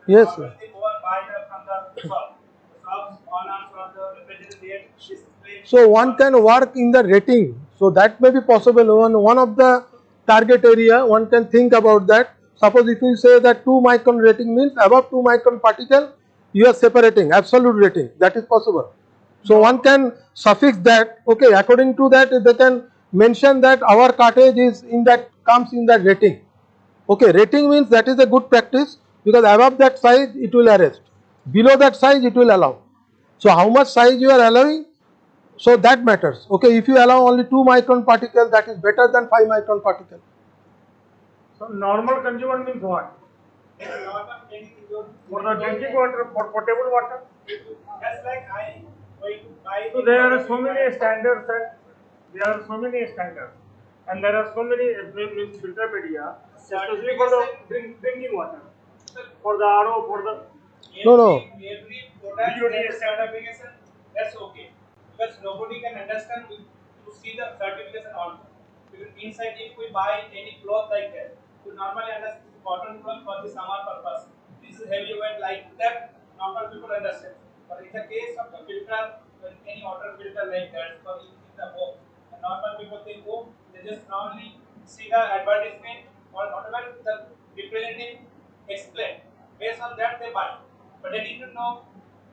Yes, normally they go and buy from the shop. The shops owners or the representative display. so one can work in the rating, so that may be possible. One of the target area one can think about that. Suppose if you say that 2 micron rating means above 2 micron particle you are separating absolute rating, that is possible. So one can suffix that. Okay, according to that they can mention that our cartridge is in that, comes in that rating. Okay, rating means that is a good practice, because above that size it will arrest, below that size it will allow. So how much size you are allowing, so that matters. Okay, if you allow only 2 micron particle, that is better than 5 micron particle. So normal consumer means what? For the drinking water, for potable water. Just like I buy. So there are so many standards and there are so many filter media, especially for the drinking water, for the RO, for the Every product certification. That's okay, because nobody can understand to see the certification also. Because inside, if we buy any cloth like that, we normally understand cotton cloth for the summer purpose. This is heavy weight like that. Normal people understand. But in the case of the filter, any water filter like that for using the home, the normal people think, oh, they just normally see the advertisement or whatever the representative explain. Based on that, they buy. But they need to know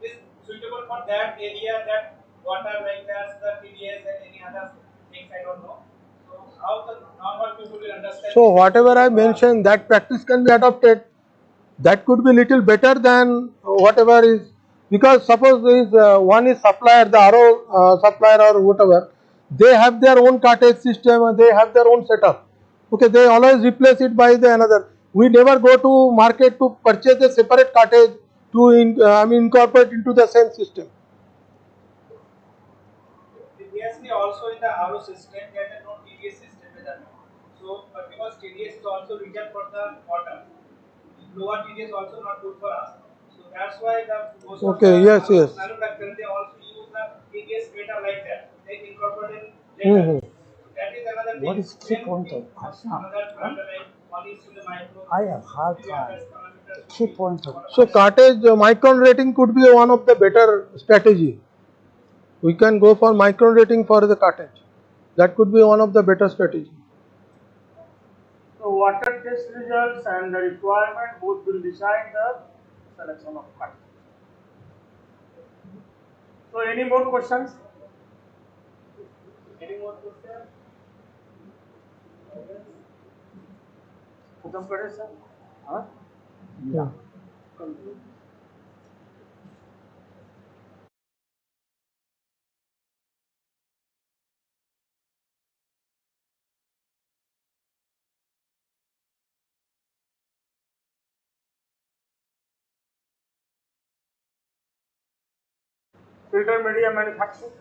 is suitable for that area, that water like that, the TDS and any other things I don't know. So how the normal people will understand? So whatever I mentioned, that practice can be adopted. That could be little better than whatever is, because suppose is one is supplier, the RO supplier or whatever, they have their own cartridge system and they have their own setup. Okay, they always replace it by the another. We never go to market to purchase a separate cartridge to incorporate into the same system. Previously also in the RO system, there is no TDS system with that. So, but because TDS is also reserved for the water, lower TDS also not good for us. So that's why the most of the manufacturers, they also use the TDS data like that. They incorporate data. That is another thing. What is key point of I have hard time. Key point of So cartridge micron rating could be one of the better strategy. We can go for micron rating for the cartridge. That could be one of the better strategy. So water test results and the requirement both will decide the selection of cartridge. So any more questions? Any more questions? खत्म करें sir? हाँ? Yeah. Filter media manufacturing.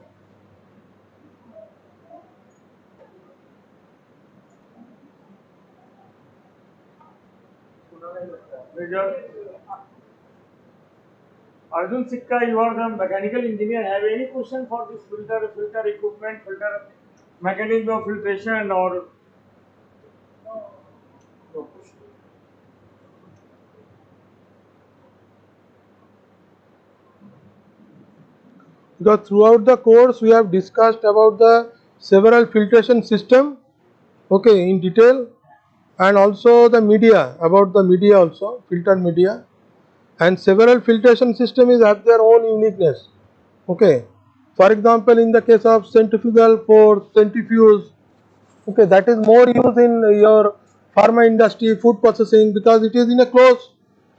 Arjun Sikka, you are the mechanical engineer. Have any question for this filter equipment, filter mechanism of filtration or no question? Because throughout the course we have discussed about the several filtration system, okay, in detail, and also the media, about the media also, filtered media, and several filtration systems have their own uniqueness, okay. For example, in the case of centrifugal force, centrifuge, okay, that is more used in your pharma industry, food processing, because it is in a closed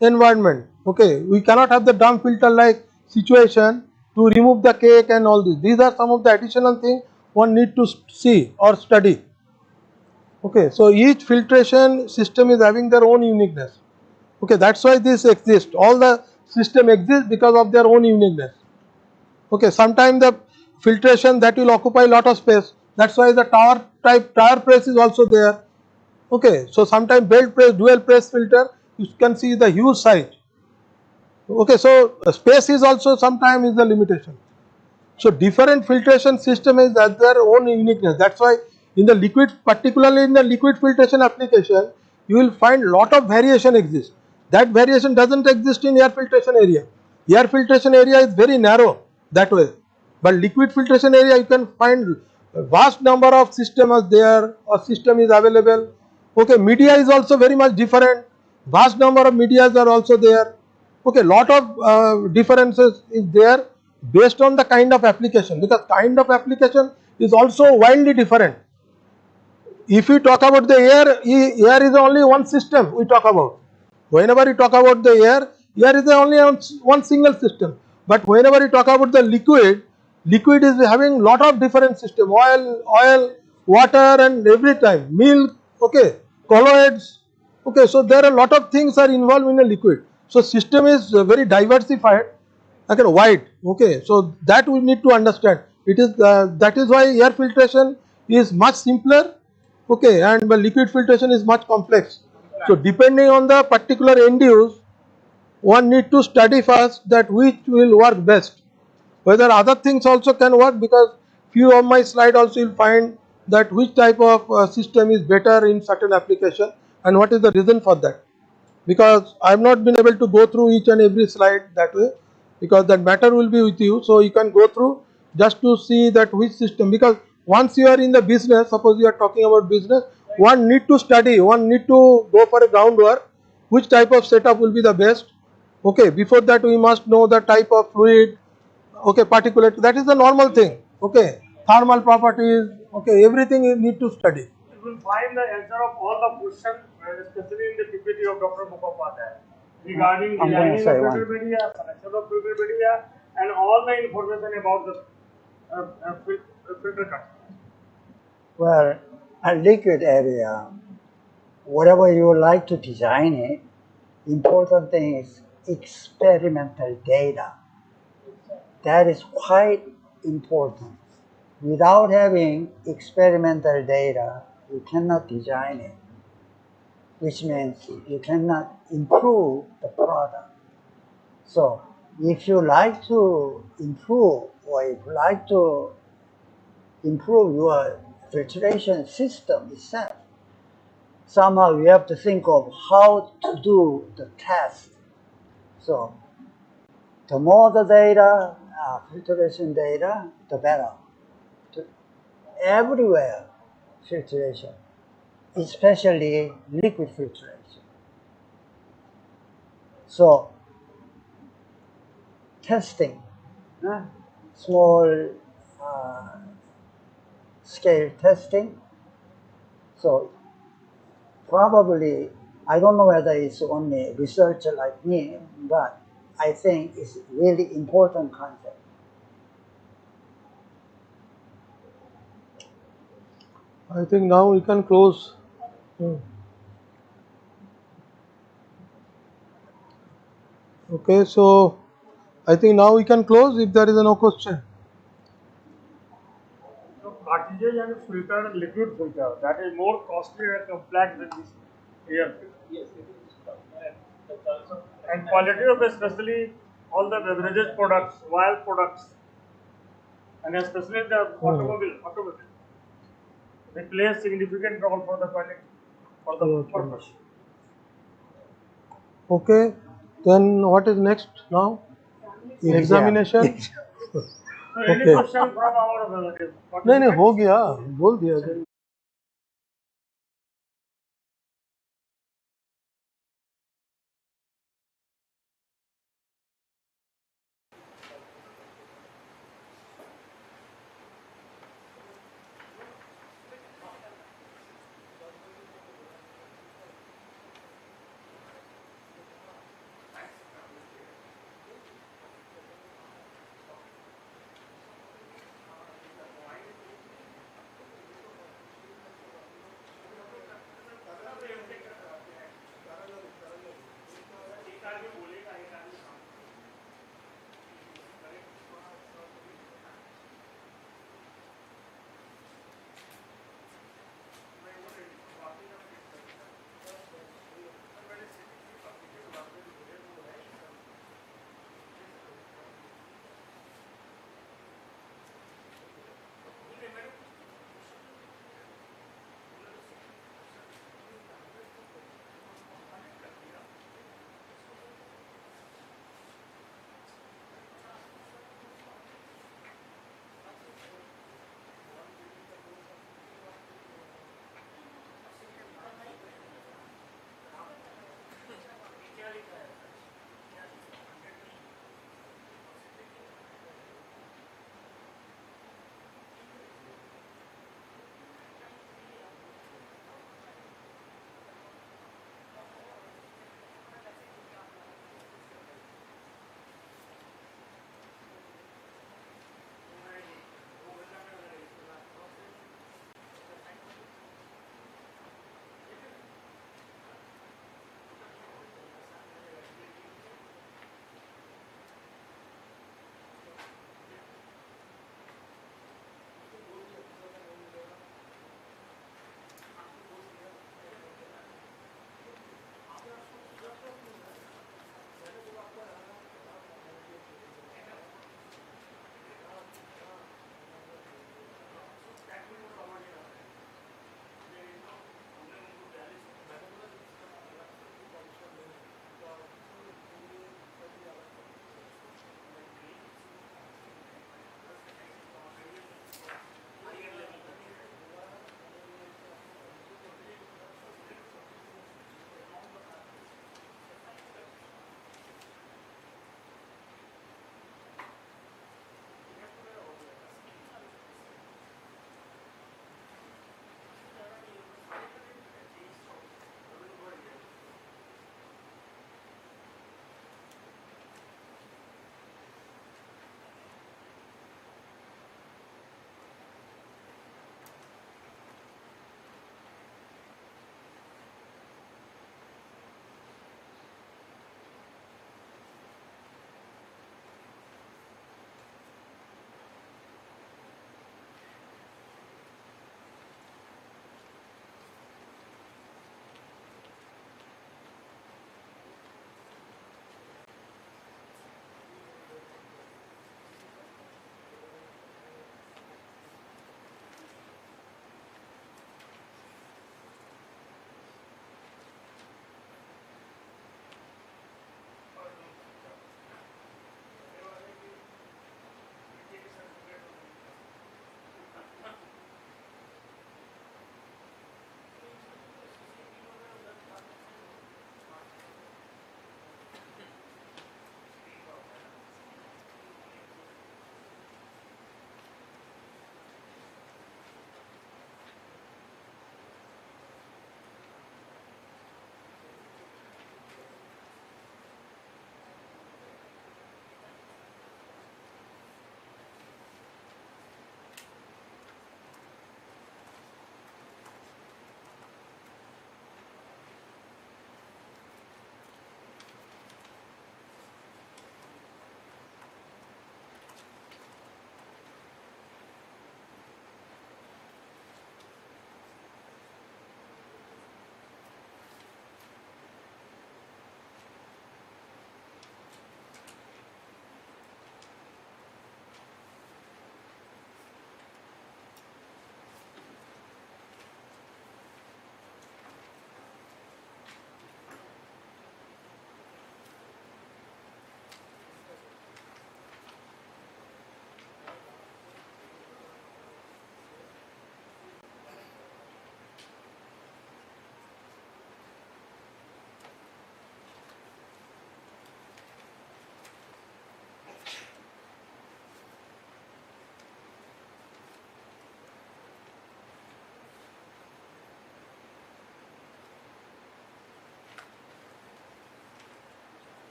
environment, okay. We cannot have the drum filter like situation to remove the cake and all this. These are some of the additional things one need to see or study, okay. So each filtration system is having their own uniqueness, okay. That's why this exists. All the system exists because of their own uniqueness, okay. Sometimes the filtration that will occupy lot of space, that's why the tower type tire press is also there, okay. So sometimes belt press, dual press filter, you can see the huge size, okay. So space is also sometimes is the limitation. So different filtration system is at their own uniqueness. That's why in the liquid, particularly in the liquid filtration application, you will find lot of variation exists. That variation doesn't exist in air filtration area. Air filtration area is very narrow that way. But liquid filtration area you can find a vast number of systems there, or system is available. Okay, media is also very much different. Vast number of medias are also there. Okay, lot of differences is there based on the kind of application, because kind of application is also wildly different. If we talk about the air is only one system we talk about. Whenever we talk about the air is only one single system. But whenever we talk about the liquid is having lot of different system, oil, water, and every time milk, okay, colloids, okay. So there are a lot of things are involved in a liquid. So system is very diversified, okay, wide, okay. So that we need to understand. It is that is why air filtration is much simpler, okay, and the liquid filtration is much complex. So depending on the particular end use, one need to study first that which will work best. Whether other things also can work, because few of my slide also you will find that which type of system is better in certain application and what is the reason for that. Because I have not been able to go through each and every slide that way, because that matter will be with you, so you can go through just to see that which system, because once you are in the business, suppose you are talking about business, one need to study, one need to go for a groundwork, which type of setup will be the best, okay. Before that we must know the type of fluid, okay, particulate, that is the normal thing, okay, thermal properties, okay, everything you need to study. You will find the answer of all the questions, especially in the PPT of Dr. Mukhopadhyay, regarding I'm going to designing say of one. filter media, selection of filter media, and all the information about the filter cut. Well, a liquid area, whatever you like to design it, important thing is experimental data. That is quite important. Without having experimental data, you cannot design it, which means you cannot improve the product. So if you like to improve, or if you like to improve your filtration system itself, somehow you have to think of how to do the test. So the more the data, filtration data, the better. Everywhere filtration, especially liquid filtration. So testing, small scale testing. So probably, I don't know whether it's only researcher like me, but I think it's really important concept. I think now we can close. Okay, so I think now we can close if there is no question. So cartridge and filter, liquid filter, that is more costly and complex than this air filter. Yes, it is. And quality of especially all the beverages products, oil products, and especially the automobile, they play a significant role for the quality, for the purpose. Okay, then what is next now? Examination. So any Okay. question from our नहीं नहीं हो गया, बोल दिया.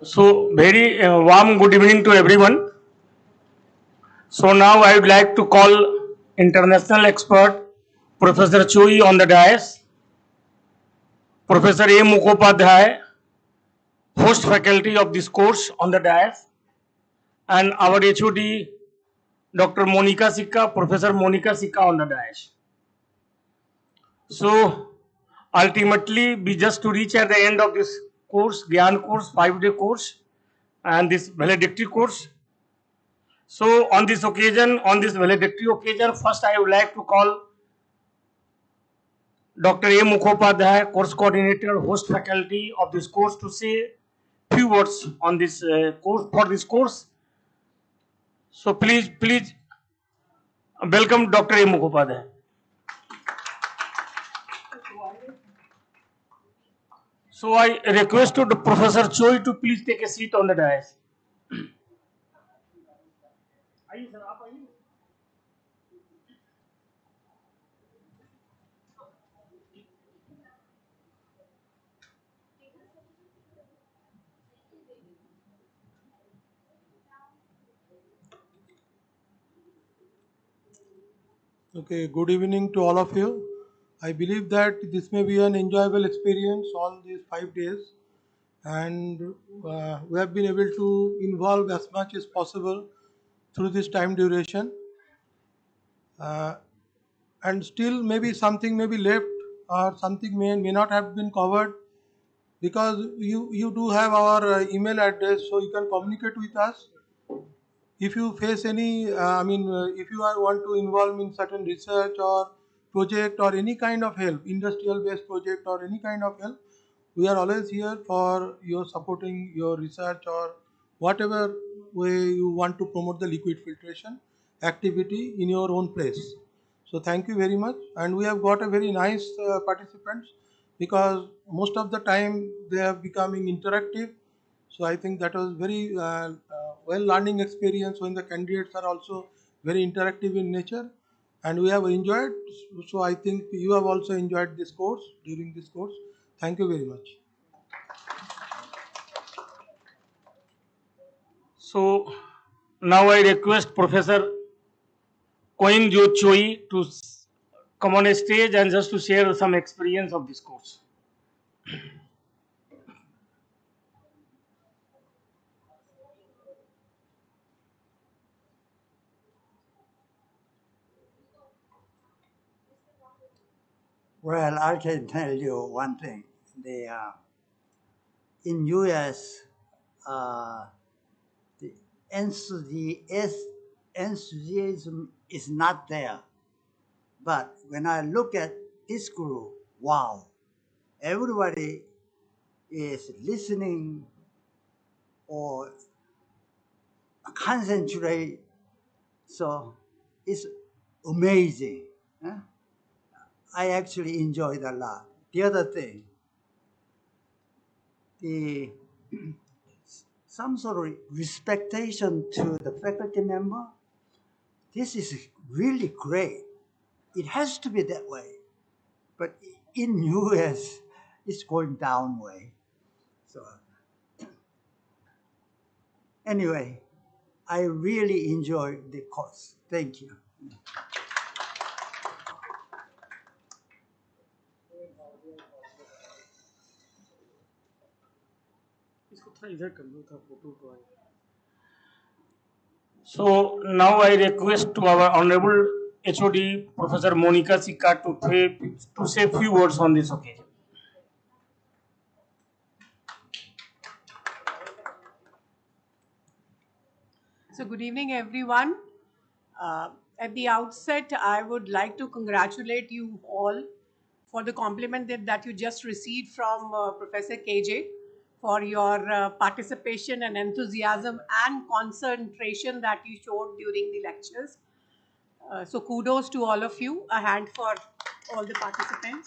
So, very warm good evening to everyone. So, now I would like to call international expert Professor Chui on the dais, Professor A. Mukhopadhyay, host faculty of this course on the dais, and our HOD Dr. Monica Sikka, Professor Monica Sikka on the dais. So, ultimately, we just to reach at the end of this course, GIAN course, 5-day course, and this valedictory course. So on this occasion, on this valedictory occasion, first I would like to call Dr. A. Mukhopadhyay, course coordinator, host faculty of this course, to say few words on this course for this course. So please welcome Dr. A. Mukhopadhyay. So I request to the Professor Choi to please take a seat on the dais. Okay, good evening to all of you. I believe that this may be an enjoyable experience all these 5 days, and we have been able to involve as much as possible through this time duration. And still, maybe something may be left or something may not have been covered, because you do have our email address, so you can communicate with us. If you face any, if you want to involve in certain research or project or any kind of help, industrial based project or any kind of help, we are always here for your supporting your research or whatever way you want to promote the liquid filtration activity in your own place. So thank you very much, and we have got a very nice participants, because most of the time they are becoming interactive. So I think that was very well learning experience when the candidates are also very interactive in nature, and we have enjoyed. So I think you have also enjoyed this course during this course. Thank you very much. So now I request Professor Coin Jo Choi to come on a stage and just to share some experience of this course. Well, I can tell you one thing. In US, the enthusiasm is not there. But when I look at this group, wow, everybody is listening or concentrate. So it's amazing. Huh? I actually enjoyed a lot. The other thing, the some sort of respectation to the faculty member. This is really great. It has to be that way. But in US, it's going down way. So anyway, I really enjoyed the course. Thank you. So now I request to our honorable HOD Professor Monica Sikka to say few words on this occasion. So good evening, everyone. At the outset, I would like to congratulate you all for the compliment that you just received from Professor KJ for your participation and enthusiasm and concentration that you showed during the lectures. So kudos to all of you. A hand for all the participants.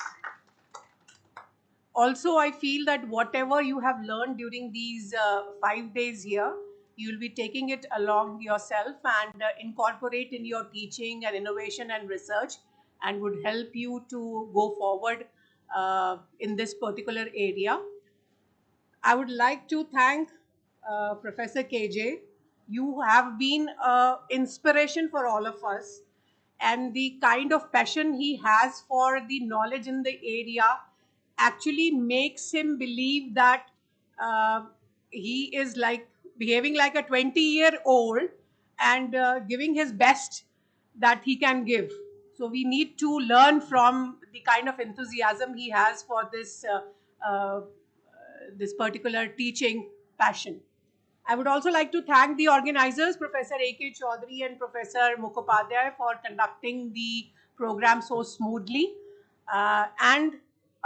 Also, I feel that whatever you have learned during these 5 days here, you will be taking it along yourself and incorporate in your teaching and innovation and research, and would help you to go forward in this particular area. I would like to thank Professor KJ. You have been inspiration for all of us, and the kind of passion he has for the knowledge in the area actually makes him believe that uh, he is like behaving like a 20-year-old and giving his best that he can give. So we need to learn from the kind of enthusiasm he has for this particular teaching passion. I would also like to thank the organizers, Professor A.K. Chaudhary and Professor Mukhopadhyay, for conducting the program so smoothly. And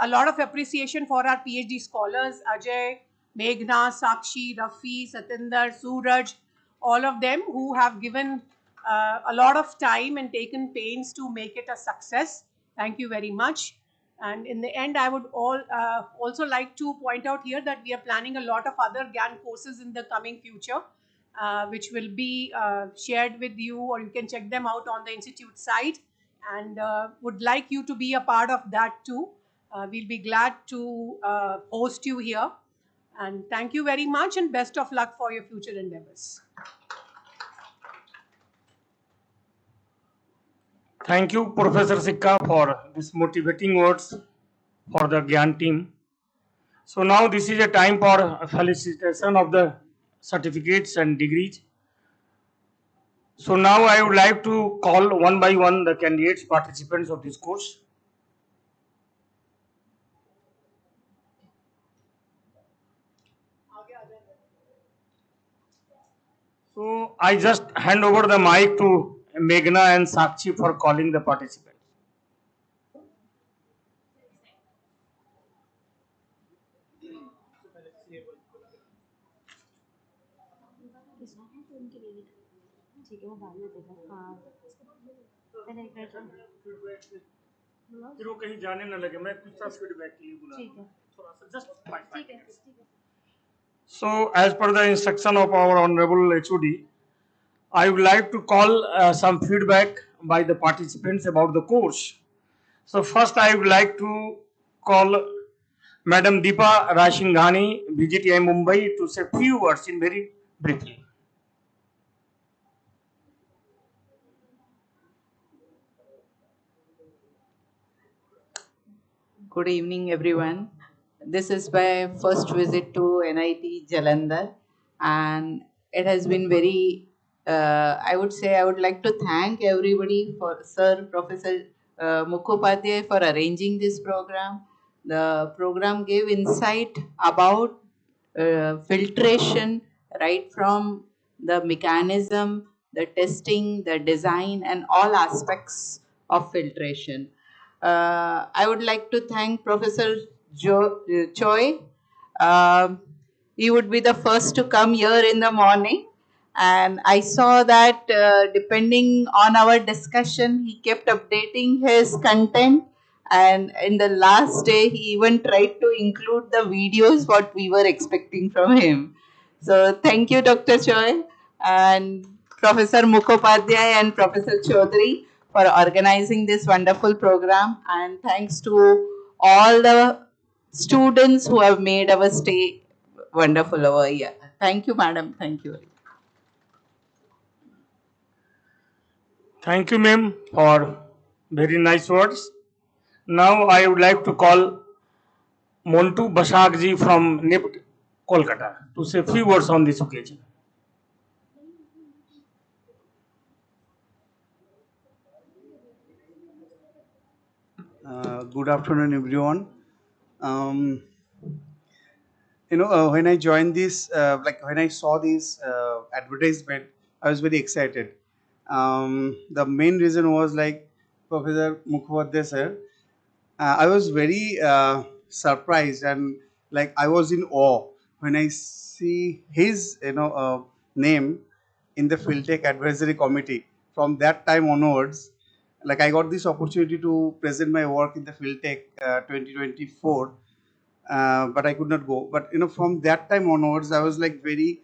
a lot of appreciation for our PhD scholars, Ajay, Meghna, Sakshi, Rafi, Satinder, Suraj, all of them who have given a lot of time and taken pains to make it a success. Thank you very much. And in the end, I would also like to point out here that we are planning a lot of other GAN courses in the coming future, which will be shared with you, or you can check them out on the institute site, and would like you to be a part of that too. We'll be glad to host you here. And thank you very much, and best of luck for your future endeavors. Thank you, Professor Sikka, for these motivating words for the GIAN team. So now this is a time for felicitation of the certificates and degrees. So now I would like to call one by one the candidates, participants of this course. So I just hand over the mic to Meghna and Sakshi for calling the participants. फिर वो कहीं जाने न लगे, मैं कुछ सा feedback के लिए बुला थोड़ा सा just 5 minutes. So as per the instruction of our honorable HOD, I would like to call some feedback by the participants about the course. So first I would like to call Madam Deepa Rashinghani, VGTI Mumbai, to say few words in very briefly. Good evening, everyone. This is my first visit to NIT Jalandhar, and it has been very, I would say, I would like to thank everybody for Sir Professor Mukhopadhyay for arranging this program. The program gave insight about filtration right from the mechanism, the testing, the design, and all aspects of filtration. I would like to thank Professor Choi. He would be the first to come here in the morning, and I saw that depending on our discussion, he kept updating his content, and in the last day, he even tried to include the videos what we were expecting from him. So thank you, Dr. Choi and Professor Mukhopadhyay and Professor Chaudhary for organizing this wonderful program, and thanks to all the students who have made our stay wonderful over here. Thank you, madam. Thank you. Thank you, ma'am, for very nice words. Now I would like to call Montu Bashakji from NIT, Kolkata, to say few words on this occasion. Good afternoon, everyone. When I joined this, when I saw this advertisement, I was very excited. The main reason was like Professor Mukhopadhyay sir. I was very surprised, and like I was in awe when I see his name in the Filtech Advisory Committee. From that time onwards, like I got this opportunity to present my work in the Filtech 2024, but I could not go. But from that time onwards, I was like very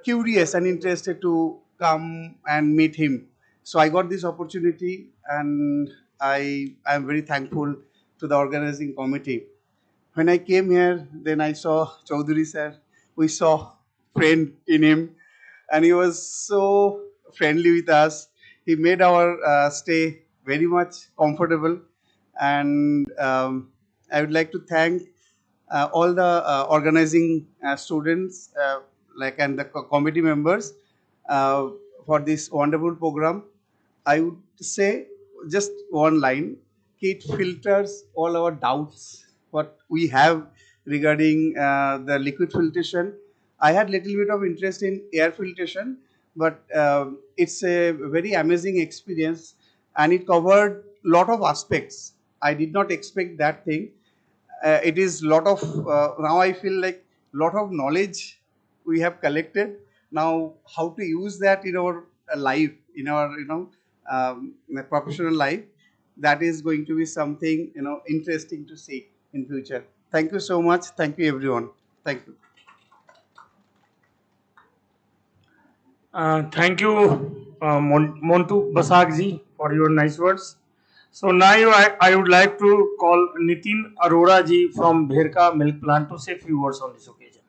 curious and interested to come and meet him. So I got this opportunity, and I am very thankful to the organizing committee. When I came here, then I saw Chaudhary sir. We saw friend in him, and he was so friendly with us. He made our stay very much comfortable, and I would like to thank all the organizing students like and the committee members uh, for this wonderful program. I would say just one line. It filters all our doubts what we have regarding the liquid filtration. I had little bit of interest in air filtration, but it's a very amazing experience, and it covered lot of aspects. I did not expect that thing. It is lot of now I feel like lot of knowledge we have collected. Now how to use that in our life, in our professional life, that is going to be something interesting to see in future. Thank you so much. Thank you everyone. Thank you. Thank you, Montu Basagji, for your nice words. So now I would like to call Nitin Arora ji from Bherka Milk Plant to say a few words on this occasion.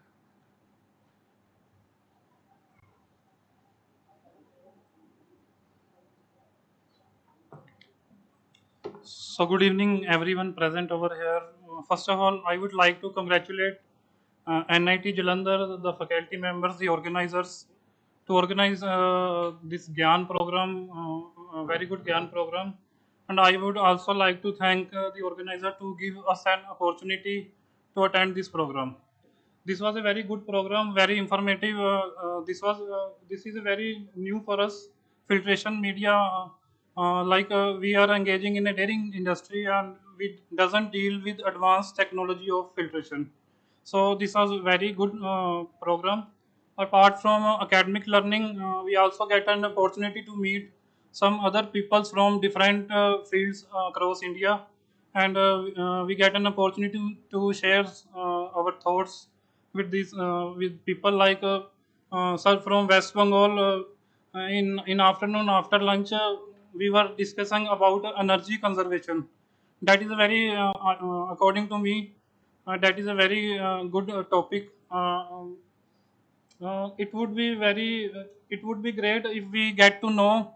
So good evening everyone present over here. First of all, I would like to congratulate NIT Jalandhar, the faculty members, the organizers to organize this GIAN program, very good GIAN program. And I would also like to thank the organizer to give us an opportunity to attend this program. This was a very good program, very informative. This is a very new for us. Filtration media, we are engaging in a dairy industry, and we doesn't deal with advanced technology of filtration. So this was a very good program. Apart from academic learning, we also get an opportunity to meet some other people from different fields across India, and we get an opportunity to share our thoughts with people like sir from West Bengal. In afternoon after lunch, we were discussing about energy conservation. That is a very, according to me, that is a very good topic. It would be very, it would be great if we get to know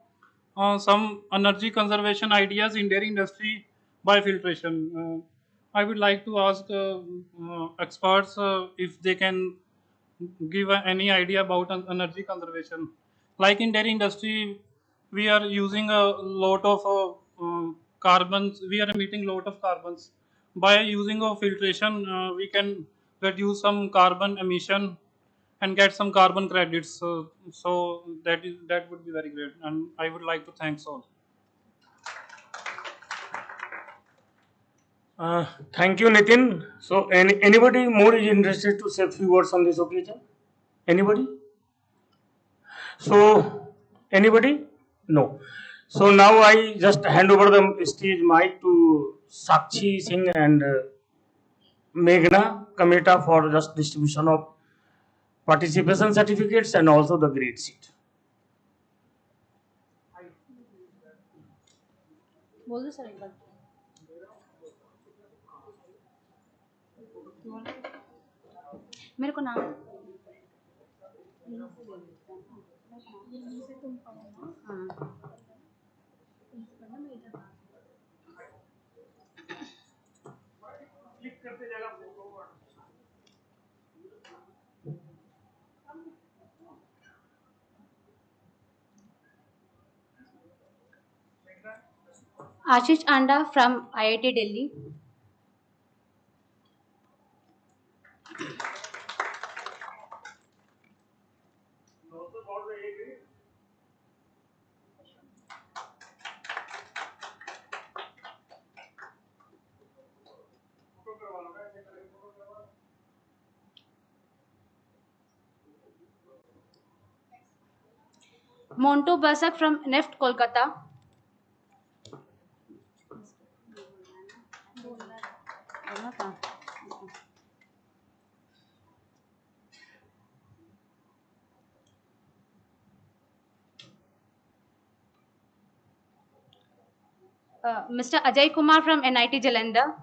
some energy conservation ideas in dairy industry by filtration. I would like to ask experts if they can give any idea about energy conservation. Like in dairy industry, we are using a lot of carbons. We are emitting lot of carbons. By using of filtration, we can reduce some carbon emission and get some carbon credits. So that would be very great, and I would like to thanks all. Thank you, Nitin. So anybody more is interested to say a few words on this occasion? Anybody? So anybody? No. So now I just hand over the stage mic to Sakshi Singh and Meghna Kameta for just distribution of participation certificates and also the grade sheet. बोल दो sir एक बार मेरे को नाम आशीष आंडा from IIT Delhi. Montu Basak from NIFT Kolkata. Mr. Ajay Kumar from NIT Jalandhar.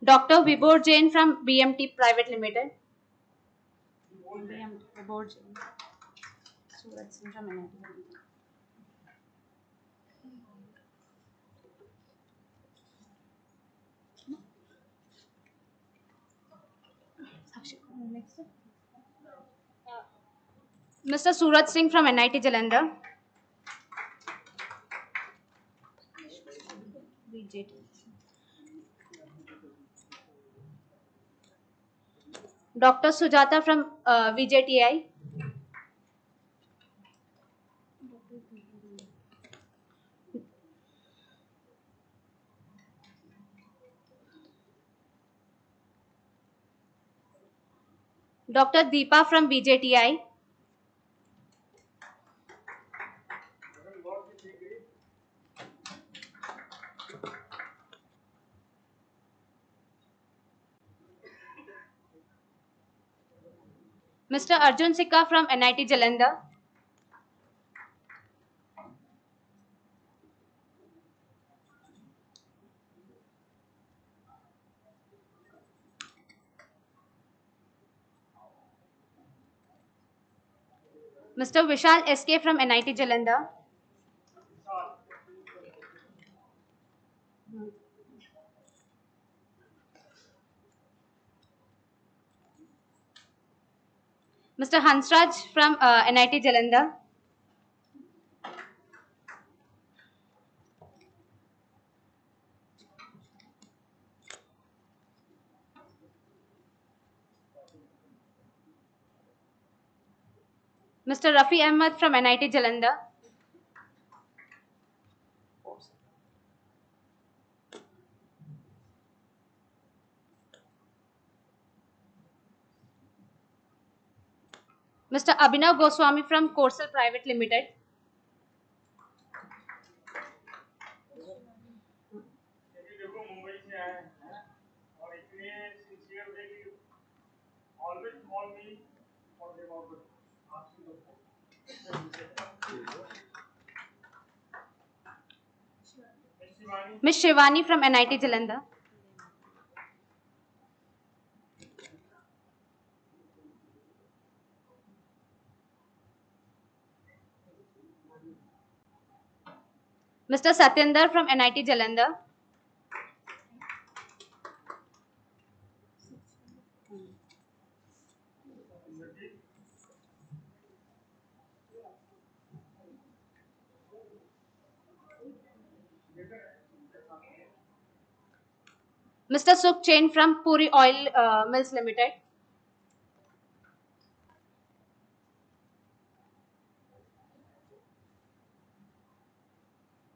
Dr. Vibhor Jain from BMT Private Limited. BMT Vibhor Jain. Surat Singh from NIT. Mr. Surat Singh from NIT Jalandhar. Dr. Sujata from VJTI. Dr. Deepa from VJTI. Mr. Arjun Sikka from NIT Jalandhar. Mr. Vishal SK from NIT Jalandhar. Mr. Hansraj from NIT Jalandhar. Mr. Rafi Ahmed from NIT Jalandhar. Mr. Abhinav Goswami from Coursal Private Limited. Always call me for the about asking the Ms. Shivani from NIT Jalandhar. Mr. Satyendar from NIT Jalandhar. Mr. Sukh Chain from Puri Oil Mills Limited.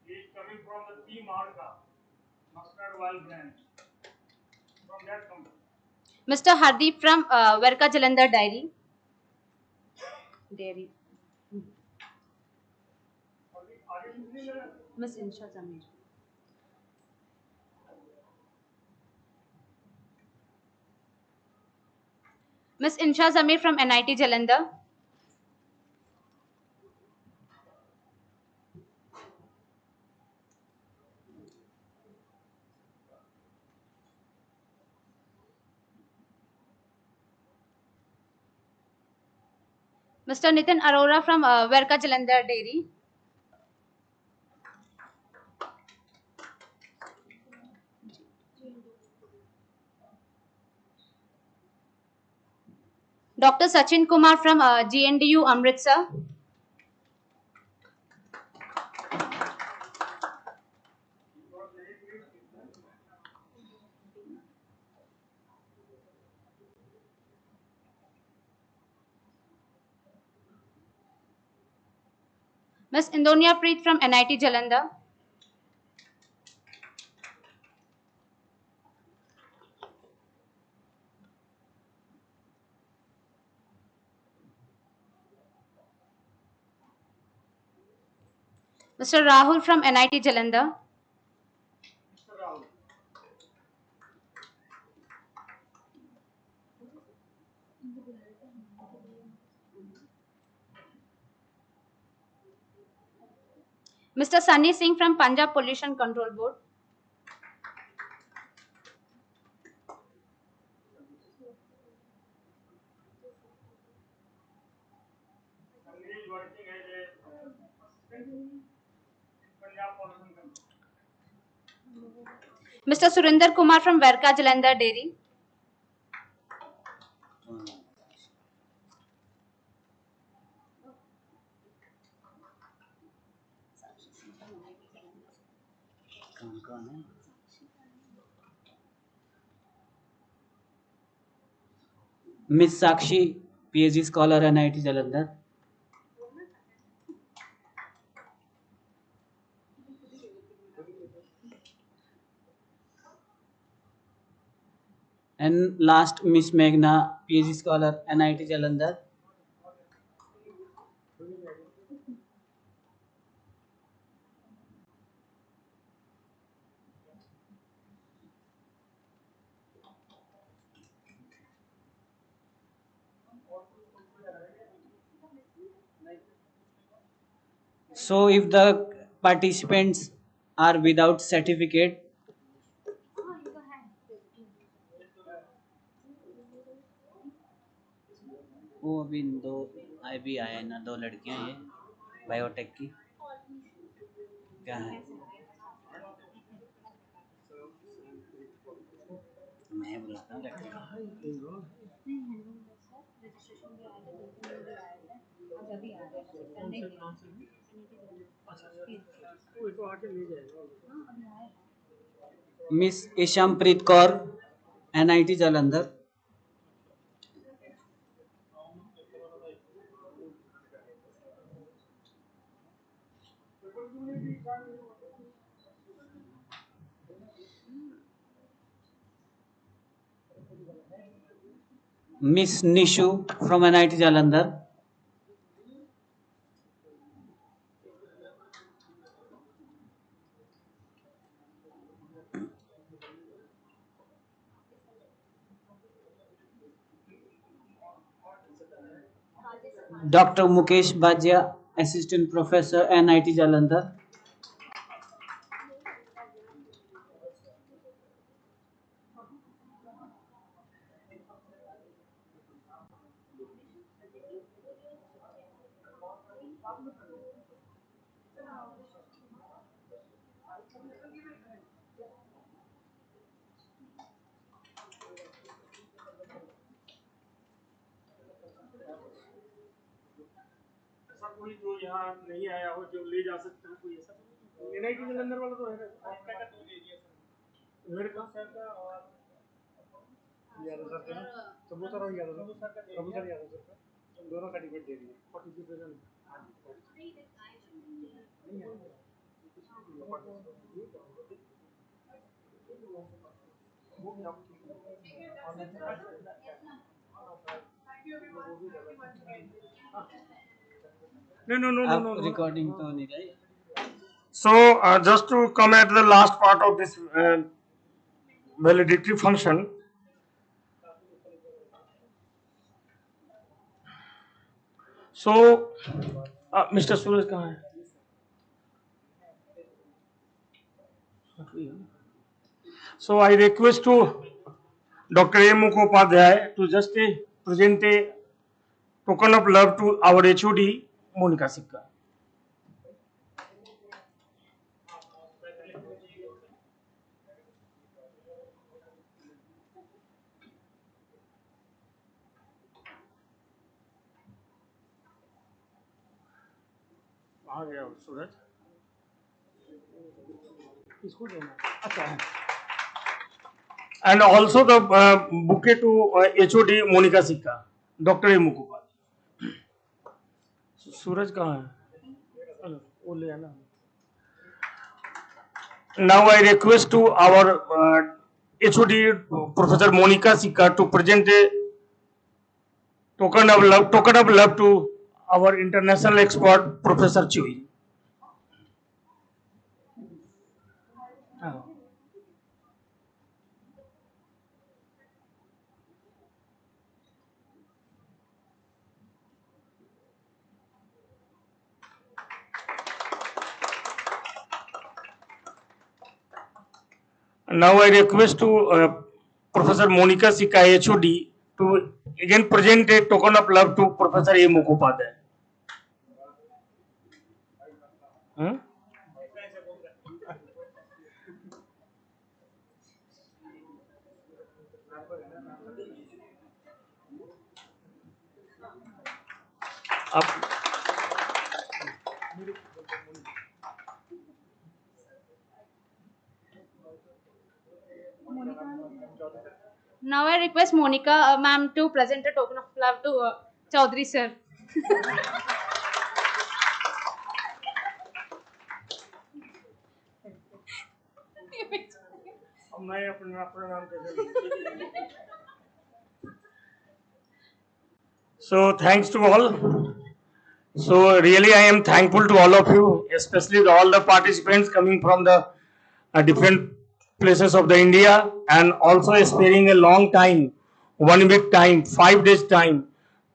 He is coming from the T Marka, mustard oil brand. From that company. Mr. Hardeep from Verka Jalandhar Dairy. Ms. Insha Zamir. Ms. Insha Zamir from NIT Jalandhar. Mr. Nitin Arora from Verka Jalandhar Dairy. Dr. Sachin Kumar from GNDU Amritsar. Ms. Indonia Preet from NIT Jalandhar. Mr. Rahul from NIT Jalandhar. Mr. Sunny Singh from Punjab Pollution Control Board. working as a assistant in Punjab Pollution Control. Mr. Surinder Kumar from Verka Jalandhar Dairy. Miss Sakshi, PhD scholar, NIT Jalandhar. And last, Miss Meghna, PhD scholar, NIT Jalandhar. So if the participants are without certificate, वो अभी दो भी आए हैं ना, 2 लड़कियां ये biotech की क्या है, मैं बुलाता हूँ miss Ishampreet Kaur, NIT Jalandhar. Miss Nishu from NIT Jalandhar. Dr. Mukesh Bajia, Assistant Professor, NIT Jalandhar. ऐसा कोई जो यहाँ नहीं आया हो जो ले जा सकता है, कोई ऐसा NIT जलंधर वाला तो है ना, आपका का तो ले दिया सर, लड़का सर का और यादव सर का, सबू सर और यादव सर का, सबू सर यादव सर का दोनों सर्टिफिकेट दे दिए पार्टिसिपेशन. No. Recording तो नहीं रही. So just to come at the last part of this valedictory function. So Mr. Suraj कहाँ है? So I request to Dr. A. Mukhopadhyay to just present a token of love to our HOD Monica Sikka. आ गया सूरज, इसको देना. अच्छा. And also the bouquet to HOD Monica Sikka, Dr. A. Mukhopadhyay. सूरज कहाँ है? वो ले आना. Now I request to our HOD Professor Monica Sikka to present a token of love to our international expert Professor Chui. Now I request to Professor Monica Sikka HOD to again present a token of love to Professor A. Mukhopadhyay. Hmm? Now I request Monica ma'am to present a token of love to Chaudhary sir. So thanks to all. So really I am thankful to all of you, especially all the participants coming from the different places of the India, and also sparing a long time, 1 week time, 5 days time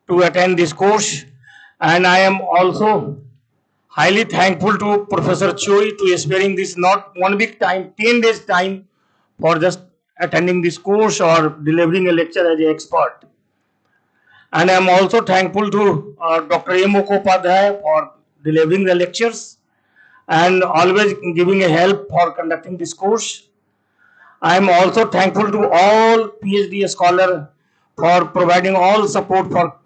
to attend this course. And I am also highly thankful to Professor Choi to sparing this not 1 week time, 10 days time for just attending this course or delivering a lecture as an expert. And I am also thankful to Dr. M. Mukhopadhyay for delivering the lectures and always giving a help for conducting this course. I am also thankful to all PhD scholars for providing all support for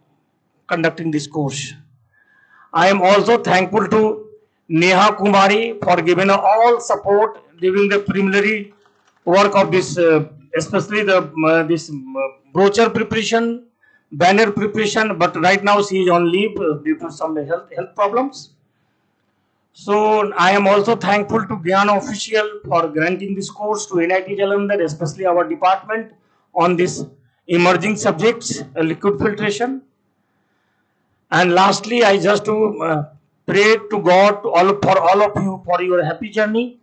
conducting this course. I am also thankful to Neha Kumari for giving all support during the preliminary work of this, especially the this brochure preparation, banner preparation. But right now she is on leave due to some health problems. So I am also thankful to GIAN official for granting this course to NIT Jalandhar, especially our department on this emerging subjects, liquid filtration. And lastly, I just to pray to God to for all of you for your happy journey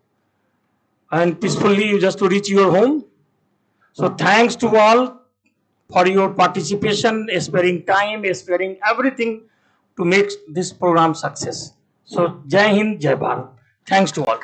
and peacefully just to reach your home. So thanks to all for your participation, sparing time, sparing everything to make this program success. So Jai Hind, Jai Bharat. Thanks to all.